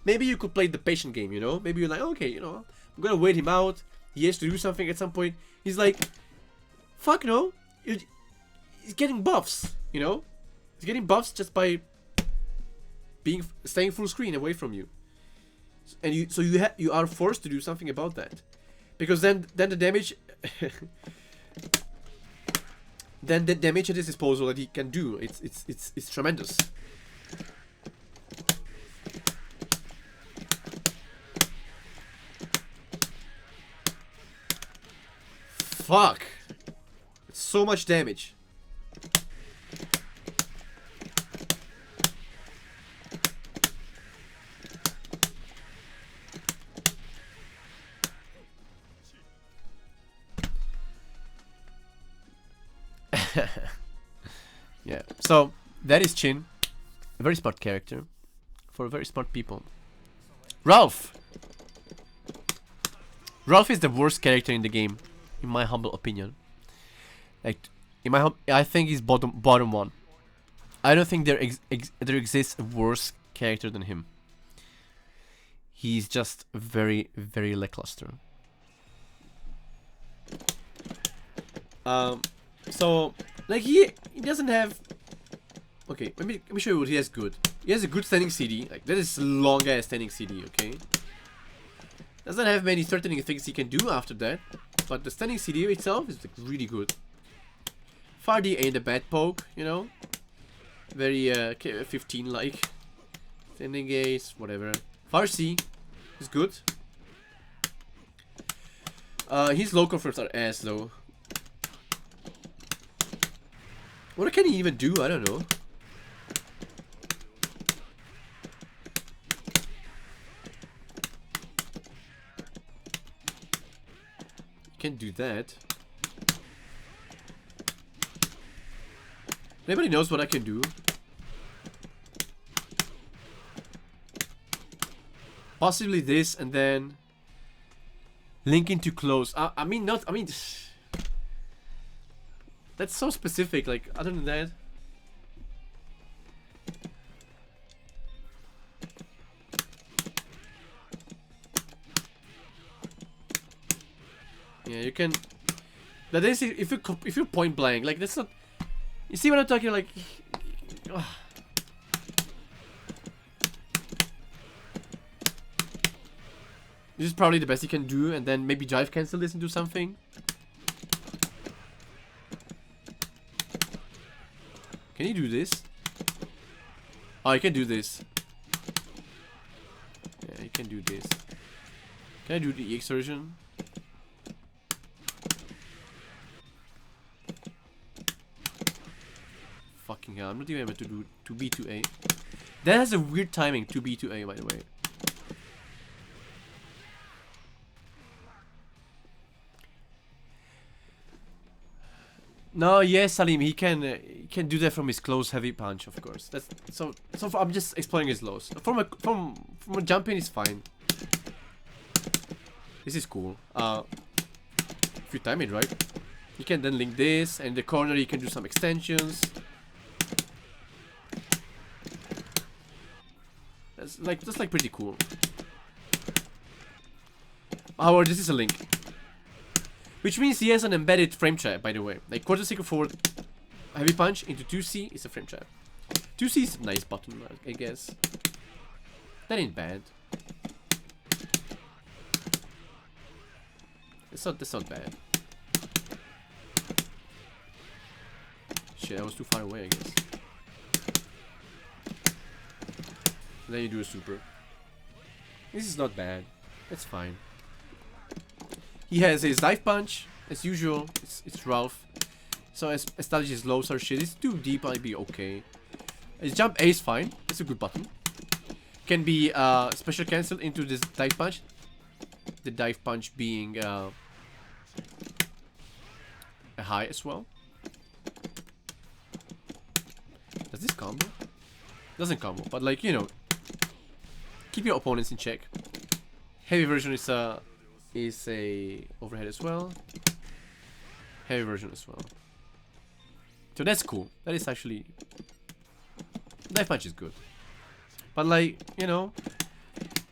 maybe you could play the patient game, you know? Maybe you're like, okay, you know, I'm gonna wait him out. He has to do something at some point. He's like, fuck no. He's getting buffs, you know? He's getting buffs just by staying full screen away from you. And you are forced to do something about that. Because then the damage then the damage at his disposal that he can do, it's tremendous. Fuck. It's so much damage. Yeah, so that is Chin, a very smart character for very smart people. Ralph is the worst character in the game, in my humble opinion. Like, I think he's bottom one. I don't think there exists a worse character than him. He's just very, very lackluster. So, like, he doesn't have... Okay, let me show you what he has good. He has a good standing CD. Like, that is a long ass standing CD, okay? Doesn't have many threatening things he can do after that. But the standing CD itself is like really good. Fardy ain't a bad poke, you know? Very KOF 15 like. Standing gaze, whatever. Farsi is good. His low confirms are ass though. What can he even do? I don't know. Can't do that. Anybody knows what I can do? Possibly this, and then linking to close. I mean, that's so specific. Like, other than that, yeah, you can. That is, if you point blank, like, that's not. You see what I'm talking? Like, Ugh. This is probably the best he can do, and then maybe drive cancel this into something. Can he do this? Oh, he can do this. Yeah, he can do this. Can I do the EX version? Fucking hell, I'm not even able to do 2B to A. That has a weird timing, 2B to A, by the way. No, yes, Salim, he can do that from his close heavy punch, of course. That's so far I'm just exploring his lows. From a jump in is fine. This is cool. If you time it right, you can then link this, and in the corner you can do some extensions. That's like pretty cool. However, this is a link. Which means he has an embedded frame trap, by the way. Like quarter second forward heavy punch into 2C is a frame trap. 2C is a nice button, I guess. That ain't bad. That's not bad. Shit, I was too far away, I guess. And then you do a super. This is not bad. It's fine. He has his dive punch, as usual. It's Ralph. So as establishes lows or shit. It's too deep, I'd be okay. His jump A is fine. It's a good button. Can be special cancelled into this dive punch. The dive punch being a high as well. Does this combo? Doesn't combo, but like, you know, keep your opponents in check. Heavy version is a overhead as well. Heavy version as well. So that's cool. That is actually, knife punch is good. But like, you know,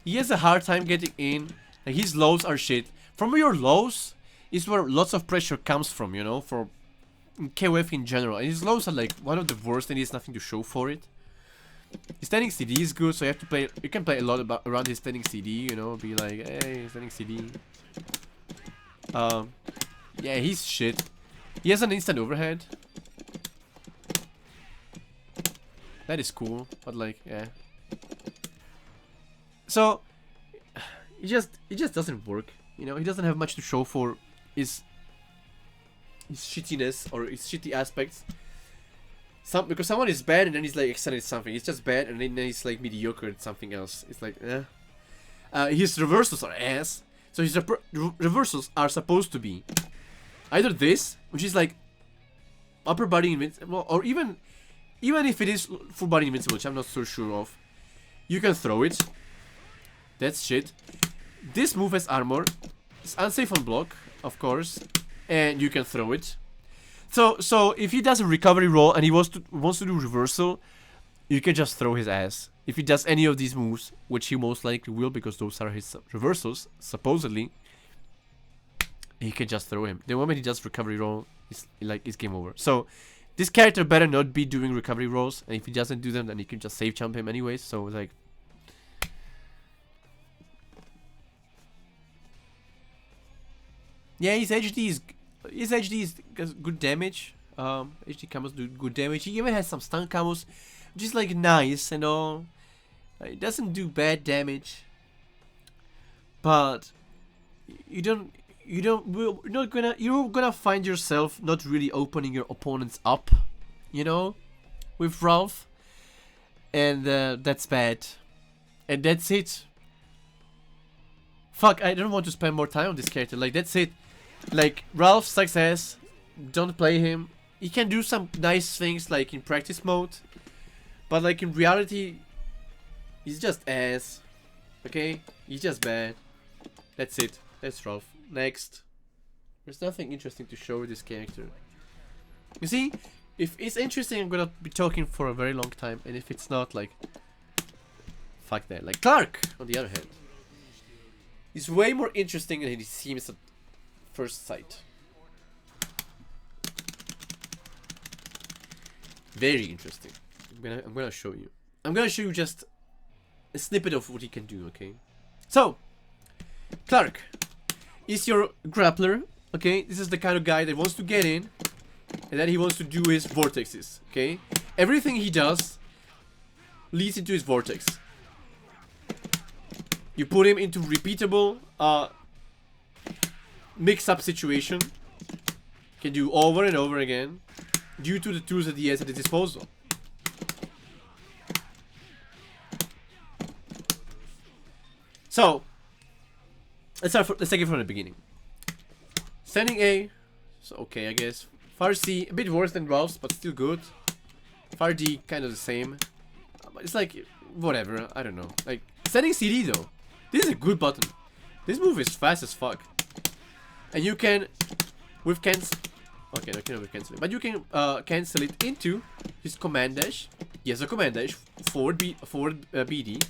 he has a hard time getting in. Like his lows are shit. From your lows is where lots of pressure comes from, you know, for KOF in general. And his lows are like one of the worst, and he has nothing to show for it. His standing CD is good, so you have to play. You can play a lot around his standing CD, you know, be like, hey, standing CD. Yeah, he's shit. He has an instant overhead. That is cool, but like, yeah. So it just doesn't work, you know. He doesn't have much to show for his shittiness or his shitty aspects. Because someone is bad and then he's like excellent at something. He's just bad and then he's like mediocre at something else. It's like, his reversals are ass. So his reversals are supposed to be either this, which is like upper body invincible, or even if it is full body invincible, which I'm not so sure of. You can throw it. That's shit. This move has armor. It's unsafe on block, of course, and you can throw it. So if he does a recovery roll and he wants to do reversal, you can just throw his ass. If he does any of these moves, which he most likely will because those are his reversals, supposedly, he can just throw him. The moment he does recovery roll, it's game over. So this character better not be doing recovery rolls, and if he doesn't do them, then you can just save jump him anyways. So like, yeah, his HD is good damage. HD combos do good damage. He even has some stun combos, which is like nice and all. It doesn't do bad damage, but you're gonna find yourself not really opening your opponents up, you know, with Ralph, and that's bad, and that's it. Fuck, I don't want to spend more time on this character. Like, that's it. Like, Ralph sucks ass. Don't play him. He can do some nice things like in practice mode, but like in reality, he's just ass. Okay, he's just bad. That's it. That's Ralph. Next. There's nothing interesting to show with this character. You see, if it's interesting, I'm gonna be talking for a very long time, and if it's not, like, fuck that. Like Clark, on the other hand, is way more interesting than he seems at first sight. Very interesting. I'm gonna show you. I'm gonna show you just a snippet of what he can do, okay? So, Clark is your grappler, okay? This is the kind of guy that wants to get in, and then he wants to do his vortexes, okay? Everything he does leads into his vortex. You put him into repeatable mix-up situation. Can do over and over again due to the tools that he has at his disposal. So, let's take it from the beginning. Standing A, so okay, I guess. Far C, a bit worse than Ralph's, but still good. Far D, kind of the same. But it's like, whatever, I don't know. Like, standing CD though, this is a good button. This move is fast as fuck. And you can, with cancel, okay, I cannot cancel it, but you can cancel it into his command dash. Yes, a command dash, forward BD.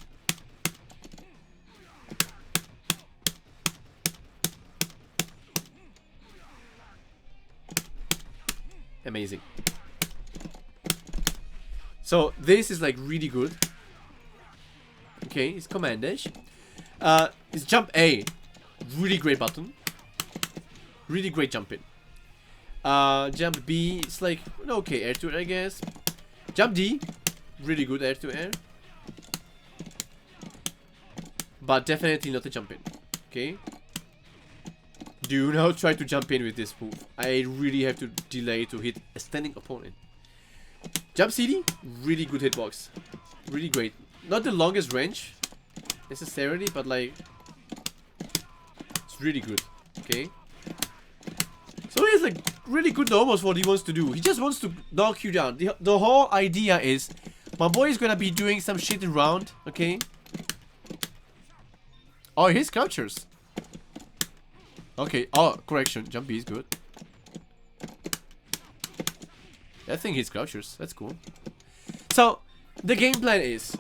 Amazing. So this is like really good. Okay, it's command dash. It's jump A, really great button. Really great jump in. Jump B, it's like okay, air to air, I guess. Jump D, really good air to air. But definitely not a jump in. Okay. Do not try to jump in with this move. I really have to delay to hit a standing opponent. Jump CD, really good hitbox. Really great. Not the longest range, necessarily, but like, it's really good. Okay. So he's like really good almost what he wants to do. He just wants to knock you down. The whole idea is, my boy is gonna be doing some shit around, okay? Oh, his captures. Okay, oh, correction. Jump B is good. I think his crouchers. That's cool. So, the game plan is,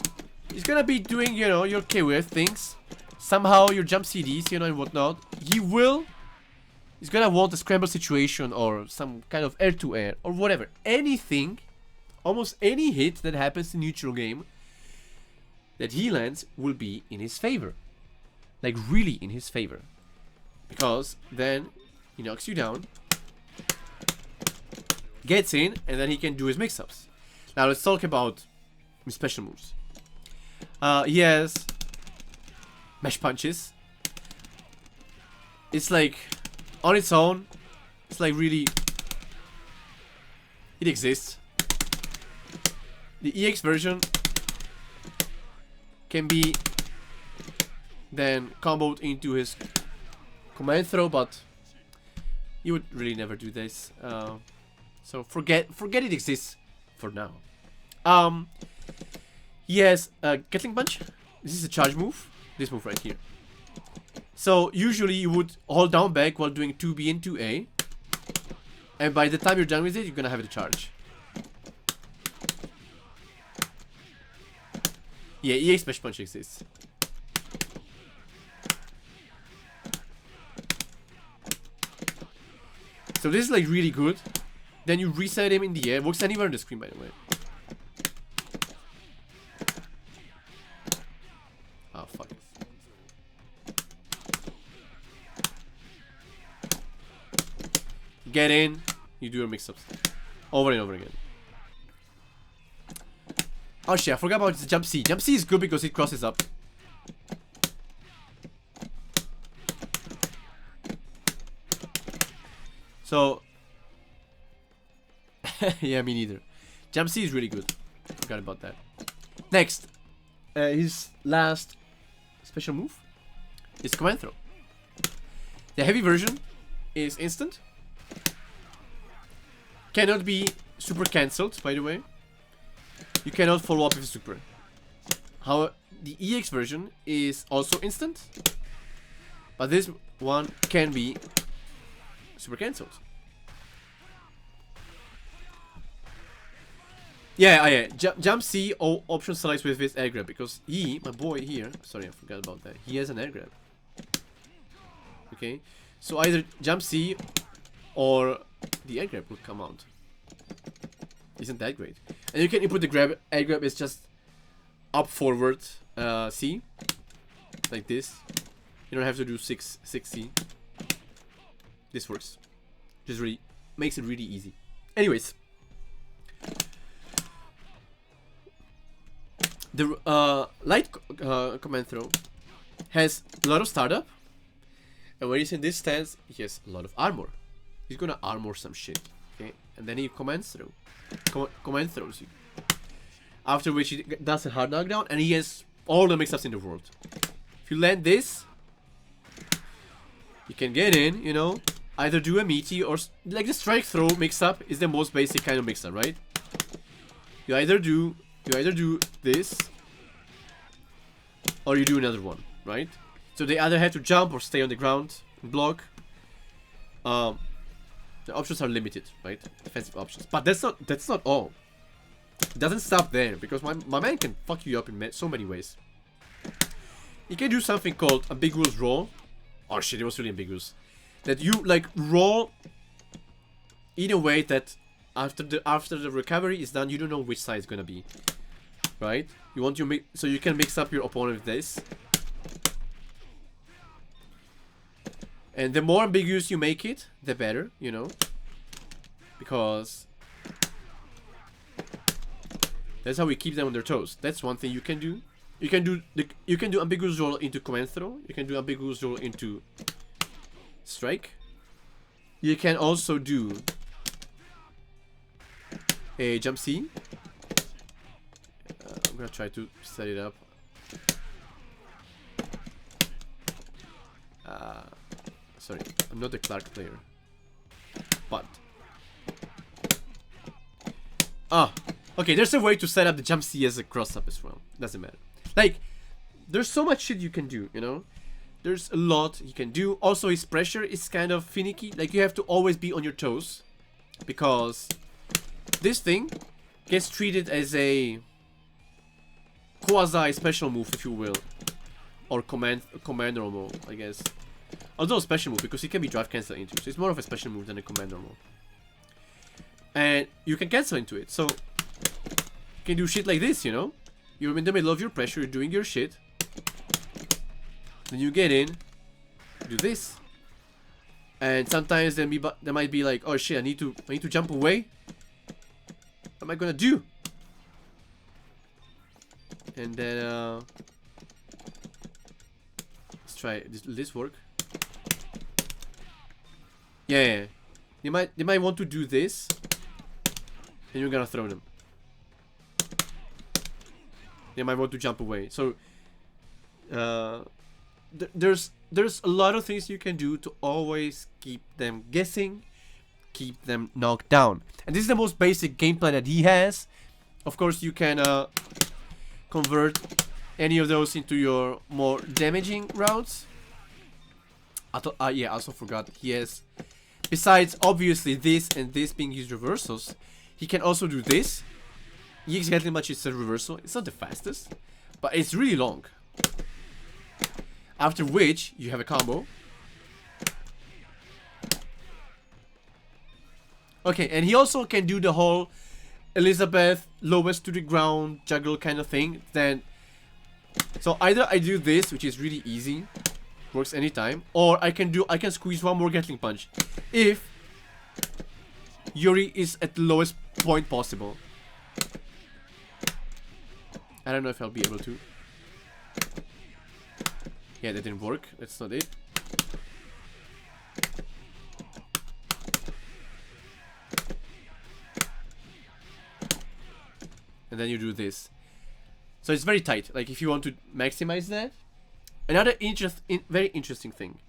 he's gonna be doing, you know, your KOF things. Somehow your jump CDs, you know, and whatnot. He's gonna want a scramble situation or some kind of air-to-air or whatever. Anything, almost any hit that happens in neutral game that he lands will be in his favor. Like, really in his favor. Because then he knocks you down, gets in, and then he can do his mix-ups. Now let's talk about his special moves. He has mesh punches. It's like, on its own, it's like really, it exists. The EX version can be then comboed into his command throw, but you would really never do this. So forget it exists for now. He has a Gatling Punch. This is a charge move. This move right here. So usually you would hold down back while doing 2B and 2A. And by the time you're done with it, you're gonna have the charge. Yeah, EX Smash Punch exists. So this is like really good. Then you reset him in the air. Works anywhere on the screen, by the way. Oh, fuck. Get in. You do your mix-ups. Over and over again. Oh shit, I forgot about the jump C. Jump C is good because it crosses up. So, yeah, me neither. Jump C is really good. Forgot about that. Next, his last special move is command throw. The heavy version is instant. Cannot be super cancelled, by the way. You cannot follow up with a super. How the EX version is also instant, but this one can be super cancelled. Yeah. Jump C option selects with his air grab because my boy here, sorry, I forgot about that. He has an air grab. Okay, so either jump C or the air grab will come out. Isn't that great? And you can input the grab. A grab is just up, forward, C. Like this. You don't have to do 6C. This works. Just really makes it really easy. Anyways. The light command throw has a lot of startup. And when he's in this stance, he has a lot of armor. He's gonna armor some shit. Okay? And then he command throws you. After which he does a hard knockdown, and he has all the mix-ups in the world. If you land this, you can get in, you know, either do a meaty or like the strike throw mix-up is the most basic kind of mix-up, right? You either do this or you do another one, right? So they either have to jump or stay on the ground and block. The options are limited, right? Defensive options, but that's not all. It doesn't stop there, because my man can fuck you up in so many ways. You can do something called ambiguous roll. Oh shit, it was really ambiguous. That you like roll in a way that after the recovery is done, you don't know which side is gonna be, right? You want to make so you can mix up your opponent with this, and the more ambiguous you make it, the better, you know, because that's how we keep them on their toes. That's one thing you can do. You can do ambiguous roll into command throw. You can do ambiguous roll into strike. You can also do a jump C. I'm gonna try to set it up. Sorry, I'm not a Clark player, but okay. There's a way to set up the jump C as a cross up as well. Doesn't matter. Like, there's so much shit you can do, you know? There's a lot you can do. Also, his pressure is kind of finicky. Like, you have to always be on your toes, because this thing gets treated as a quasi-special move, if you will. Or command normal, I guess. Although a special move, because it can be drive cancel into. So it's more of a special move than a command normal. And you can cancel into it. So you can do shit like this, you know? You're in the middle of your pressure, you're doing your shit. Then you get in, do this. And sometimes there might be like, oh shit, I need to jump away. What am I gonna do? And then let's try it. Will this work? Yeah. They might want to do this. And you're gonna throw them. They might want to jump away. So there's a lot of things you can do to always keep them guessing, keep them knocked down. And this is the most basic game plan that he has. Of course, you can convert any of those into your more damaging routes. Yeah, I also forgot he has, besides obviously this and this being his reversals, he can also do this. EX Gatling Punch is a reversal. It's not the fastest, but it's really long. After which, you have a combo. Okay, and he also can do the whole Elizabeth lowest to the ground juggle kind of thing. Then, so either I do this, which is really easy, works anytime, or I can squeeze one more Gatling Punch if Yuri is at the lowest point possible. I don't know if I'll be able to. Yeah, that didn't work. That's not it. And then you do this. So it's very tight. Like, if you want to maximize that. Another very interesting thing.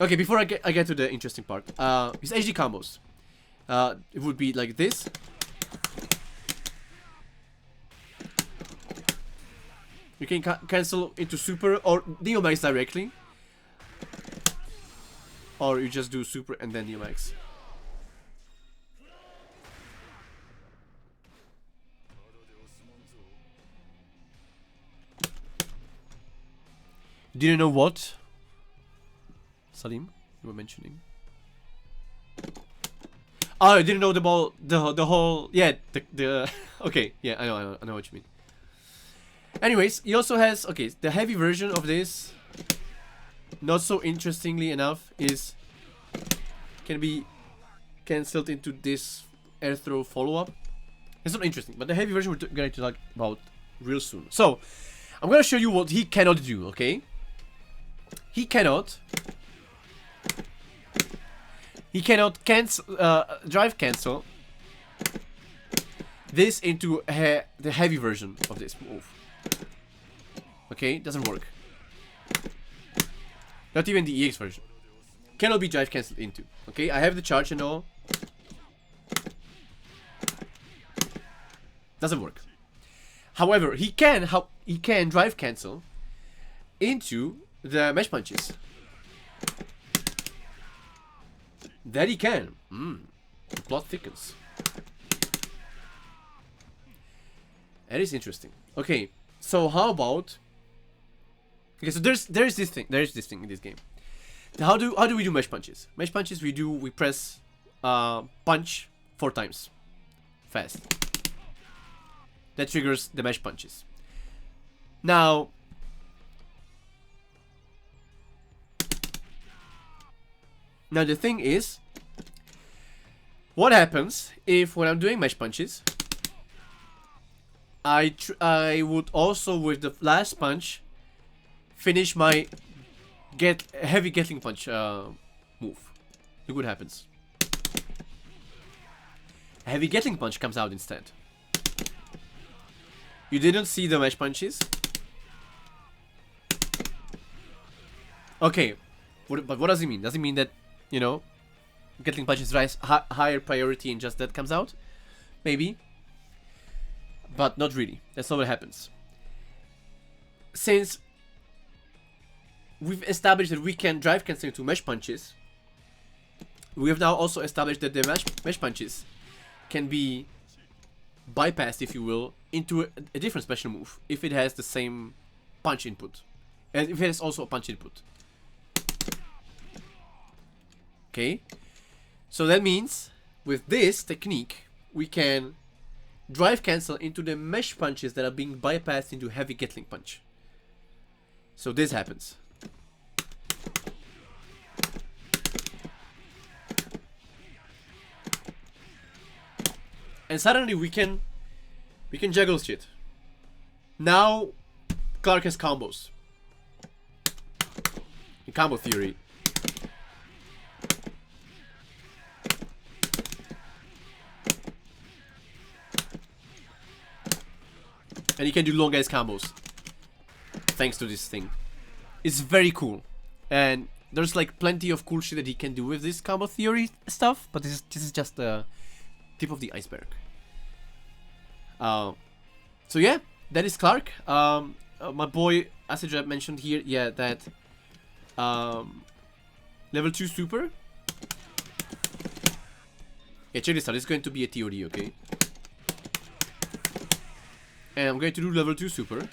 Okay, before I get to the interesting part. His HD combos. It would be like this. You can cancel into super or Neomax directly. Or you just do super and then Neomax. Didn't know what? Salim, you were mentioning. Oh, I didn't know about the whole, yeah, the okay, yeah, I know what you mean. Anyways, he also has, okay, the heavy version of this, not so interestingly enough, is can be cancelled into this air throw follow-up. It's not interesting, but the heavy version we're going to talk about real soon. So, I'm going to show you what he cannot do, okay? He cannot cancel, drive cancel this into the heavy version of this move. Okay, doesn't work. Not even the EX version. Cannot be drive cancelled into. Okay, I have the charge and all. Doesn't work. However, he can drive cancel into the mesh punches. That he can. The plot thickens. That is interesting. Okay, so how about? Okay, so there's this thing in this game. How do we do mesh punches? Mesh punches we press punch 4 times fast. That triggers the mesh punches. Now the thing is, what happens if when I'm doing mesh punches, I would also with the last punch finish my heavy Gatling punch move. Look what happens. A heavy Gatling punch comes out instead. You didn't see the mesh punches. Okay, but what does it mean? Does it mean that, you know, Gatling punches rise higher priority and just that comes out? Maybe. But not really. That's not what happens. Since we've established that we can drive cancel into mesh punches, we have now also established that the mesh punches can be bypassed, if you will, into a different special move if it has the same punch input. And if it has also a punch input. Okay? So that means with this technique we can drive cancel into the mesh punches that are being bypassed into heavy Gatling punch. So this happens. And suddenly we can juggle shit. Now Clark has combos. In combo theory. And he can do long ass combos. Thanks to this thing. It's very cool. And there's like plenty of cool shit that he can do with this combo theory stuff. But this is just the tip of the iceberg. So yeah, that is Clark. My boy Acid Rap mentioned here, yeah, that level 2 super. Yeah, check this out. It's going to be a TOD, okay? And I'm going to do level 2 super.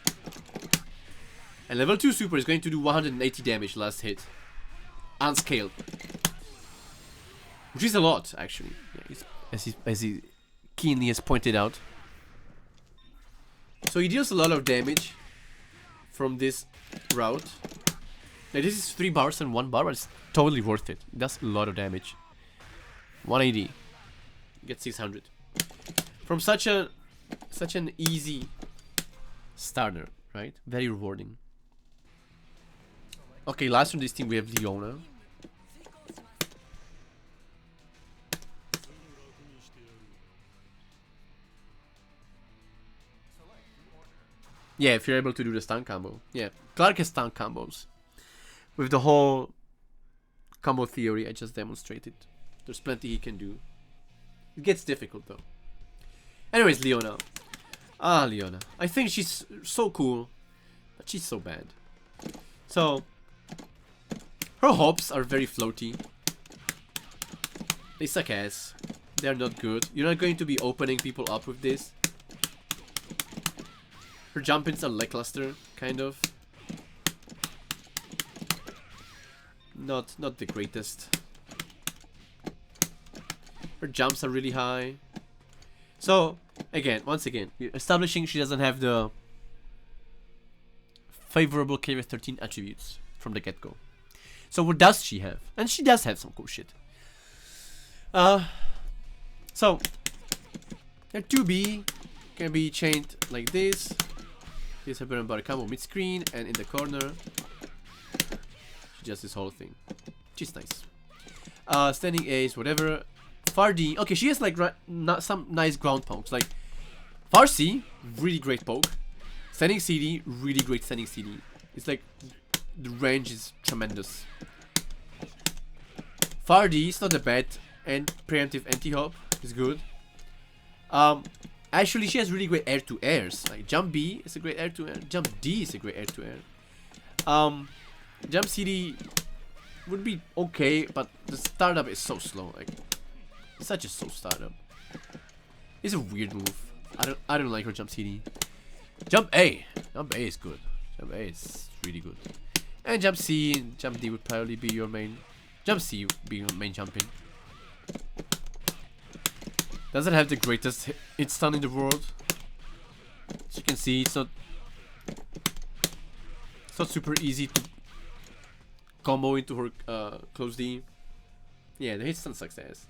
And level 2 super is going to do 180 damage last hit. Unscaled. Which is a lot, actually. Yeah, as he keenly has pointed out. So he deals a lot of damage from this route. Now this is 3 bars and 1 bar, but it's totally worth it. It does a lot of damage. 180. Get 600. From such an easy starter, right? Very rewarding. Okay, last from this team we have Leona. Yeah, if you're able to do the stun combo. Yeah, Clark has stun combos. With the whole combo theory I just demonstrated. There's plenty he can do. It gets difficult though. Anyways, Leona. Ah, Leona. I think she's so cool, but she's so bad. So, her hops are very floaty. They suck ass. They're not good. You're not going to be opening people up with this. Her jump-ins are lackluster, kind of. Not the greatest. Her jumps are really high. So, again, once again, we're establishing she doesn't have the favorable KOF XIII attributes from the get-go. So what does she have? And she does have some cool shit. So, her 2B can be chained like this. This happens about a combo mid-screen, and in the corner, she does this whole thing. Which is nice. Standing Ace, whatever. Far D, okay, she has like some nice ground pokes. Like, Far C, really great poke. Standing CD, really great standing CD. It's like, the range is tremendous. Far D is not that bad, and preemptive anti-hop is good. Actually, she has really great air-to-airs. Like, Jump B is a great air-to-air. Jump D is a great air-to-air. Jump CD would be okay, but the startup is so slow. Like, such a slow startup. It's a weird move. I don't like her jump CD. Jump A. Jump A is good. Jump A is really good. And jump C and jump D would probably be your main. Jump C would be your main jumping. Doesn't have the greatest hit stun in the world. As you can see, it's not super easy to combo into her close D. Yeah, the hit stun sucks ass.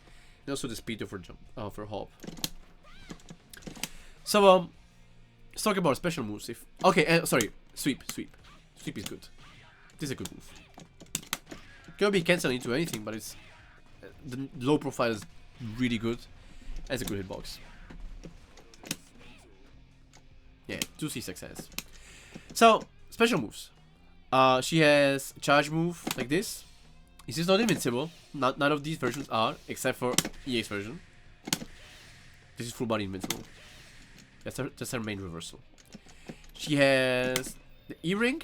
And also the speed of her jump, of her hop. So let's talk about special moves. Sorry, sweep is good. This is a good move. Can be cancelled into anything, but it's the low profile is really good. As a good hitbox. Yeah, 2C success. So, special moves. She has a charge move like this. This is not invincible. None of these versions are, except for EX version. This is full body invincible. That's her main reversal. She has the E-ring,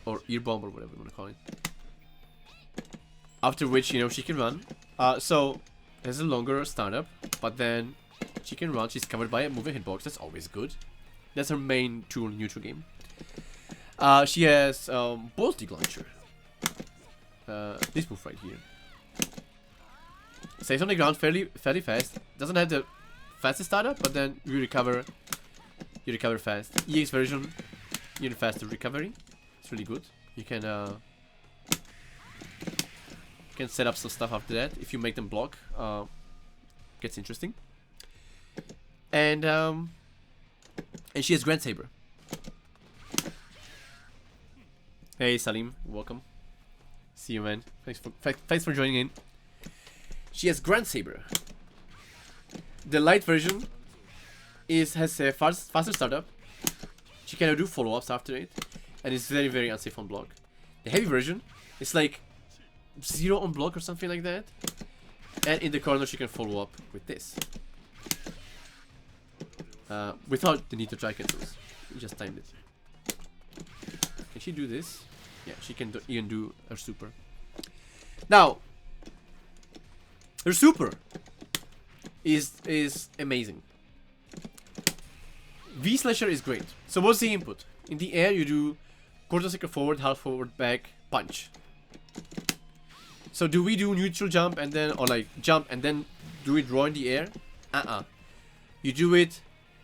or ear bomb, or whatever you want to call it. After which, you know, she can run. So has a longer startup, but then she can run. She's covered by a moving hitbox. That's always good. That's her main tool in neutral game. She has Baltic Launcher. This move right here. Stays on the ground fairly fast. Doesn't have the fastest startup, but then you recover fast. EX version, even faster recovery. It's really good. You can set up some stuff after that if you make them block. Gets interesting. And she has Grand Saber. Hey Salim, welcome. See you, man. Thanks for joining in. She has Grand Saber. The light version has a faster startup. She cannot do follow-ups after it, and it's very, very unsafe on block. The heavy version is like 0 on block or something like that, and in the corner she can follow up with this without the need to try cancels. You just timed it. Can she do this? Yeah, she can even do her super. Now, her super is amazing. V slasher is great. So what's the input? In the air you do quarter second forward, half forward, back, punch. So do we do neutral jump and then, or like jump and then do it raw in the air? You do it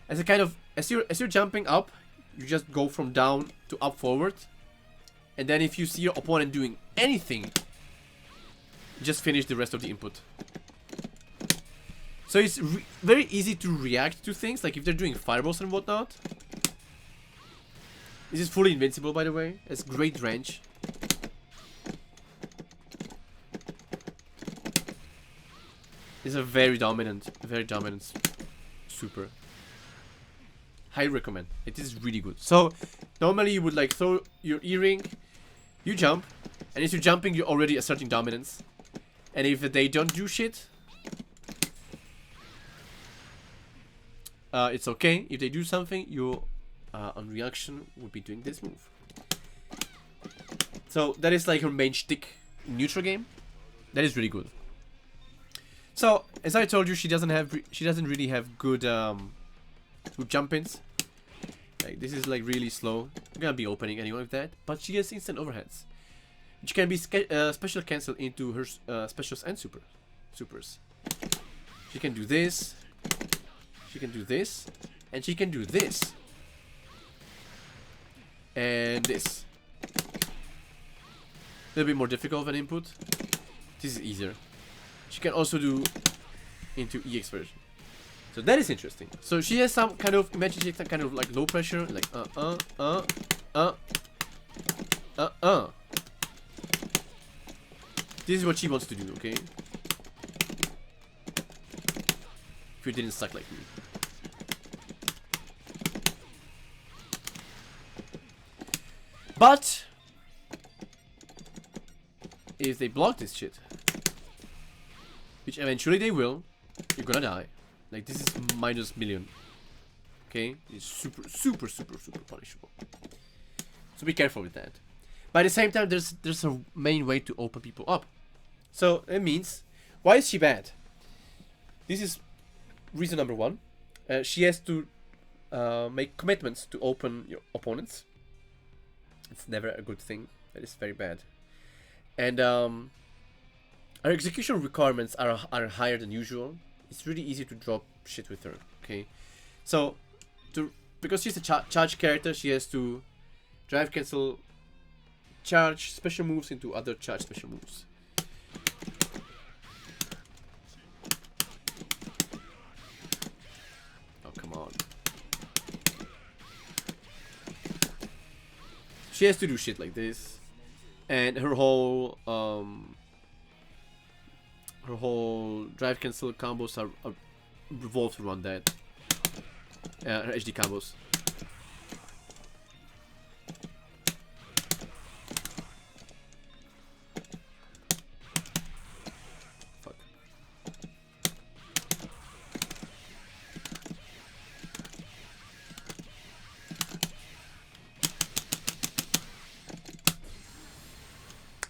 as a kind of, as you're jumping up, you just go from down to up forward. And then if you see your opponent doing anything, just finish the rest of the input. So it's very easy to react to things, like if they're doing fireballs and whatnot. This is fully invincible, by the way. It's great range. It's a very dominant super. Highly recommend. It is really good. So normally you would like throw your E-ring, you jump, and if you're jumping, you're already asserting dominance. And if they don't do shit, it's okay. If they do something, you on reaction would be doing this move. So that is like her main shtick in neutral game. That is really good. So as I told you, she doesn't really have good jump ins. Like this is like really slow. I'm gonna be opening anyway with that. But she has instant overheads, which can be special cancelled into her specials and supers. She can do this. She can do this. And she can do this. And this. A little bit more difficult of an input. This is easier. She can also do into EX version. So that is interesting. So she has some kind of, imagine she has some kind of like low pressure, like This is what she wants to do, okay? If you didn't suck like me. But if they block this shit, which eventually they will, you're gonna die. Like, this is minus million. Okay? It's super punishable. So be careful with that. But at the same time, there's a main way to open people up. So it means, why is she bad? This is reason number one. She has to make commitments to open your opponents. It's never a good thing. That is very bad. And her execution requirements are higher than usual. It's really easy to drop shit with her. Okay, so because she's a charge character, she has to drive cancel charge special moves into other charge special moves. Oh, come on. She has to do shit like this, and her whole drive cancel combos are revolved around that. Her HD combos. Fuck.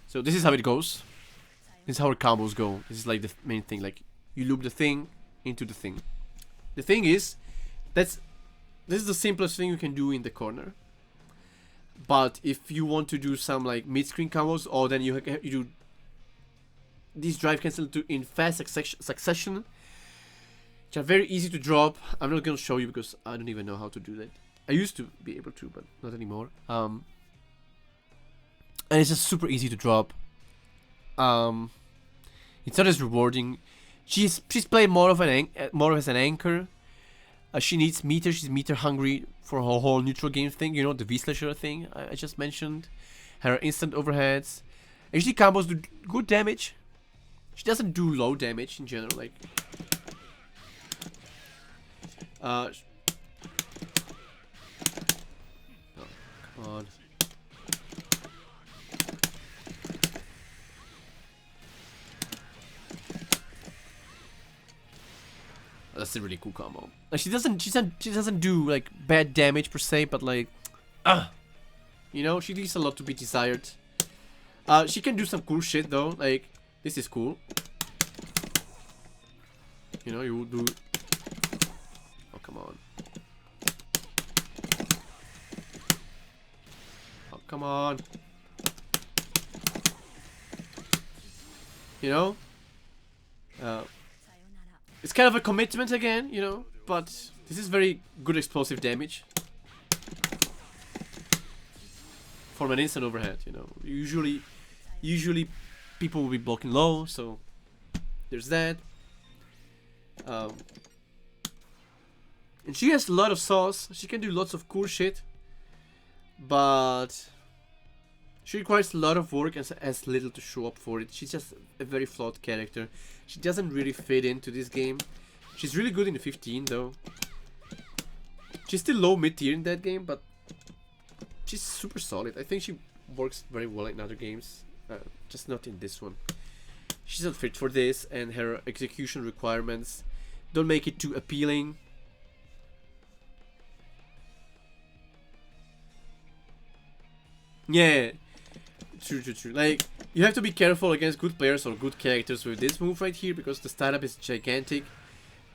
So this is how it goes. This is how our combos go. This is like the main thing. Like, you loop the thing into the thing. The thing is, this is the simplest thing you can do in the corner. But if you want to do some like mid-screen combos, or then you do these drive cancel in fast succession, which are very easy to drop. I'm not gonna show you because I don't even know how to do that. I used to be able to, but not anymore. And it's just super easy to drop. It's not as rewarding. She's played more as an anchor. She needs meter. She's meter hungry for her whole neutral game thing. You know, the V-slasher thing I just mentioned. Her instant overheads. HD combos do good damage. She doesn't do low damage in general. Like, oh, come on. That's a really cool combo. Like, she doesn't do like bad damage per se, but like, you know, she leaves a lot to be desired. She can do some cool shit though. Like, this is cool. You know, you do. Oh, come on. Oh, come on. You know. It's kind of a commitment again, you know, but this is very good explosive damage from an instant overhead, you know. Usually people will be blocking low, so there's that. And she has a lot of sauce. She can do lots of cool shit, but she requires a lot of work and has little to show up for it. She's just a very flawed character. She doesn't really fit into this game. She's really good in the 15 though. She's still low mid tier in that game, but she's super solid. I think she works very well in other games, just not in this one. She's not fit for this, and her execution requirements don't make it too appealing. Yeah. True. Like, you have to be careful against good players or good characters with this move right here, because the startup is gigantic,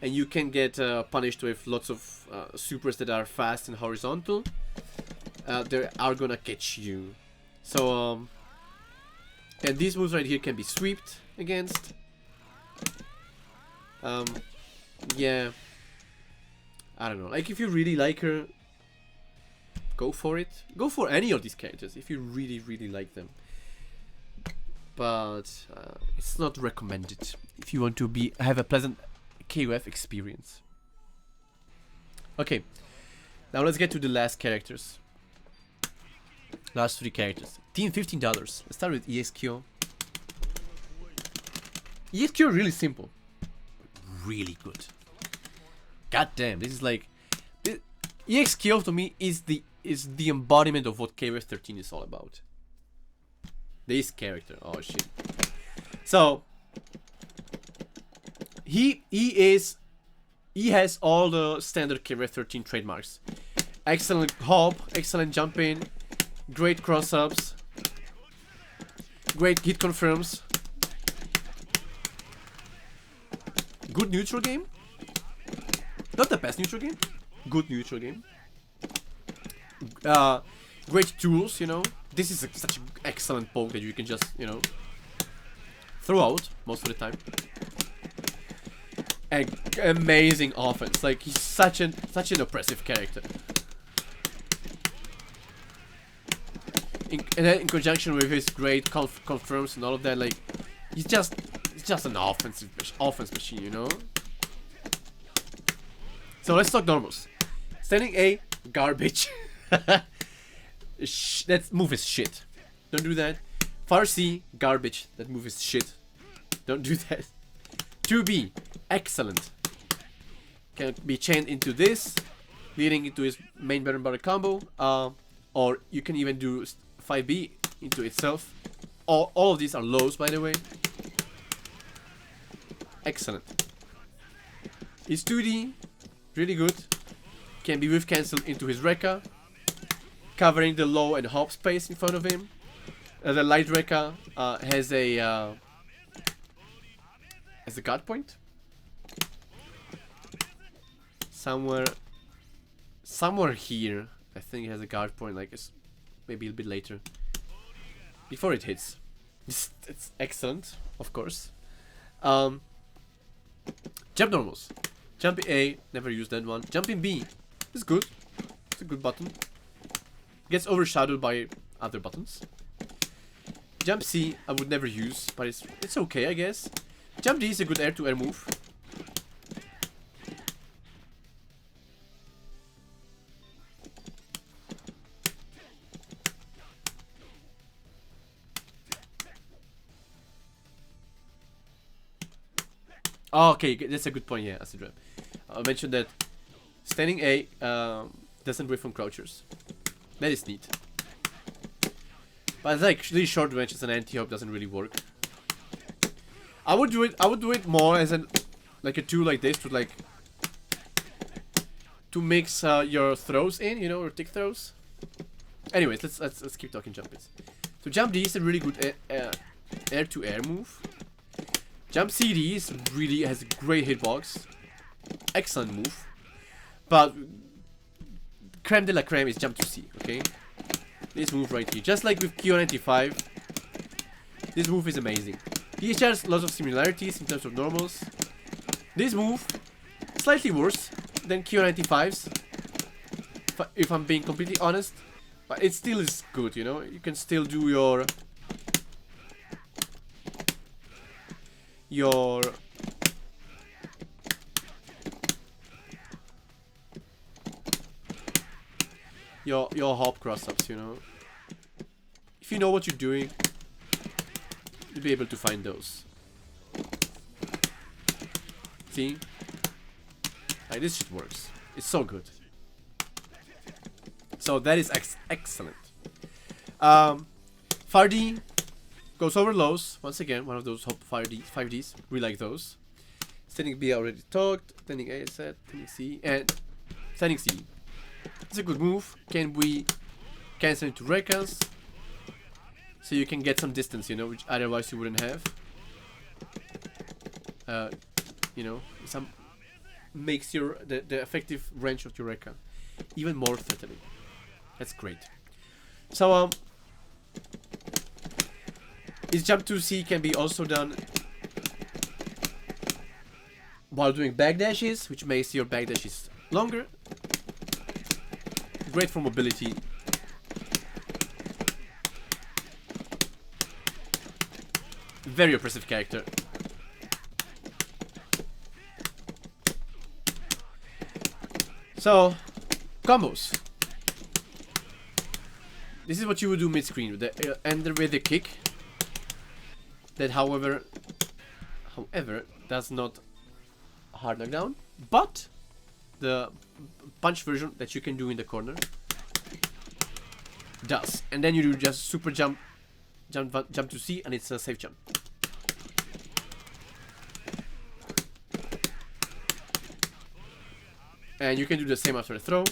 and you can get punished with lots of supers that are fast and horizontal. They are gonna catch you. So, and these moves right here can be swept against. yeah, I don't know. Like, if you really like her, go for it. Go for any of these characters if you really, really like them. But it's not recommended if you want to have a pleasant KOF experience. Okay, now let's get to the last characters. Last 3 characters. Team $15. Let's start with EXQ. EXQ really simple, really good. God damn, this is like EXQ to me is the embodiment of what KOF 13 is all about. This character, oh shit. So he has all the standard KOF 13 trademarks. Excellent hop, excellent jumping, great cross-ups, great hit confirms, good neutral game. Not the best neutral game, good neutral game. Great tools, you know. This is such an excellent poke that you can just, you know, throw out most of the time. And amazing offense. Like, he's such an oppressive character. And then in conjunction with his great confirms and all of that, like, he's just an offense machine, you know. So let's talk normals. Standing A, garbage. That move is shit. Don't do that. Far C, garbage. That move is shit. Don't do that. 2B, excellent. Can be chained into this, leading into his main bread and butter combo. Or you can even do 5B into itself. All of these are lows, by the way. Excellent. His 2D, really good. Can be whiff cancelled into his Rekka, covering the low and hop space in front of him. The light Rekka has a guard point. Somewhere here, I think it has a guard point. Like, it's maybe a bit later, before it hits. It's excellent, of course. Jump normals. Jumping A, never used that one. Jumping B is good. It's a good button. Gets overshadowed by other buttons. Jump C, I would never use, but it's okay, I guess. Jump D is a good air-to-air move. Oh, okay, that's a good point, yeah, Acid Rep. I mentioned that standing A doesn't whiff from crouchers. That is neat. But like really short range as an anti-hop doesn't really work. I would do it more as like a tool like this to mix your throws in, you know, or tick throws. Anyways, let's keep talking jump hits. So jump D is a really good air-to-air move. Jump CD really has a great hitbox. Excellent move. But creme de la creme is jump to C, okay? This move right here. Just like with KO95, this move is amazing. He shares lots of similarities in terms of normals. This move, slightly worse than KO95's, if I'm being completely honest. But it still is good, you know? You can still do your hop cross-ups, you know. If you know what you're doing, you'll be able to find those. See? Like, this shit works. It's so good. So that is excellent. Far D goes over lows. Once again, one of those hop 5Ds. We like those. Standing B I already talked. Standing A I said. Standing C. And standing C. It's a good move. Can we cancel into Rekkas? So you can get some distance, you know, which otherwise you wouldn't have. You know, some makes the effective range of your Rekka even more threatening. That's great. So his jump to C can be also done while doing backdashes, which makes your backdashes longer. Great for mobility. Very oppressive character. So, combos. This is what you would do mid-screen with the ender with the kick. That, however, does not hard knockdown, but the punch version that you can do in the corner does. And then you do just super jump to C, and it's a safe jump. And you can do the same after the throw.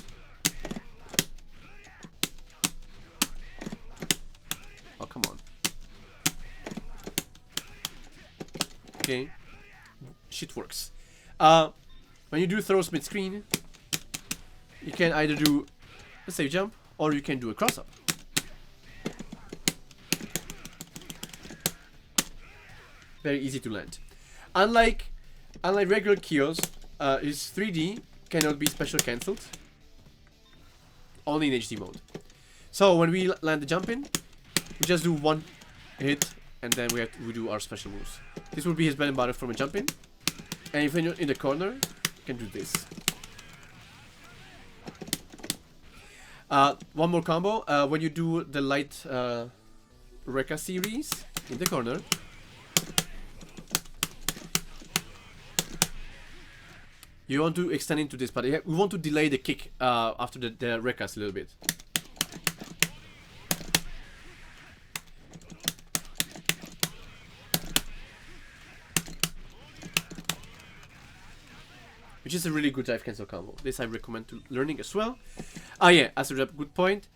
Oh, come on. Okay. Shit works. When you do throws mid-screen, you can either do a safe jump, or you can do a cross-up. Very easy to land. Unlike regular Kios, his 3D cannot be special cancelled. Only in HD mode. So when we land the jump in, we just do one hit, and then we do our special moves. This will be his bread and butter from a jump in. And if you're in the corner, you can do this. One more combo. When you do the light Rekka series in the corner, you want to extend into this, but we want to delay the kick after the Rekkas a little bit. Which is a really good dive cancel combo. This I recommend to learning as well. Yeah, as a good point.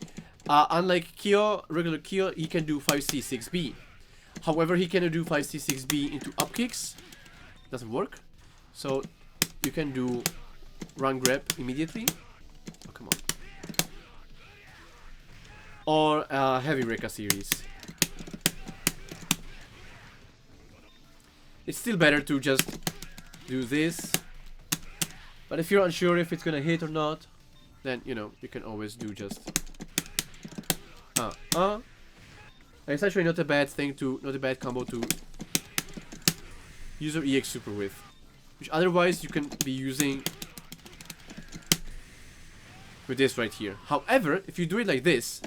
Unlike Kyo, regular Kyo, he can do 5C, 6B. However, he cannot do 5C, 6B into up kicks. Doesn't work. So you can do run grab immediately. Oh, come on. Or heavy Rekka series. It's still better to just do this. But if you're unsure if it's gonna hit or not, then, you know, you can always do just It's actually not a bad thing to, not a bad combo to use your EX super with, which otherwise you can be using with this right here. However, if you do it like this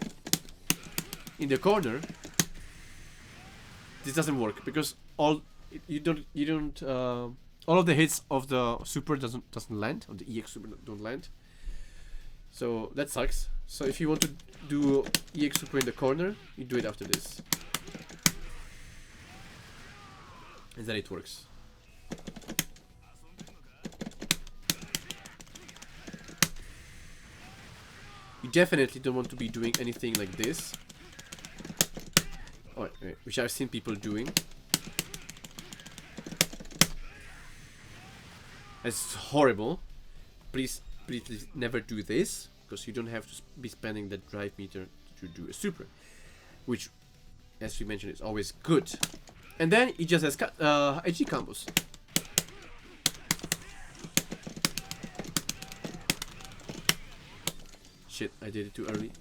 in the corner, this doesn't work because all of the hits of the super doesn't land, of the EX super don't land. So that sucks. So if you want to do EX super in the corner, you do it after this. And then it works. You definitely don't want to be doing anything like this. Oh, which I've seen people doing. It's horrible. Please never do this, because you don't have to be spending the drive meter to do a super, which, as we mentioned, is always good. And then it just has HG combos. Shit, I did it too early.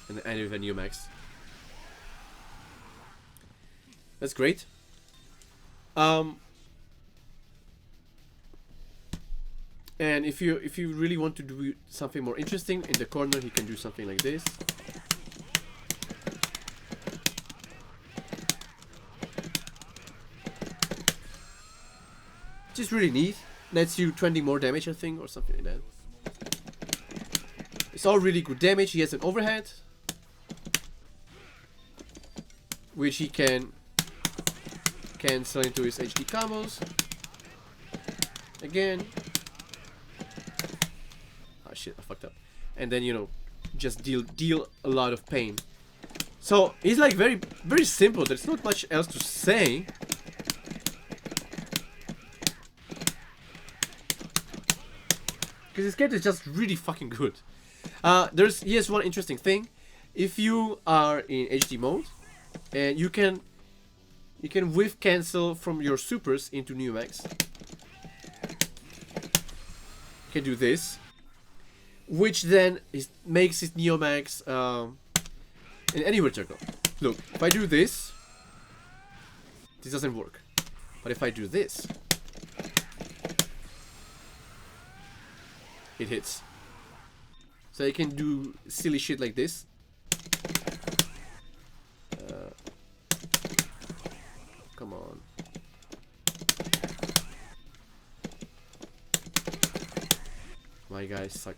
And then I ended with a Neo Max. That's great. And if you really want to do something more interesting in the corner, you can do something like this. Which is really neat. Lets you 20 more damage, I think, or something like that. It's all really good damage. He has an overhead, which he can cancel into his HD combos. Again. Oh shit, I fucked up. And then, you know, just deal a lot of pain. So he's like very simple. There's not much else to say. Because his character is just really fucking good. He has one interesting thing. If you are in HD mode and you can whiff cancel from your supers into Neomax. You can do this, which then makes his Neomax in any vertical. Look, if I do this, this doesn't work. But if I do this, it hits. So you can do silly shit like this. Come on. My guys suck.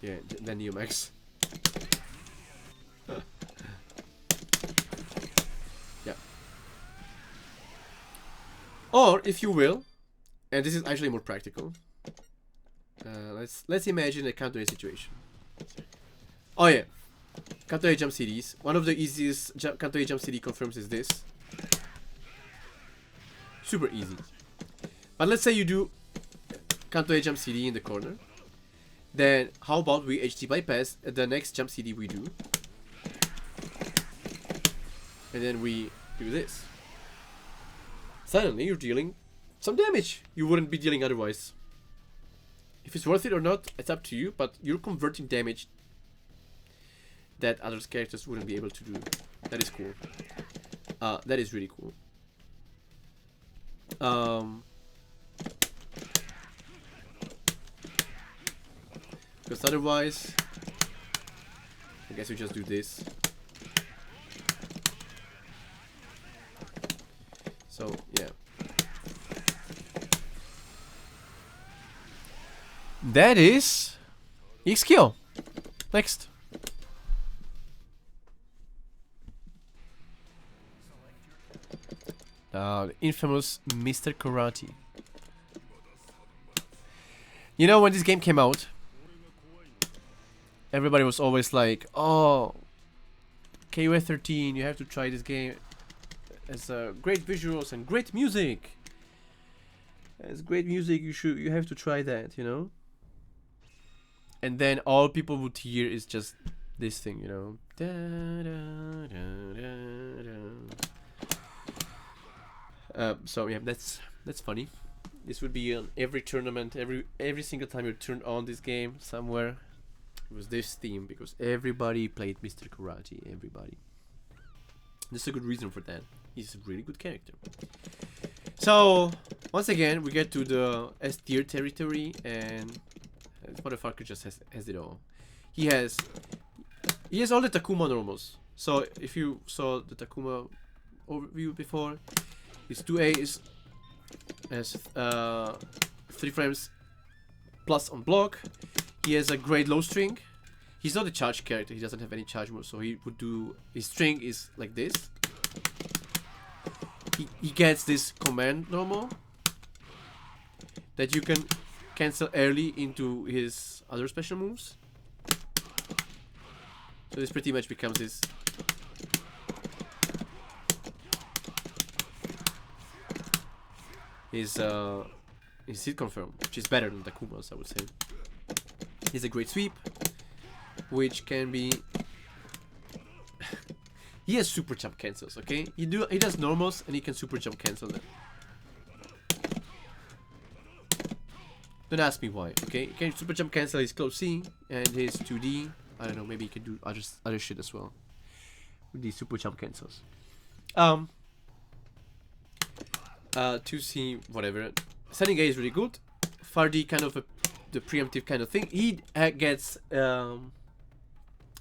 Yeah, then Neomax. Yeah. Or, if you will, and this is actually more practical. Let's imagine a counter A situation. Oh yeah, counter A jump CDs. One of the easiest counter A jump CD confirms is this. Super easy. But let's say you do counter A jump CD in the corner. Then how about we HT bypass the next jump CD we do, and then we do this. Suddenly you're dealing some damage you wouldn't be dealing otherwise. If it's worth it or not, it's up to you, but you're converting damage that other characters wouldn't be able to do. That is cool. That is really cool. Because otherwise, I guess we just do this. So, yeah. That is XKO. Next. The infamous Mr. Karate. You know, when this game came out, everybody was always like, oh, KOF XIII, you have to try this game. It's great visuals and great music. It's great music, you have to try that, you know? And then all people would hear is just this thing, you know? Da, da, da, da, da. So yeah, that's funny. This would be on every tournament, every single time you turned on this game somewhere. It was this theme because everybody played Mr. Karate. Everybody. There's a good reason for that. He's a really good character. So once again, we get to the S tier territory, and this motherfucker just has it all. He has all the Takuma normals. So if you saw the Takuma overview before, his 2A has 3 frames plus on block. He has a great low string. He's not a charge character. He doesn't have any charge move, so he would do his string is like this. He gets this command normal that you can cancel early into his other special moves. So this pretty much becomes his hit confirm, which is better than Takuma's, I would say. He's a great sweep, which can be he has super jump cancels, okay? He does normals and he can super jump cancel them. Don't ask me why, okay? He can super jump cancel his close C and his 2D. I don't know, maybe he can do other shit as well with these super jump cancels. 2C, whatever. Setting A is really good. Far D, kind of the preemptive kind of thing. He gets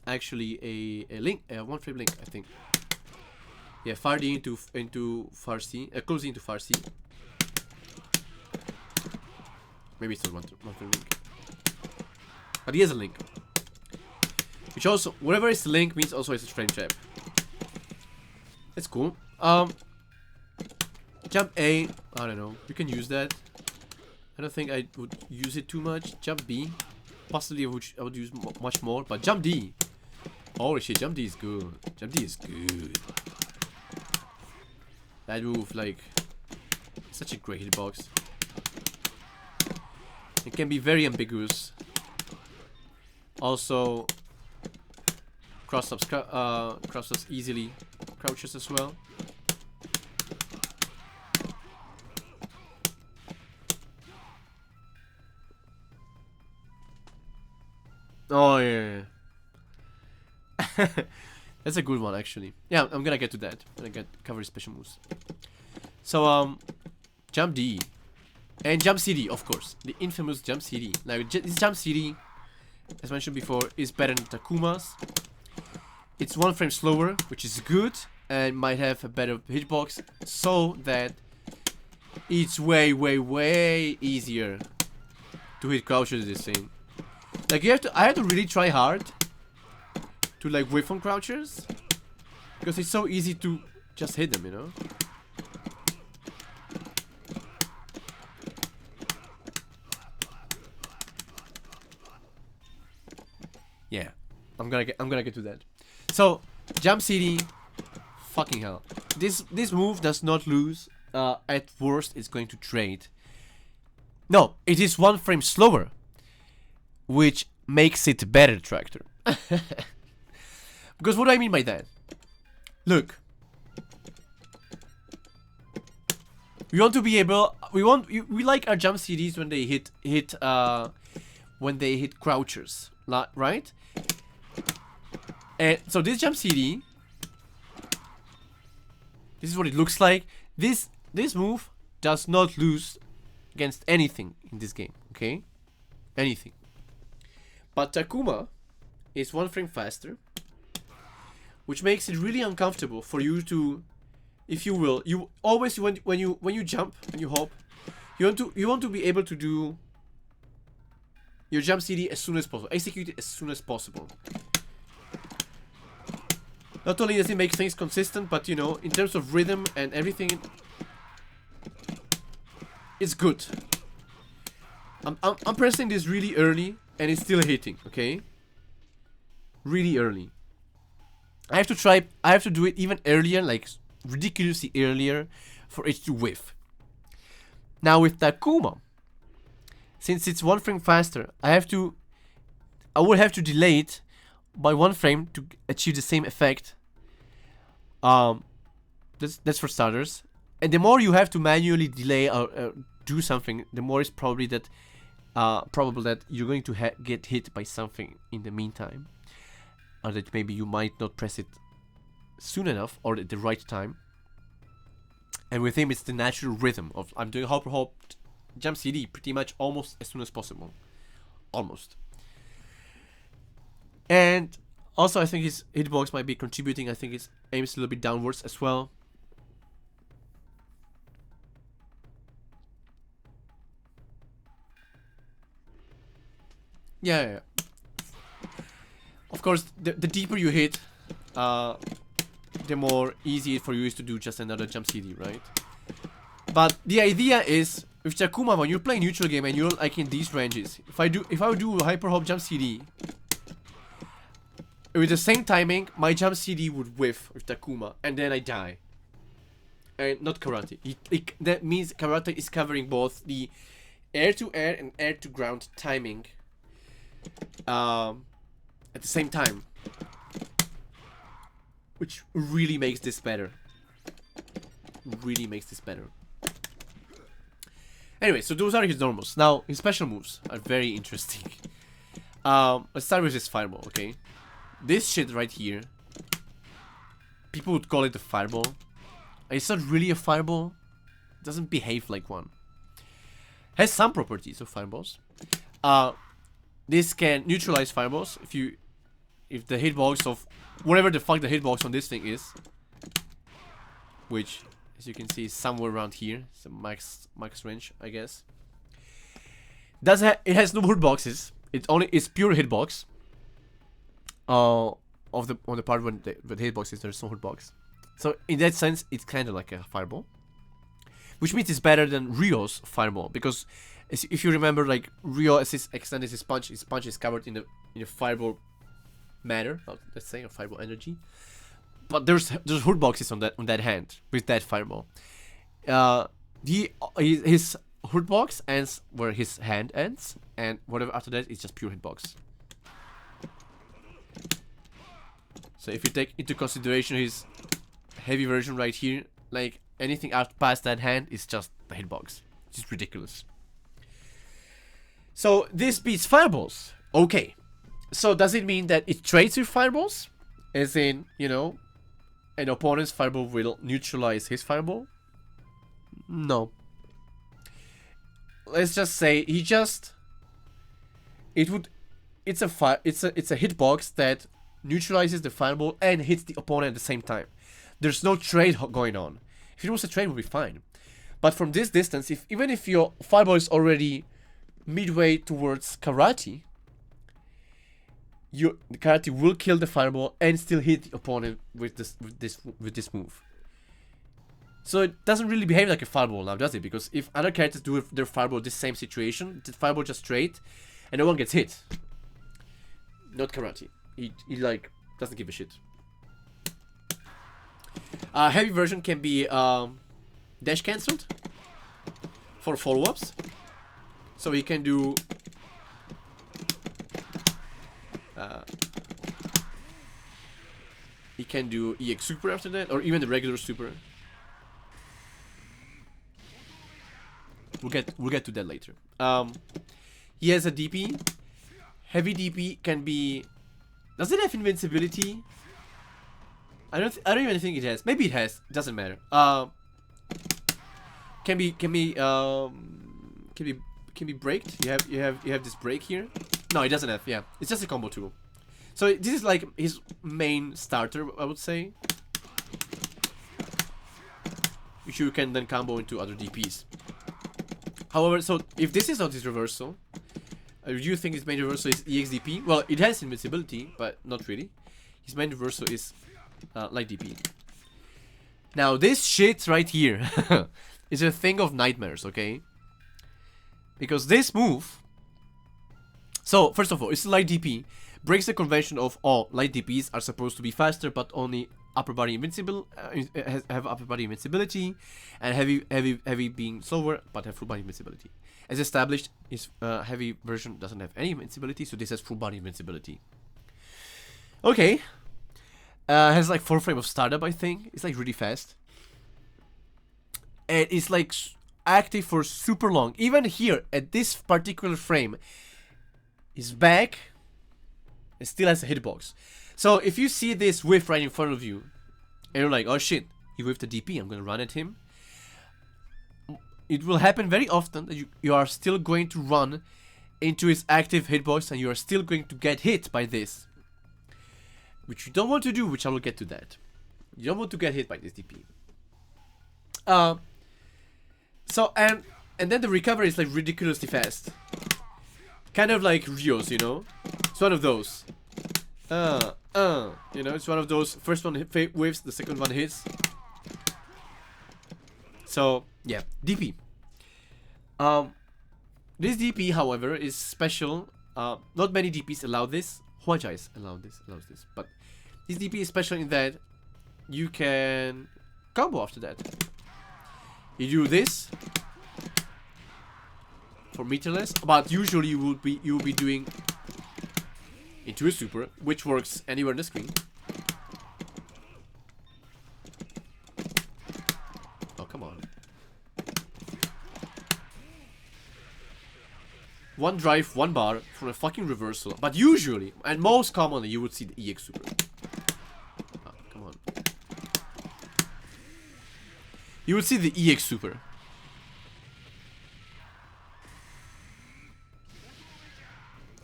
actually a link, a 1 frame link, I think. Yeah, far D into far C, close D into far C. Maybe it's not 1 frame link, but he has a link, which also, whatever is the link means also it's a frame trap. That's cool. Jump A, I don't know. You can use that. I don't think I would use it too much. Jump B, possibly I would use much more. But jump D, holy shit, jump D is good. Jump D is good. That move, like, such a great hitbox. It can be very ambiguous. Also, cross-ups easily, crouches as well. Oh yeah. That's a good one actually. Yeah, I'm gonna get to that. I'm gonna cover his special moves. So jump D and jump CD, of course, the infamous jump CD. Now this jump CD, as mentioned before, is better than Takuma's. It's 1 frame slower, which is good, and might have a better hitbox, so that it's way easier to hit crouches with this thing. Like I have to really try hard to like whiff on crouchers, because it's so easy to just hit them, you know. Yeah, I'm gonna get to that. So jump CD, fucking hell. This move does not lose. At worst, it's going to trade. No, it is 1 frame slower, which makes it better, Tractor. Because what do I mean by that? Look, we want to be able. We like our jump CDs when they hit crouchers, right? And so this jump CD, this is what it looks like. This move does not lose against anything in this game, okay? Anything. But Takuma is 1 frame faster, which makes it really uncomfortable for you to, if you will, you always when you jump and you hop, you want to be able to do your jump CD as soon as possible, execute it as soon as possible. Not only does it make things consistent, but you know, in terms of rhythm and everything, it's good. I'm pressing this really early and it's still hitting, okay? Really early. I have to do it even earlier, like ridiculously earlier, for it to whiff. Now with Takuma, since it's 1 frame faster, I will have to delay it by 1 frame to achieve the same effect. That's for starters. And the more you have to manually delay or do something, the more it's probably that probable that you're going to get hit by something in the meantime, or that maybe you might not press it soon enough or at the right time. And with him, it's the natural rhythm of I'm doing hop hop jump CD pretty much almost as soon as possible, almost. And also, I think his hitbox might be contributing. I think his aim is a little bit downwards as well. Yeah. Of course, the deeper you hit, the more easy for you is to do just another jump CD, right? But the idea is, with Takuma, when you play neutral game and you're like in these ranges, if I would do a hyper hop jump CD, with the same timing, my jump CD would whiff with Takuma, and then I die. And not karate. That means karate is covering both the air to air and air to ground timing at the same time, which really makes this better. Really makes this better. Anyway, so those are his normals. Now his special moves are very interesting. Let's start with his fireball, okay? This shit right here, people would call it a fireball. It's not really a fireball. It doesn't behave like one. Has some properties of fireballs. This can neutralize fireballs if the hitbox of whatever the fuck the hitbox on this thing is, which, as you can see, is somewhere around here. It's a max range, I guess. It has no hitboxes. It's pure hitbox. On the part when the hitbox is, there's no hitbox. So in that sense, it's kind of like a fireball, which means it's better than Ryo's fireball, because if you remember, like Ryo, as he extended his punch is covered in a fireball matter, let's say, or fireball energy. But there's hitboxes on that hand with that fireball. His hitbox ends where his hand ends, and whatever after that is just pure hitbox. So if you take into consideration his heavy version right here, like anything out past that hand is just the hitbox. It's just ridiculous. So this beats fireballs. Okay. So does it mean that it trades with fireballs? As in, you know, an opponent's fireball will neutralize his fireball? No. Let's just say he just... It's a hitbox that neutralizes the fireball and hits the opponent at the same time. There's no trade going on. If it was a trade, it would be fine. But from this distance, even if your fireball is already midway towards karate, the karate will kill the fireball and still hit the opponent with this move. So it doesn't really behave like a fireball now, does it? Because if other characters do their fireball this same situation, the fireball just straight and no one gets hit. Not karate. He like doesn't give a shit. Heavy version can be dash cancelled for follow-ups. So he can do EX Super after that, or even the regular Super. We'll get to that later. He has a DP. Heavy DP can be. Does it have invincibility? I don't even think it has. Maybe it has. Doesn't matter. Can be braked. You have this break here. No, it doesn't have. Yeah, it's just a combo tool. So this is like his main starter, I would say, which you can then combo into other DPs. However, so if this is not his reversal, you think his main reversal is EXDP? Well, it has invincibility, but not really. His main reversal is light DP. Now this shit right here is a thing of nightmares, okay? Because this move, so first of all, it's light DP, breaks the convention of all light DPs are supposed to be faster, but only upper body invincible, have upper body invincibility, and heavy being slower, but have full body invincibility. As established, his heavy version doesn't have any invincibility, so this has full body invincibility. Okay. Has like 4 frame of startup, I think. It's like really fast. And it's like active for super long. Even here, at this particular frame, his back still has a hitbox. So if you see this whiff right in front of you, and you're like, oh shit, he whiffed a DP, I'm gonna run at him. It will happen very often that you are still going to run into his active hitbox and you are still going to get hit by this. Which you don't want to do, which I will get to that. You don't want to get hit by this DP. So, and then the recovery is like ridiculously fast. Kind of like Rio's, you know? It's one of those. You know, it's one of those. First one whiffs, the second one hits. So, yeah, DP. This DP, however, is special. Not many DPs allow this. Huajais allows this. But this DP is special in that you can combo after that. You do this for meterless, but usually you will be doing into a super, which works anywhere on the screen. Oh, come on. One drive, one bar from a fucking reversal. But usually, and most commonly, you would see the EX super. Oh, come on. You would see the EX super.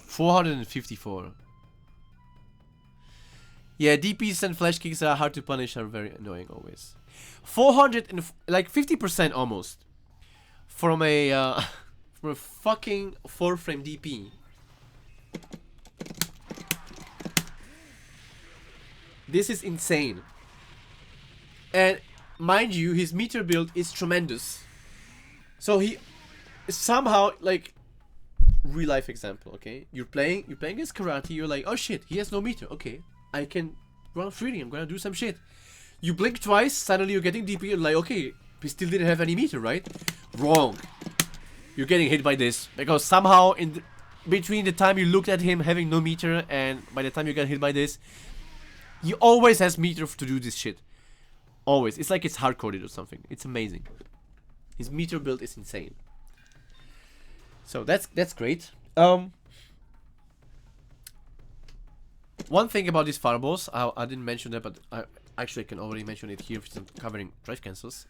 $454. Yeah, DPs and flash kicks are hard to punish, are very annoying always. 400 and like 50% almost from a from a fucking 4-frame DP. This is insane. And mind you, his meter build is tremendous. So he somehow, like, real life example, okay? You're playing against karate, you're like, oh shit, he has no meter. Okay, I can run freely, I'm gonna do some shit. You blink twice, suddenly you're getting DP, you're like, okay, he still didn't have any meter, right? Wrong. You're getting hit by this. Because somehow, between the time you looked at him having no meter and by the time you get hit by this, He always has meter to do this shit. Always. It's like it's hard-coded or something. It's amazing. His meter build is insane. So that's great. One thing about these fireballs, I didn't mention that, but I actually can already mention it here since I'm covering drive cancels,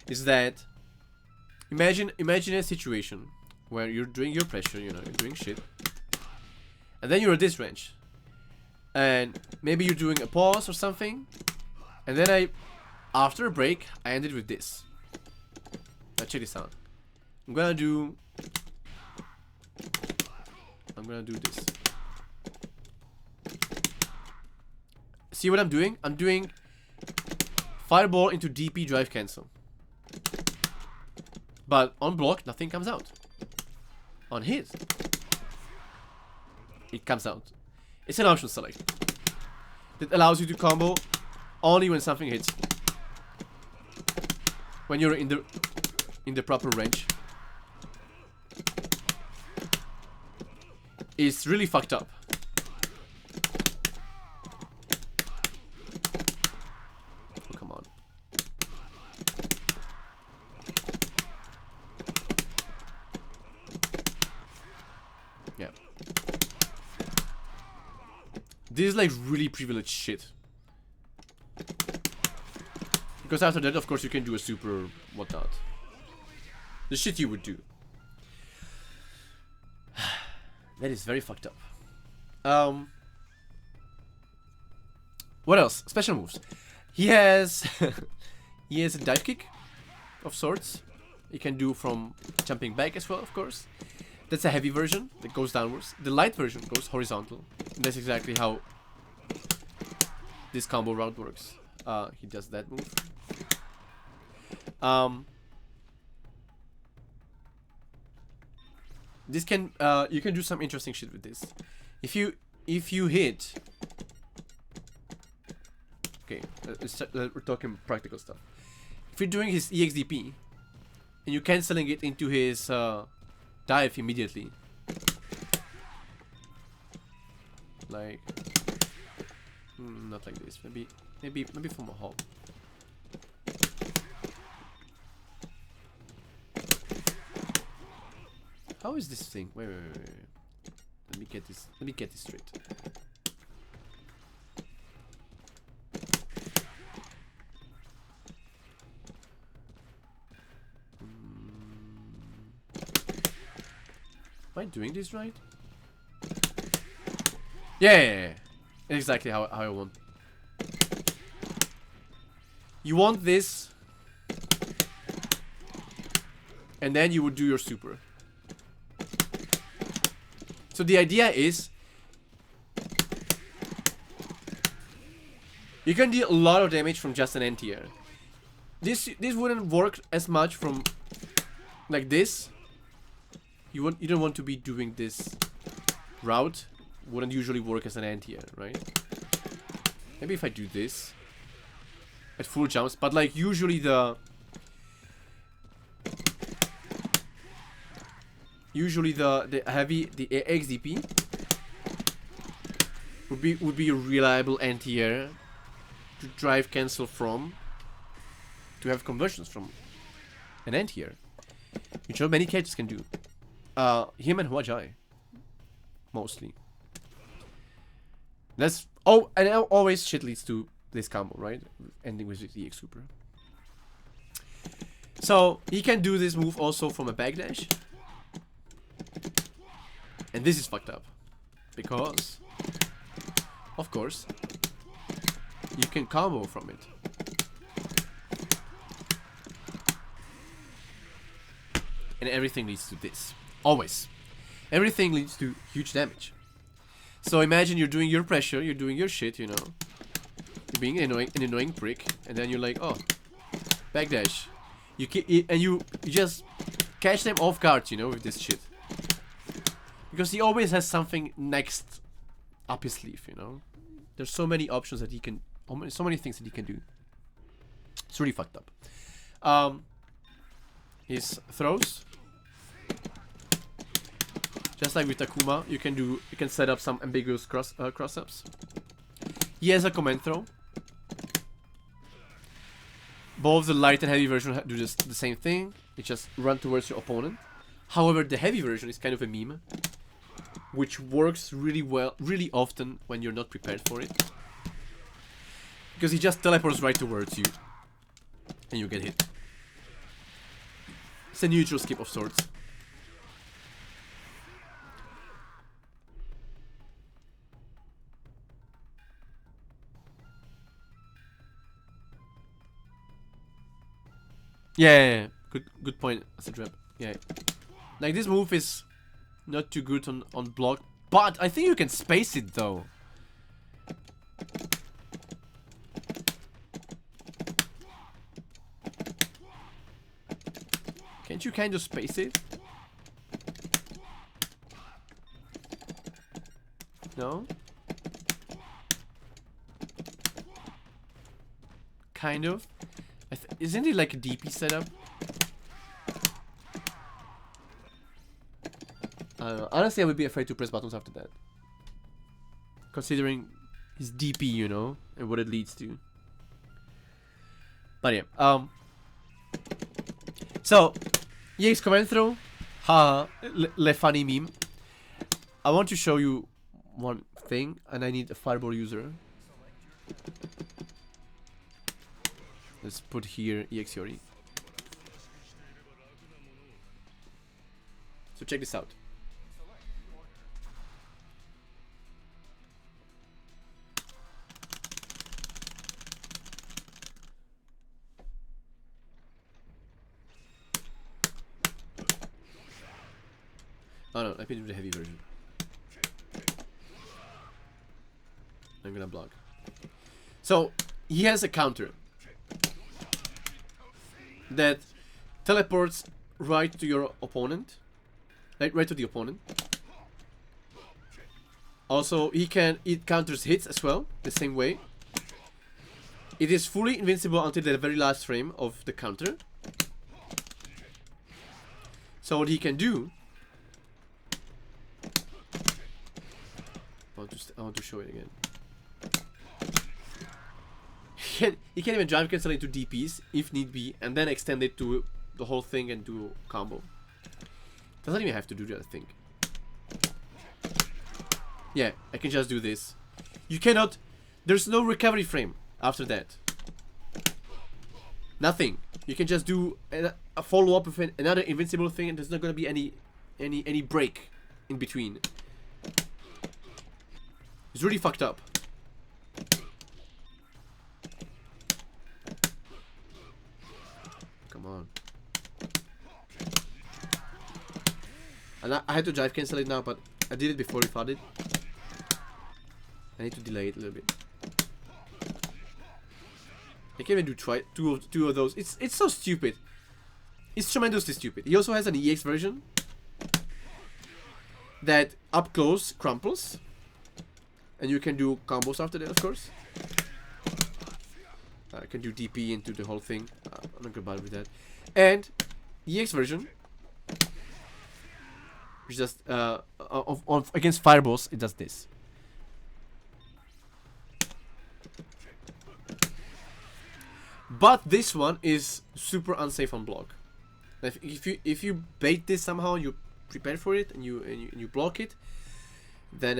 is that imagine a situation where you're doing your pressure, you know, you're doing shit, and then you're at this range, and maybe you're doing a pause or something, and then after a break, I ended with this. Now check this out. I'm gonna do this. See what I'm doing? I'm doing fireball into DP drive cancel. But on block, nothing comes out. On hit, it comes out. It's an option select that allows you to combo only when something hits. When you're in the proper range. It's really fucked up. Oh, come on. Yeah. This is like really privileged shit. Because after that, of course, you can do a super whatnot. The shit you would do. That is very fucked up. What else? Special moves. He has he has a dive kick of sorts. He can do from jumping back as well, of course. That's a heavy version that goes downwards. The light version goes horizontal. And that's exactly how this combo route works. He does that move. This can you can do some interesting shit with this. If you hit, okay, we're talking practical stuff. If you're doing his EXDP and you're canceling it into his dive immediately, like not like this, maybe from a hop. How is this thing? Wait. Let me get this straight. Am I doing this right? Yeah. Exactly how I want. You want this, and then you would do your super. So the idea is you can deal a lot of damage from just an anti-air. This wouldn't work as much from like this. You don't want to be doing this route. Wouldn't usually work as an anti-air, right? Maybe if I do this at full jumps, but like usually the heavy XDP would be a reliable anti-air to drive cancel from, to have conversions from an anti-air, which not many characters can do. Him and Huajai mostly. That's and always shit leads to this combo, right? Ending with the EX super. So he can do this move also from a backdash. And this is fucked up. Because, of course, you can combo from it. And everything leads to this. Always. Everything leads to huge damage. So imagine you're doing your pressure, you're doing your shit, you know. You're being an annoying prick. And then you're like, oh, backdash. And you just catch them off guard, you know, with this shit. Because he always has something next up his sleeve, you know. There's so many options that he can, so many things that he can do. It's really fucked up. His throws, just like with Takuma, you can set up some ambiguous cross ups. He has a command throw. Both the light and heavy version do just the same thing. It just run towards your opponent. However, the heavy version is kind of a meme, which works really well, really often when you're not prepared for it. Because he just teleports right towards you, and you get hit. It's a neutral skip of sorts. Yeah. Good point, Asadrep. Yeah. Like, this move is not too good on block, but I think you can space it though. Can't you kind of space it? No? Kind of. Isn't it like a DP setup? Honestly, I would be afraid to press buttons after that. Considering his DP, you know, and what it leads to. But yeah, so, EX command throw. Haha, le funny meme. I want to show you one thing, and I need a fireball user. Let's put here EX Yori. So check this out. Oh no, let me do the heavy version. I'm gonna block. So, he has a counter that teleports right to your opponent. Right to the opponent. Also, it counters hits as well, the same way. It is fully invincible until the very last frame of the counter. So what he can do... I want to show it again. He can even drive cancel into DPs if need be, and then extend it to the whole thing and do a combo. Doesn't even have to do that, I think. Yeah, I can just do this. You cannot... There's no recovery frame after that. Nothing. You can just do a follow-up with another invincible thing, and there's not gonna be any break in between. It's really fucked up. Come on. And I had to drive cancel it now, but I did it before he fought it. I need to delay it a little bit. I can't even do two of those. It's so stupid. It's tremendously stupid. He also has an EX version that up close crumples, and you can do combos after that, of course. I can do DP into the whole thing. I'm not gonna bother with that. And EX version, which just against fireballs, it does this. But this one is super unsafe on block. If you bait this somehow, you prepare for it and you block it, then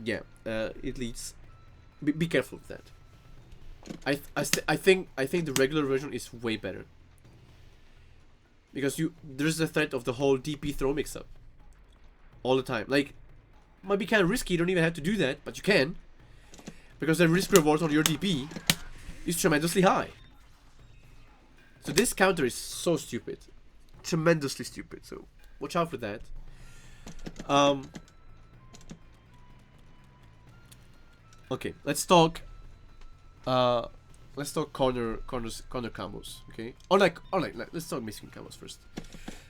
yeah, it leads. Be careful with that. I think the regular version is way better, because there's the threat of the whole DP throw mix-up all the time. Like, might be kind of risky. You don't even have to do that, but you can, because the risk reward on your DP is tremendously high. So this counter is so stupid, tremendously stupid. So watch out for that. Okay, let's talk corner combos. Okay, or like let's talk missing combos first.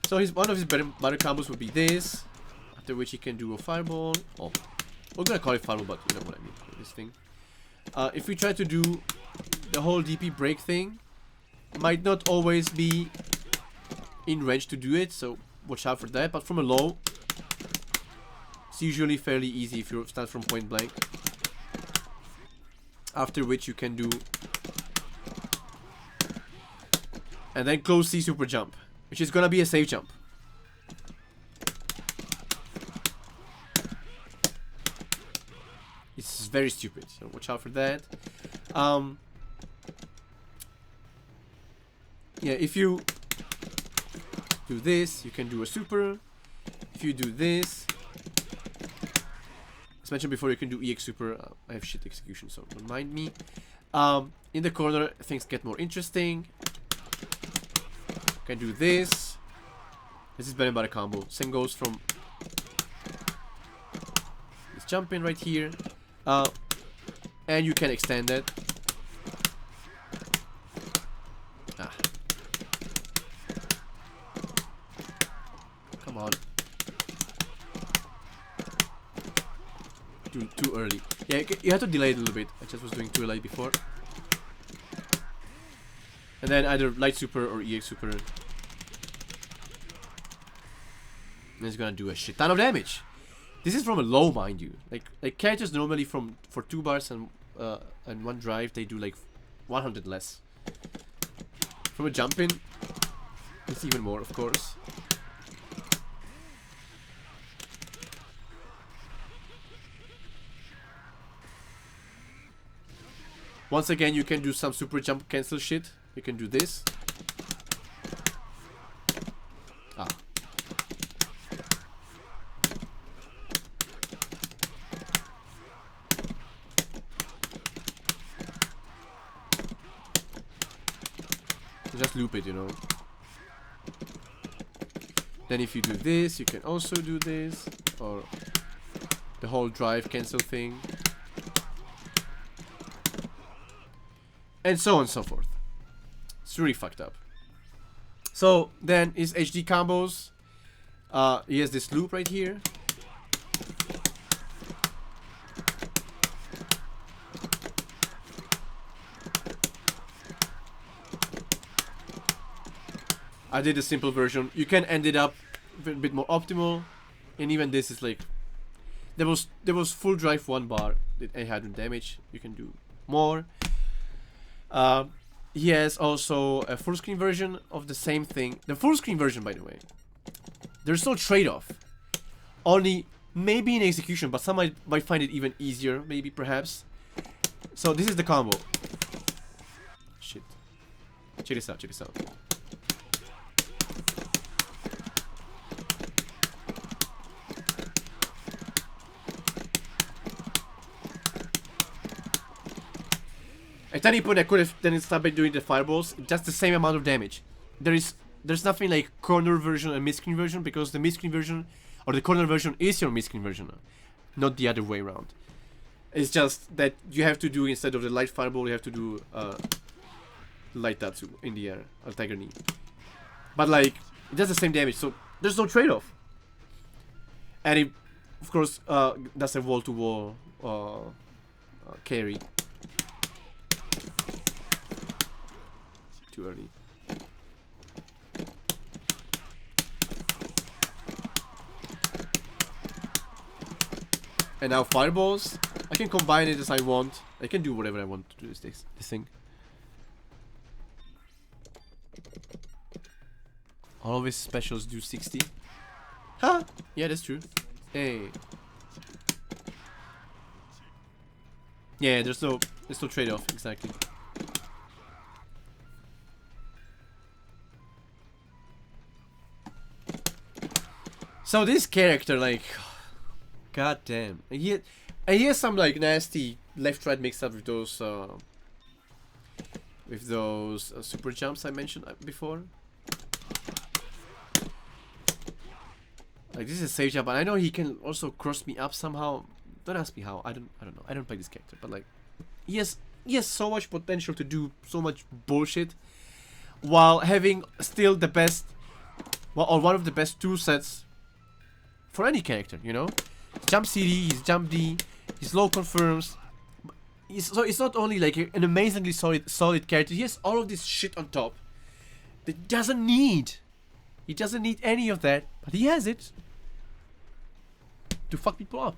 So one of his better combos would be this, after which he can do a fireball. Oh, we're gonna call it fireball, but you know what I mean. This thing. If we try to do the whole DP break thing, might not always be in range to do it, so watch out for that. But from a low, it's usually fairly easy if you start from point blank. After which you can do... And then close C super jump, which is gonna be a safe jump. It's very stupid, so watch out for that. Yeah, if you do this, you can do a super. If you do this, as mentioned before, you can do EX super. I have shit execution, so don't mind me. In the corner, things get more interesting. You can do this. This is better by the combo. Same goes from this jump in right here. And you can extend it. Come on. Too early. Yeah, you have to delay it a little bit. I just was doing too early before. And then either light super or EX super. And it's gonna do a shit ton of damage. This is from a low, mind you. Like characters normally for 2 bars and 1 drive, they do like 100 less. From a jump in, it's even more, of course. Once again, you can do some super jump cancel shit. You can do this. Just loop it, you know. Then if you do this, you can also do this. Or the whole drive cancel thing. And so on and so forth. It's really fucked up. So then his HD combos. He has this loop right here. I did a simple version. You can end it up a bit more optimal, and even this is like there was full drive 1 bar with 800 damage. You can do more. He has also a full screen version of the same thing. The full screen version, by the way, there's no trade-off. Only maybe in execution, but some might find it even easier, maybe perhaps. So this is the combo. Shit. Check this out. Check this out. At any point I could have then started doing the fireballs, just the same amount of damage. There's nothing like corner version and mid-screen version, because the mid-screen version or the corner version is your mid-screen version, not the other way around. It's just that you have to do, instead of the light fireball, you have to do light tatsu in the air, or tiger knee. But like, it does the same damage, so there's no trade-off. And it, of course, does a wall-to-wall carry. Too early. And now fireballs, I can combine it as I want. I can do whatever I want to do this thing. All of his specials do 60. Huh? Yeah, that's true. Hey. Yeah, there's no trade-off, exactly. So this character, like, god damn, and he has some like nasty left-right mix-up with those super jumps I mentioned before. Like, this is a safe jump, and I know he can also cross me up somehow. Don't ask me how. I don't know. I don't play this character, but like, he has so much potential to do so much bullshit, while having still the best, well, or one of the best tool sets for any character, you know? Jump CD, his jump D, his low confirms. So it's not only like an amazingly solid character, he has all of this shit on top that he doesn't need. He doesn't need any of that, but he has it to fuck people up.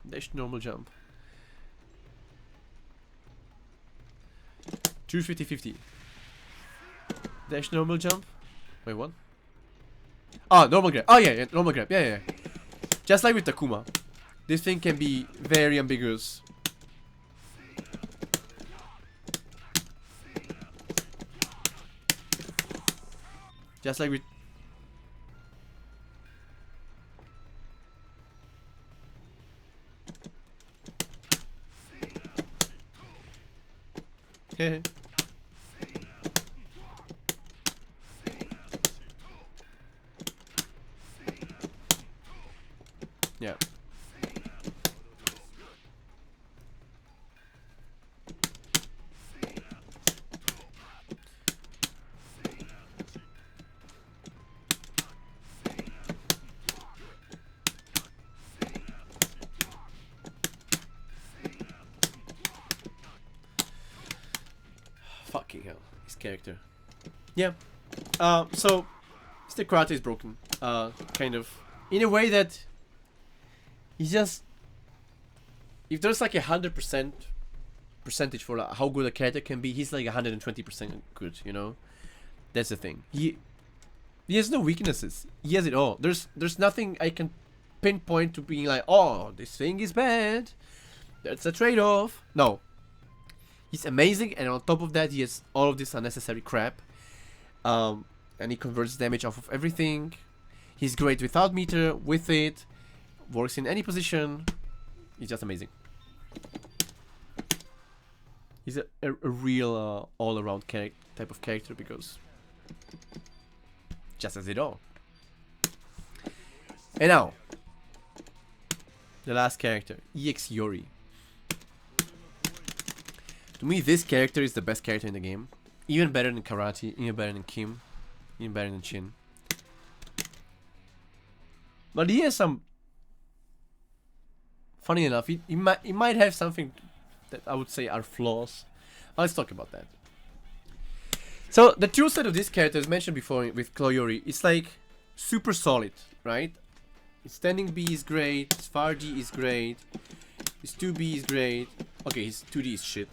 Dash normal jump. True 50-50. Dash normal jump. Wait, what? Oh, normal grab. Oh, yeah, normal grab. Yeah. Just like with Takuma. This thing can be very ambiguous. Just like with... yeah. Fucking hell, his character. Yeah. So the karate is broken. Kind of in a way that he's just, if there's like 100% percentage for how good a character can be, he's like 120% good. You know, that's the thing. He has no weaknesses. He has it all. There's nothing I can pinpoint to being like, oh, this thing is bad. That's a trade-off. No. He's amazing, and on top of that, he has all of this unnecessary crap. And he converts damage off of everything. He's great without meter, with it. Works in any position. He's just amazing. He's a real all-around type of character, because just as it all. And now, the last character, EX Yori. To me, this character is the best character in the game. Even better than Karate, even better than Kim, even better than Shin. But he has some... Funny enough, he might have something that I would say are flaws. Let's talk about that. So, the true set of this character, as mentioned before with Yori, it's like super solid, right? His standing B is great, his far D is great, his 2B is great. Okay, his 2D is shit.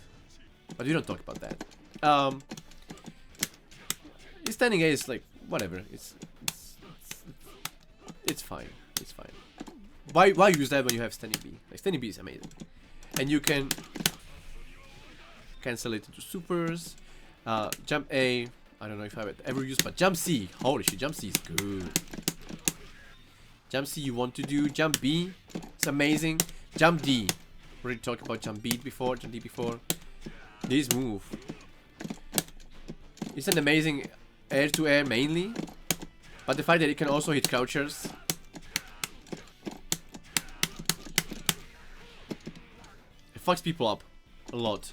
But we don't talk about that. His standing A is like whatever. It's fine. It's fine. Why use that when you have standing B? Like, standing B is amazing, and you can cancel it into supers. Jump A. I don't know if I would ever use, but jump C. Holy shit, jump C is good. Jump C you want to do. Jump B. It's amazing. Jump D. We already talked about jump B before. Jump D before. This move. It's an amazing air-to-air mainly, but the fact that it can also hit crouchers. It fucks people up a lot.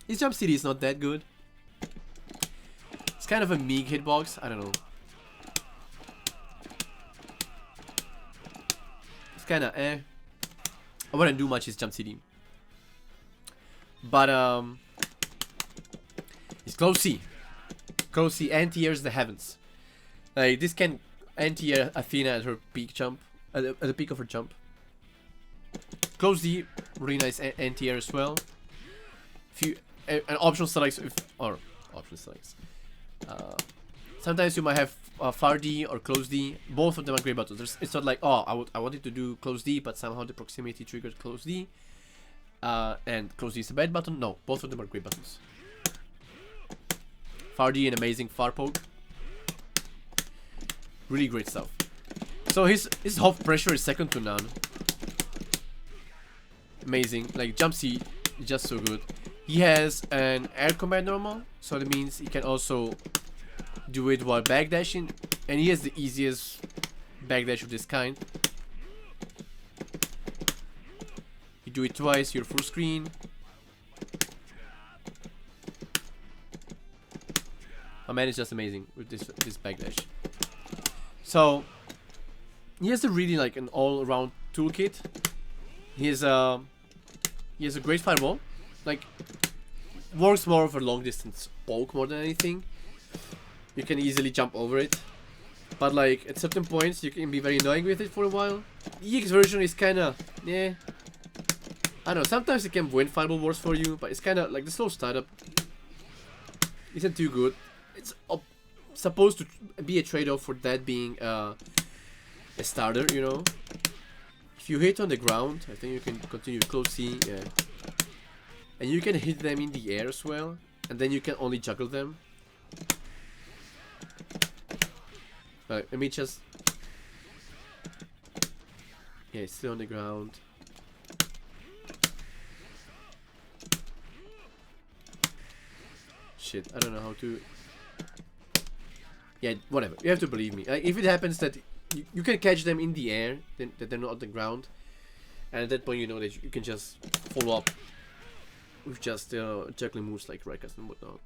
His jump CD is not that good. It's kind of a meek hitbox. I don't know. It's kind of eh. I wouldn't do much his jump CD. But it's close C. Close C anti-airs the heavens. Like, this can anti-air Athena at her peak jump, at the peak of her jump. Close D, really nice anti-air as well. If you an optional selects optional selects. Sometimes you might have far D or close D. Both of them are great buttons. It's not like, oh, I wanted to do close D, but somehow the proximity triggered close D. And close D is a bad button. No, both of them are great buttons. Far D, an amazing far poke. Really great stuff. So his half pressure is second to none. Amazing. Like, jump C is just so good. He has an air combat normal, so that means he can also do it while backdashing, and he has the easiest backdash of this kind. You do it twice, you're full screen. My man is just amazing with this backdash. So he has a really like an all-around toolkit. He has a great fireball. Like, works more of a long distance poke more than anything. You can easily jump over it, but like at certain points you can be very annoying with it for a while. The EX version is kinda, yeah, I don't know, sometimes it can win fireball wars for you, but it's kinda like the slow startup isn't too good. It's supposed to be a trade-off for that being a starter, you know. If you hit on the ground, I think you can continue close C, yeah. And you can hit them in the air as well, and then you can only juggle them. Let me just... Yeah, it's still on the ground. Shit, I don't know how to... Yeah, whatever. You have to believe me. Like, if it happens that you can catch them in the air, then that they're not on the ground, and at that point you know that you can just follow up with just juggling moves like Rekas and whatnot.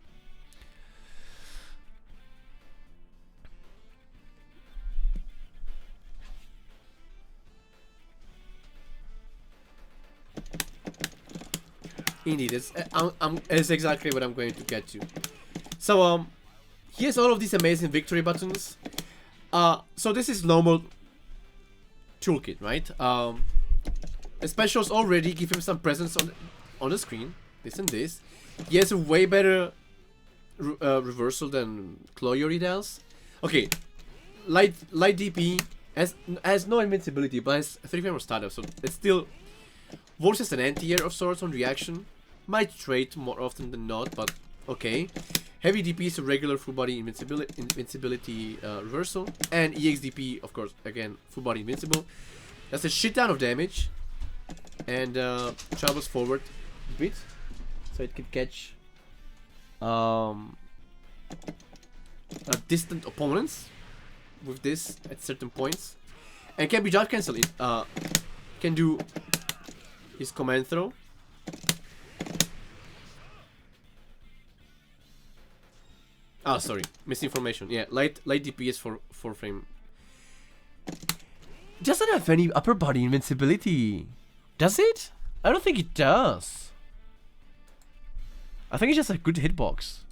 Indeed, it's exactly what I'm going to get to. So here's all of these amazing victory buttons. So this is normal toolkit, right? The specials already give him some presence on the screen. This and this. He has a way better reversal than Cloyori does. Okay, light DP has no invincibility, but has 3 frame of startup, so it still works as an anti-air of sorts on reaction. Might trade more often than not, but okay. Heavy DP is a regular full body invincibility reversal, and EXDP, of course, again full body invincible. That's a shit ton of damage, and travels forward a bit, so it can catch distant opponents with this at certain points, and can be jump cancelled. Can do his command throw. Ah, sorry, misinformation. Yeah, light DPS for 4 frame. Doesn't have any upper body invincibility, does it? I don't think it does. I think it's just a good hitbox.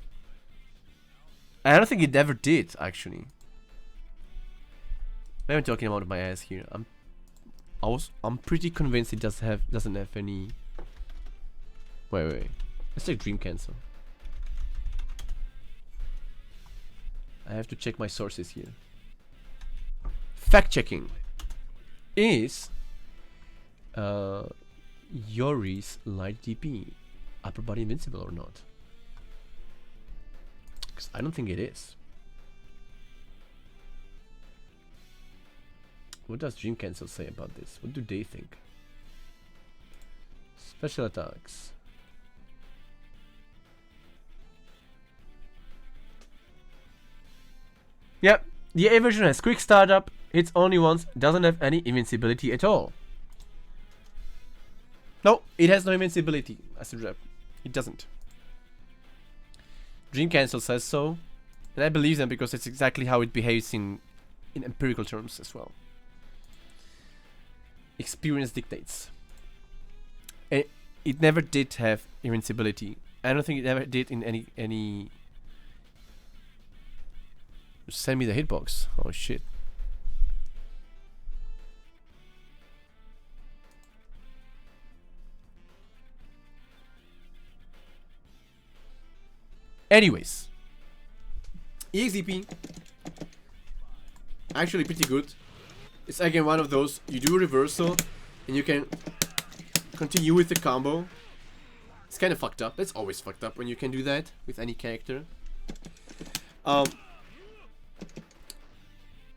I don't think it ever did, actually. Maybe I'm talking about my ass here. I'm pretty convinced it doesn't have any. Wait. Let's take Dream Cancel. I have to check my sources here. Fact checking. Is Yori's light DP upper body invincible or not? Because I don't think it is. What does Dream Cancel say about this? What do they think? Special attacks. Yep, the A version has quick startup, hits only once, doesn't have any invincibility at all. No, it has no invincibility as a rep. It doesn't. Dream Cancel says so, and I believe them because it's exactly how it behaves in empirical terms as well. Experience dictates. It never did have invincibility. I don't think it ever did in any. Send me the hitbox. Oh shit. Anyways, EXDP actually pretty good. It's again one of those, you do a reversal and you can continue with the combo. It's kind of fucked up. That's always fucked up when you can do that with any character.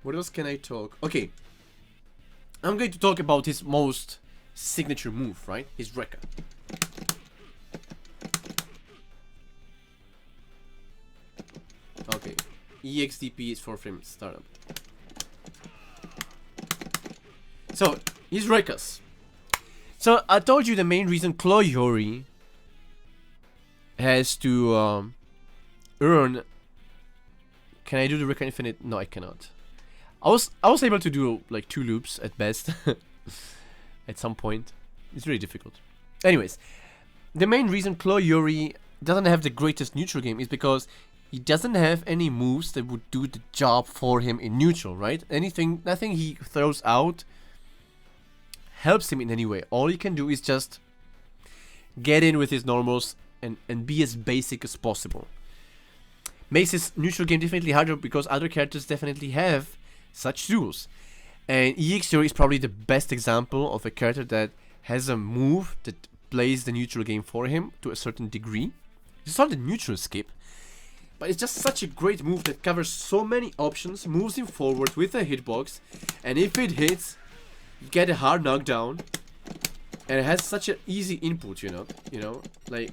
What else can I talk? Okay, I'm going to talk about his most signature move, right? His Rekka. Okay, EXDP is 4 frame startup. So, his Rekkas. So, I told you the main reason Cloyori has to earn... Can I do the Rekka Infinite? No, I cannot. I was able to do like 2 loops at best at some point. It's really difficult. Anyways, the main reason Cloyori doesn't have the greatest neutral game is because he doesn't have any moves that would do the job for him in neutral, right? Nothing he throws out helps him in any way. All he can do is just get in with his normals and be as basic as possible. makes his neutral game definitely harder because other characters definitely have such tools. And EX Theory is probably the best example of a character that has a move that plays the neutral game for him to a certain degree. It's not a neutral skip, but it's just such a great move that covers so many options, moves him forward with a hitbox, and if it hits, you get a hard knockdown, and it has such an easy input, you know, like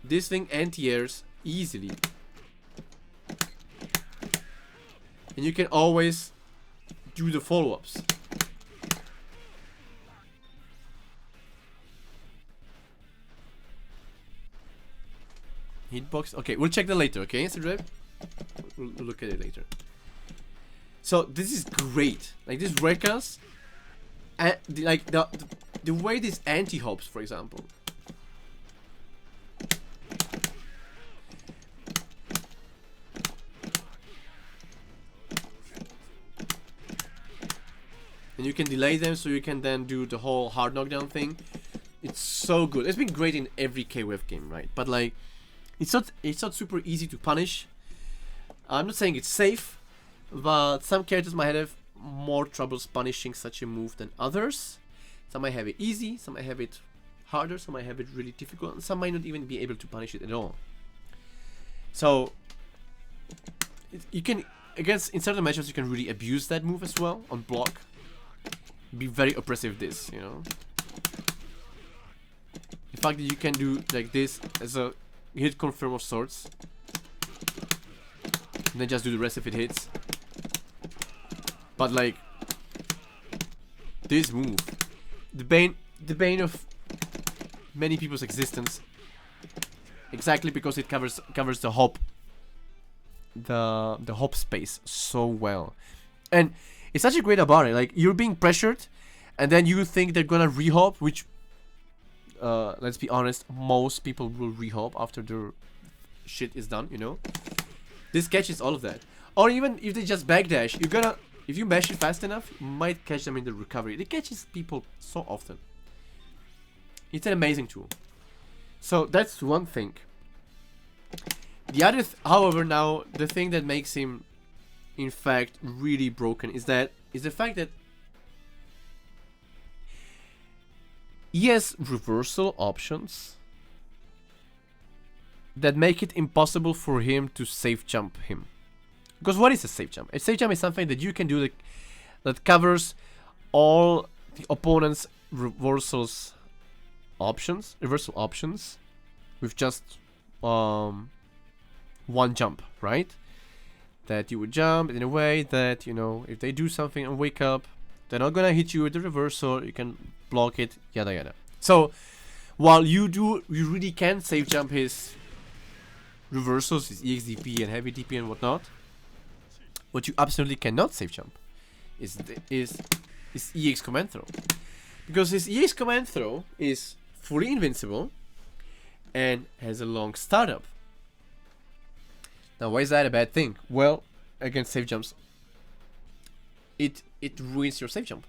this thing anti-airs easily, and you can always do the follow-ups. Hitbox. Okay, we'll check that later. Okay, Sidrev? We'll look at it later. So this is great. Like this Rekas, like the way this anti-hops, for example. And you can delay them, so you can then do the whole hard knockdown thing. It's so good. It's been great in every KOF game, right? But like, it's not super easy to punish. I'm not saying it's safe, but some characters might have more troubles punishing such a move than others. Some might have it easy, some might have it harder, some might have it really difficult, and some might not even be able to punish it at all. So you can, in certain matchups, you can really abuse that move as well on block. Be very oppressive this, you know. The fact that you can do like this as a hit confirm of sorts, and then just do the rest if it hits. But like this move, the bane of many people's existence, exactly because it covers the hop, the hop space so well. And it's such a great ability. Like, you're being pressured, and then you think they're gonna re-hop, which let's be honest, most people will re-hop after their shit is done, you know. This catches all of that. Or even if they just backdash, you're gonna, if you mash it fast enough, you might catch them in the recovery. It catches people so often. It's an amazing tool. So that's one thing. The other, however, now the thing that makes him, in fact, really broken is the fact that he has reversal options that make it impossible for him to safe jump him. Because what is a safe jump? A safe jump is something that you can do that covers all the opponent's reversal options with just one jump, right? That you would jump in a way that, you know, if they do something and wake up, they're not gonna hit you with the reversal, you can block it, yada yada. So while you really can safe jump his reversals, his EXDP and heavy DP and whatnot, what you absolutely cannot safe jump is EX command throw. Because his EX command throw is fully invincible and has a long startup. Now, why is that a bad thing? Well, against safe jumps, it ruins your safe jump.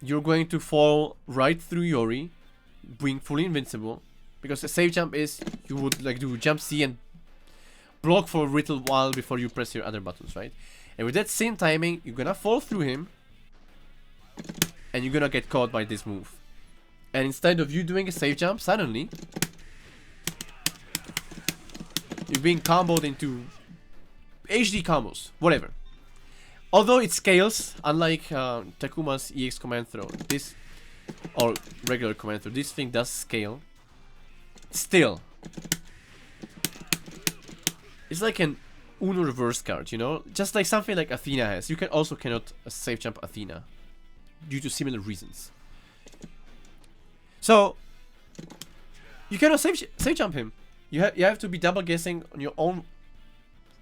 You're going to fall right through Yori, being fully invincible, because a safe jump is, you would like do jump C and block for a little while before you press your other buttons, right? And with that same timing, you're gonna fall through him, and you're gonna get caught by this move. And instead of you doing a safe jump, suddenly you're being comboed into HD combos, whatever. Although it scales, unlike Takuma's EX command throw, this, or regular command throw, this thing does scale. Still, it's like an Uno reverse card, you know? Just like something like Athena has. You cannot safe jump Athena due to similar reasons. So you cannot safe jump him. You have to be double guessing on your own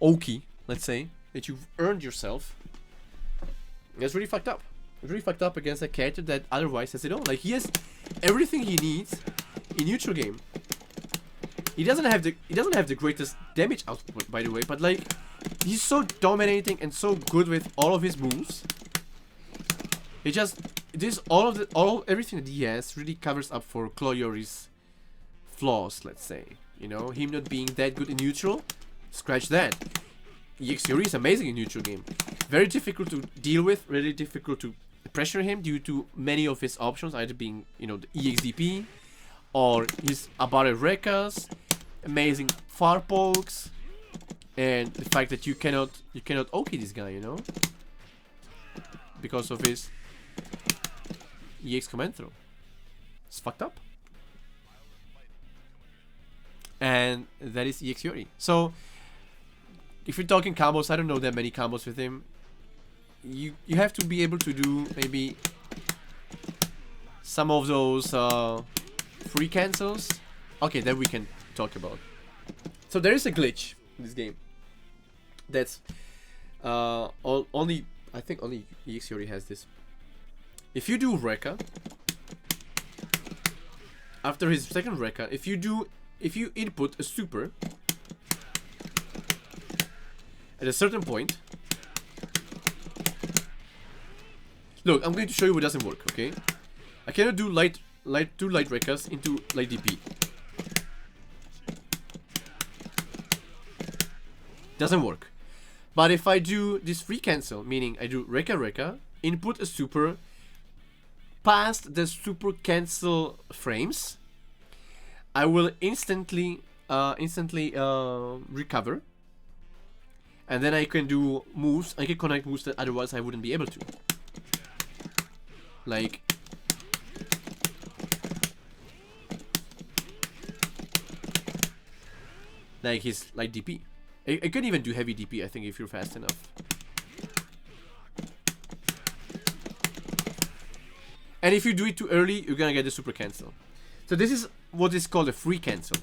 Oki, let's say, that you've earned yourself. That's really fucked up. It's really fucked up against a character that otherwise has it all. Like, he has everything he needs in neutral game. He doesn't have the greatest damage output, by the way, but like, he's so dominating and so good with all of his moves. It just everything that he has really covers up for Cloyori's flaws, let's say. You know, him not being that good in neutral, scratch that. EX Yuri is amazing in neutral game. Very difficult to deal with, really difficult to pressure him due to many of his options, either being, you know, the EXDP or his Abare Rekas, amazing far pokes, and the fact that you cannot Oki this guy, you know, because of his EX command throw. It's fucked up. And that is EX Yuri. So if you're talking combos, I don't know that many combos with him. You have to be able to do maybe some of those free cancels. Okay, that we can talk about. So there is a glitch in this game. That's only, I think only EX Yuri has this. If you do Rekka, after his second Rekka, if you input a super at a certain point, look, I'm going to show you what doesn't work, okay? I cannot do two light Rekkas into light DP. Doesn't work. But if I do this free cancel, meaning I do Rekka, input a super past the super cancel frames, I will instantly recover, and then I can do moves. I can connect moves that otherwise I wouldn't be able to, like his light DP. I could even do heavy DP, I think, if you're fast enough. And if you do it too early, you're gonna get the super cancel. So this is what is called a free cancel.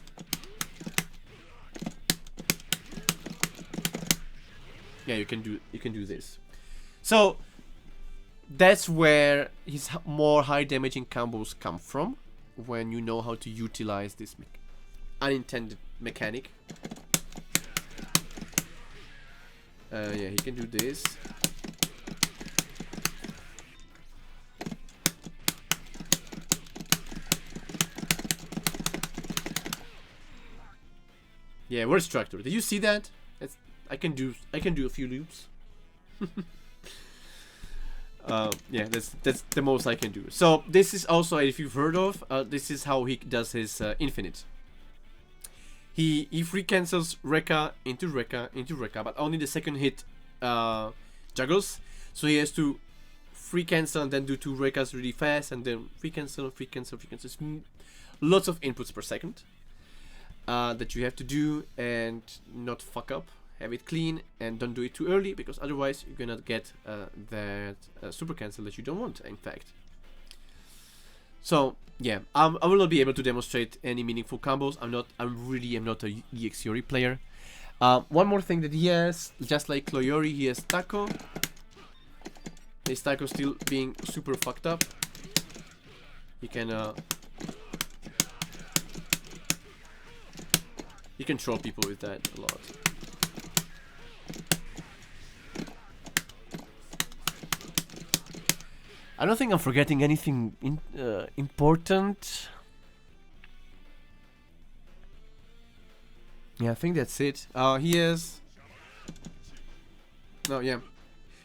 Yeah, you can do this. So that's where his more high damaging combos come from, when you know how to utilize this unintended mechanic. Yeah, he can do this. Yeah, where's Tractor? Did you see that? I can do a few loops. Yeah, that's the most I can do. So this is also, if you've heard of, this is how he does his infinite. He free cancels Rekka into Rekka, but only the second hit juggles. So he has to free cancel and then do two Rekkas really fast, and then free cancel. It's lots of inputs per second that you have to do and not fuck up. Have it clean and don't do it too early, because otherwise you're gonna get that super cancel that you don't want, in fact. So yeah, I will not be able to demonstrate any meaningful combos. I'm really not a EX Yuri player. One more thing that he has, just like Cloyori, he has Taco. His Taco still being super fucked up. You can troll people with that a lot. I don't think I'm forgetting anything important. Yeah, I think that's it. He is... No, yeah.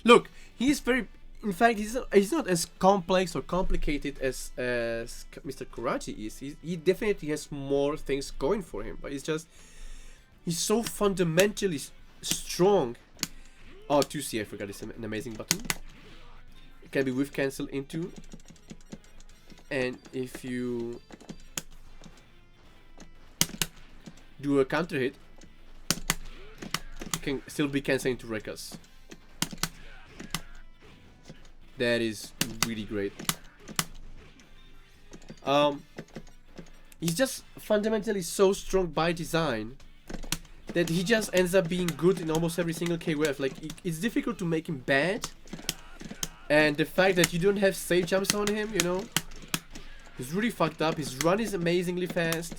Look, he's very... In fact, he's not as complex or complicated as Mr. Kuraji is. He definitely has more things going for him, but it's just... He's so fundamentally strong. Oh, 2C, I forgot, it's an amazing button. Can be whiff cancel into, and if you do a counter hit, you can still be canceling into Rekkas. That is really great. He's just fundamentally so strong by design that he just ends up being good in almost every single KOF. Like, it's difficult to make him bad. And the fact that you don't have safe jumps on him, you know, he's really fucked up. His run is amazingly fast.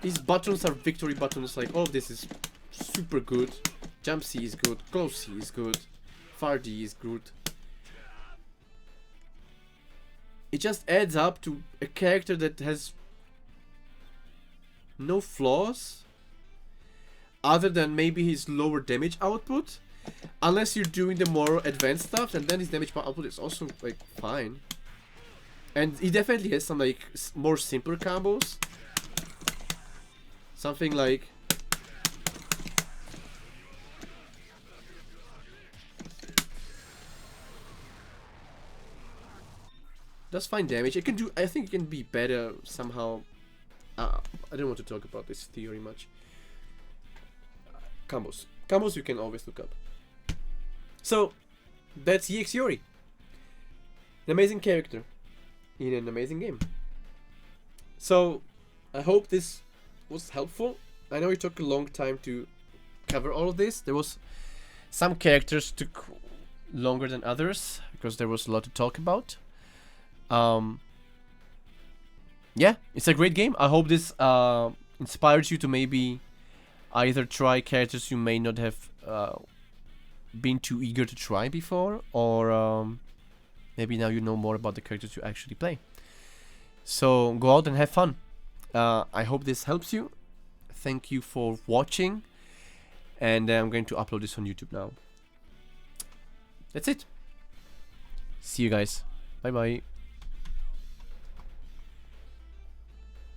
His buttons are victory buttons. Like, all of this is super good. Jump C is good. Close C is good. Far D is good. It just adds up to a character that has no flaws other than maybe his lower damage output. Unless you're doing the more advanced stuff, and then his damage output is also like fine. And he definitely has some like more simpler combos. Something like does fine damage. It can do. I think it can be better somehow. I don't want to talk about this theory much. Combos you can always look up. So that's EX Yori. An amazing character in an amazing game. So I hope this was helpful. I know it took a long time to cover all of this. There was some characters took longer than others because there was a lot to talk about. Yeah, it's a great game. I hope this inspires you to maybe either try characters you may not have been too eager to try before, or maybe now you know more about the characters you actually play. So go out and have fun. I hope this helps you. Thank you for watching, and I'm going to upload this on YouTube now. That's it. See you guys. Bye bye.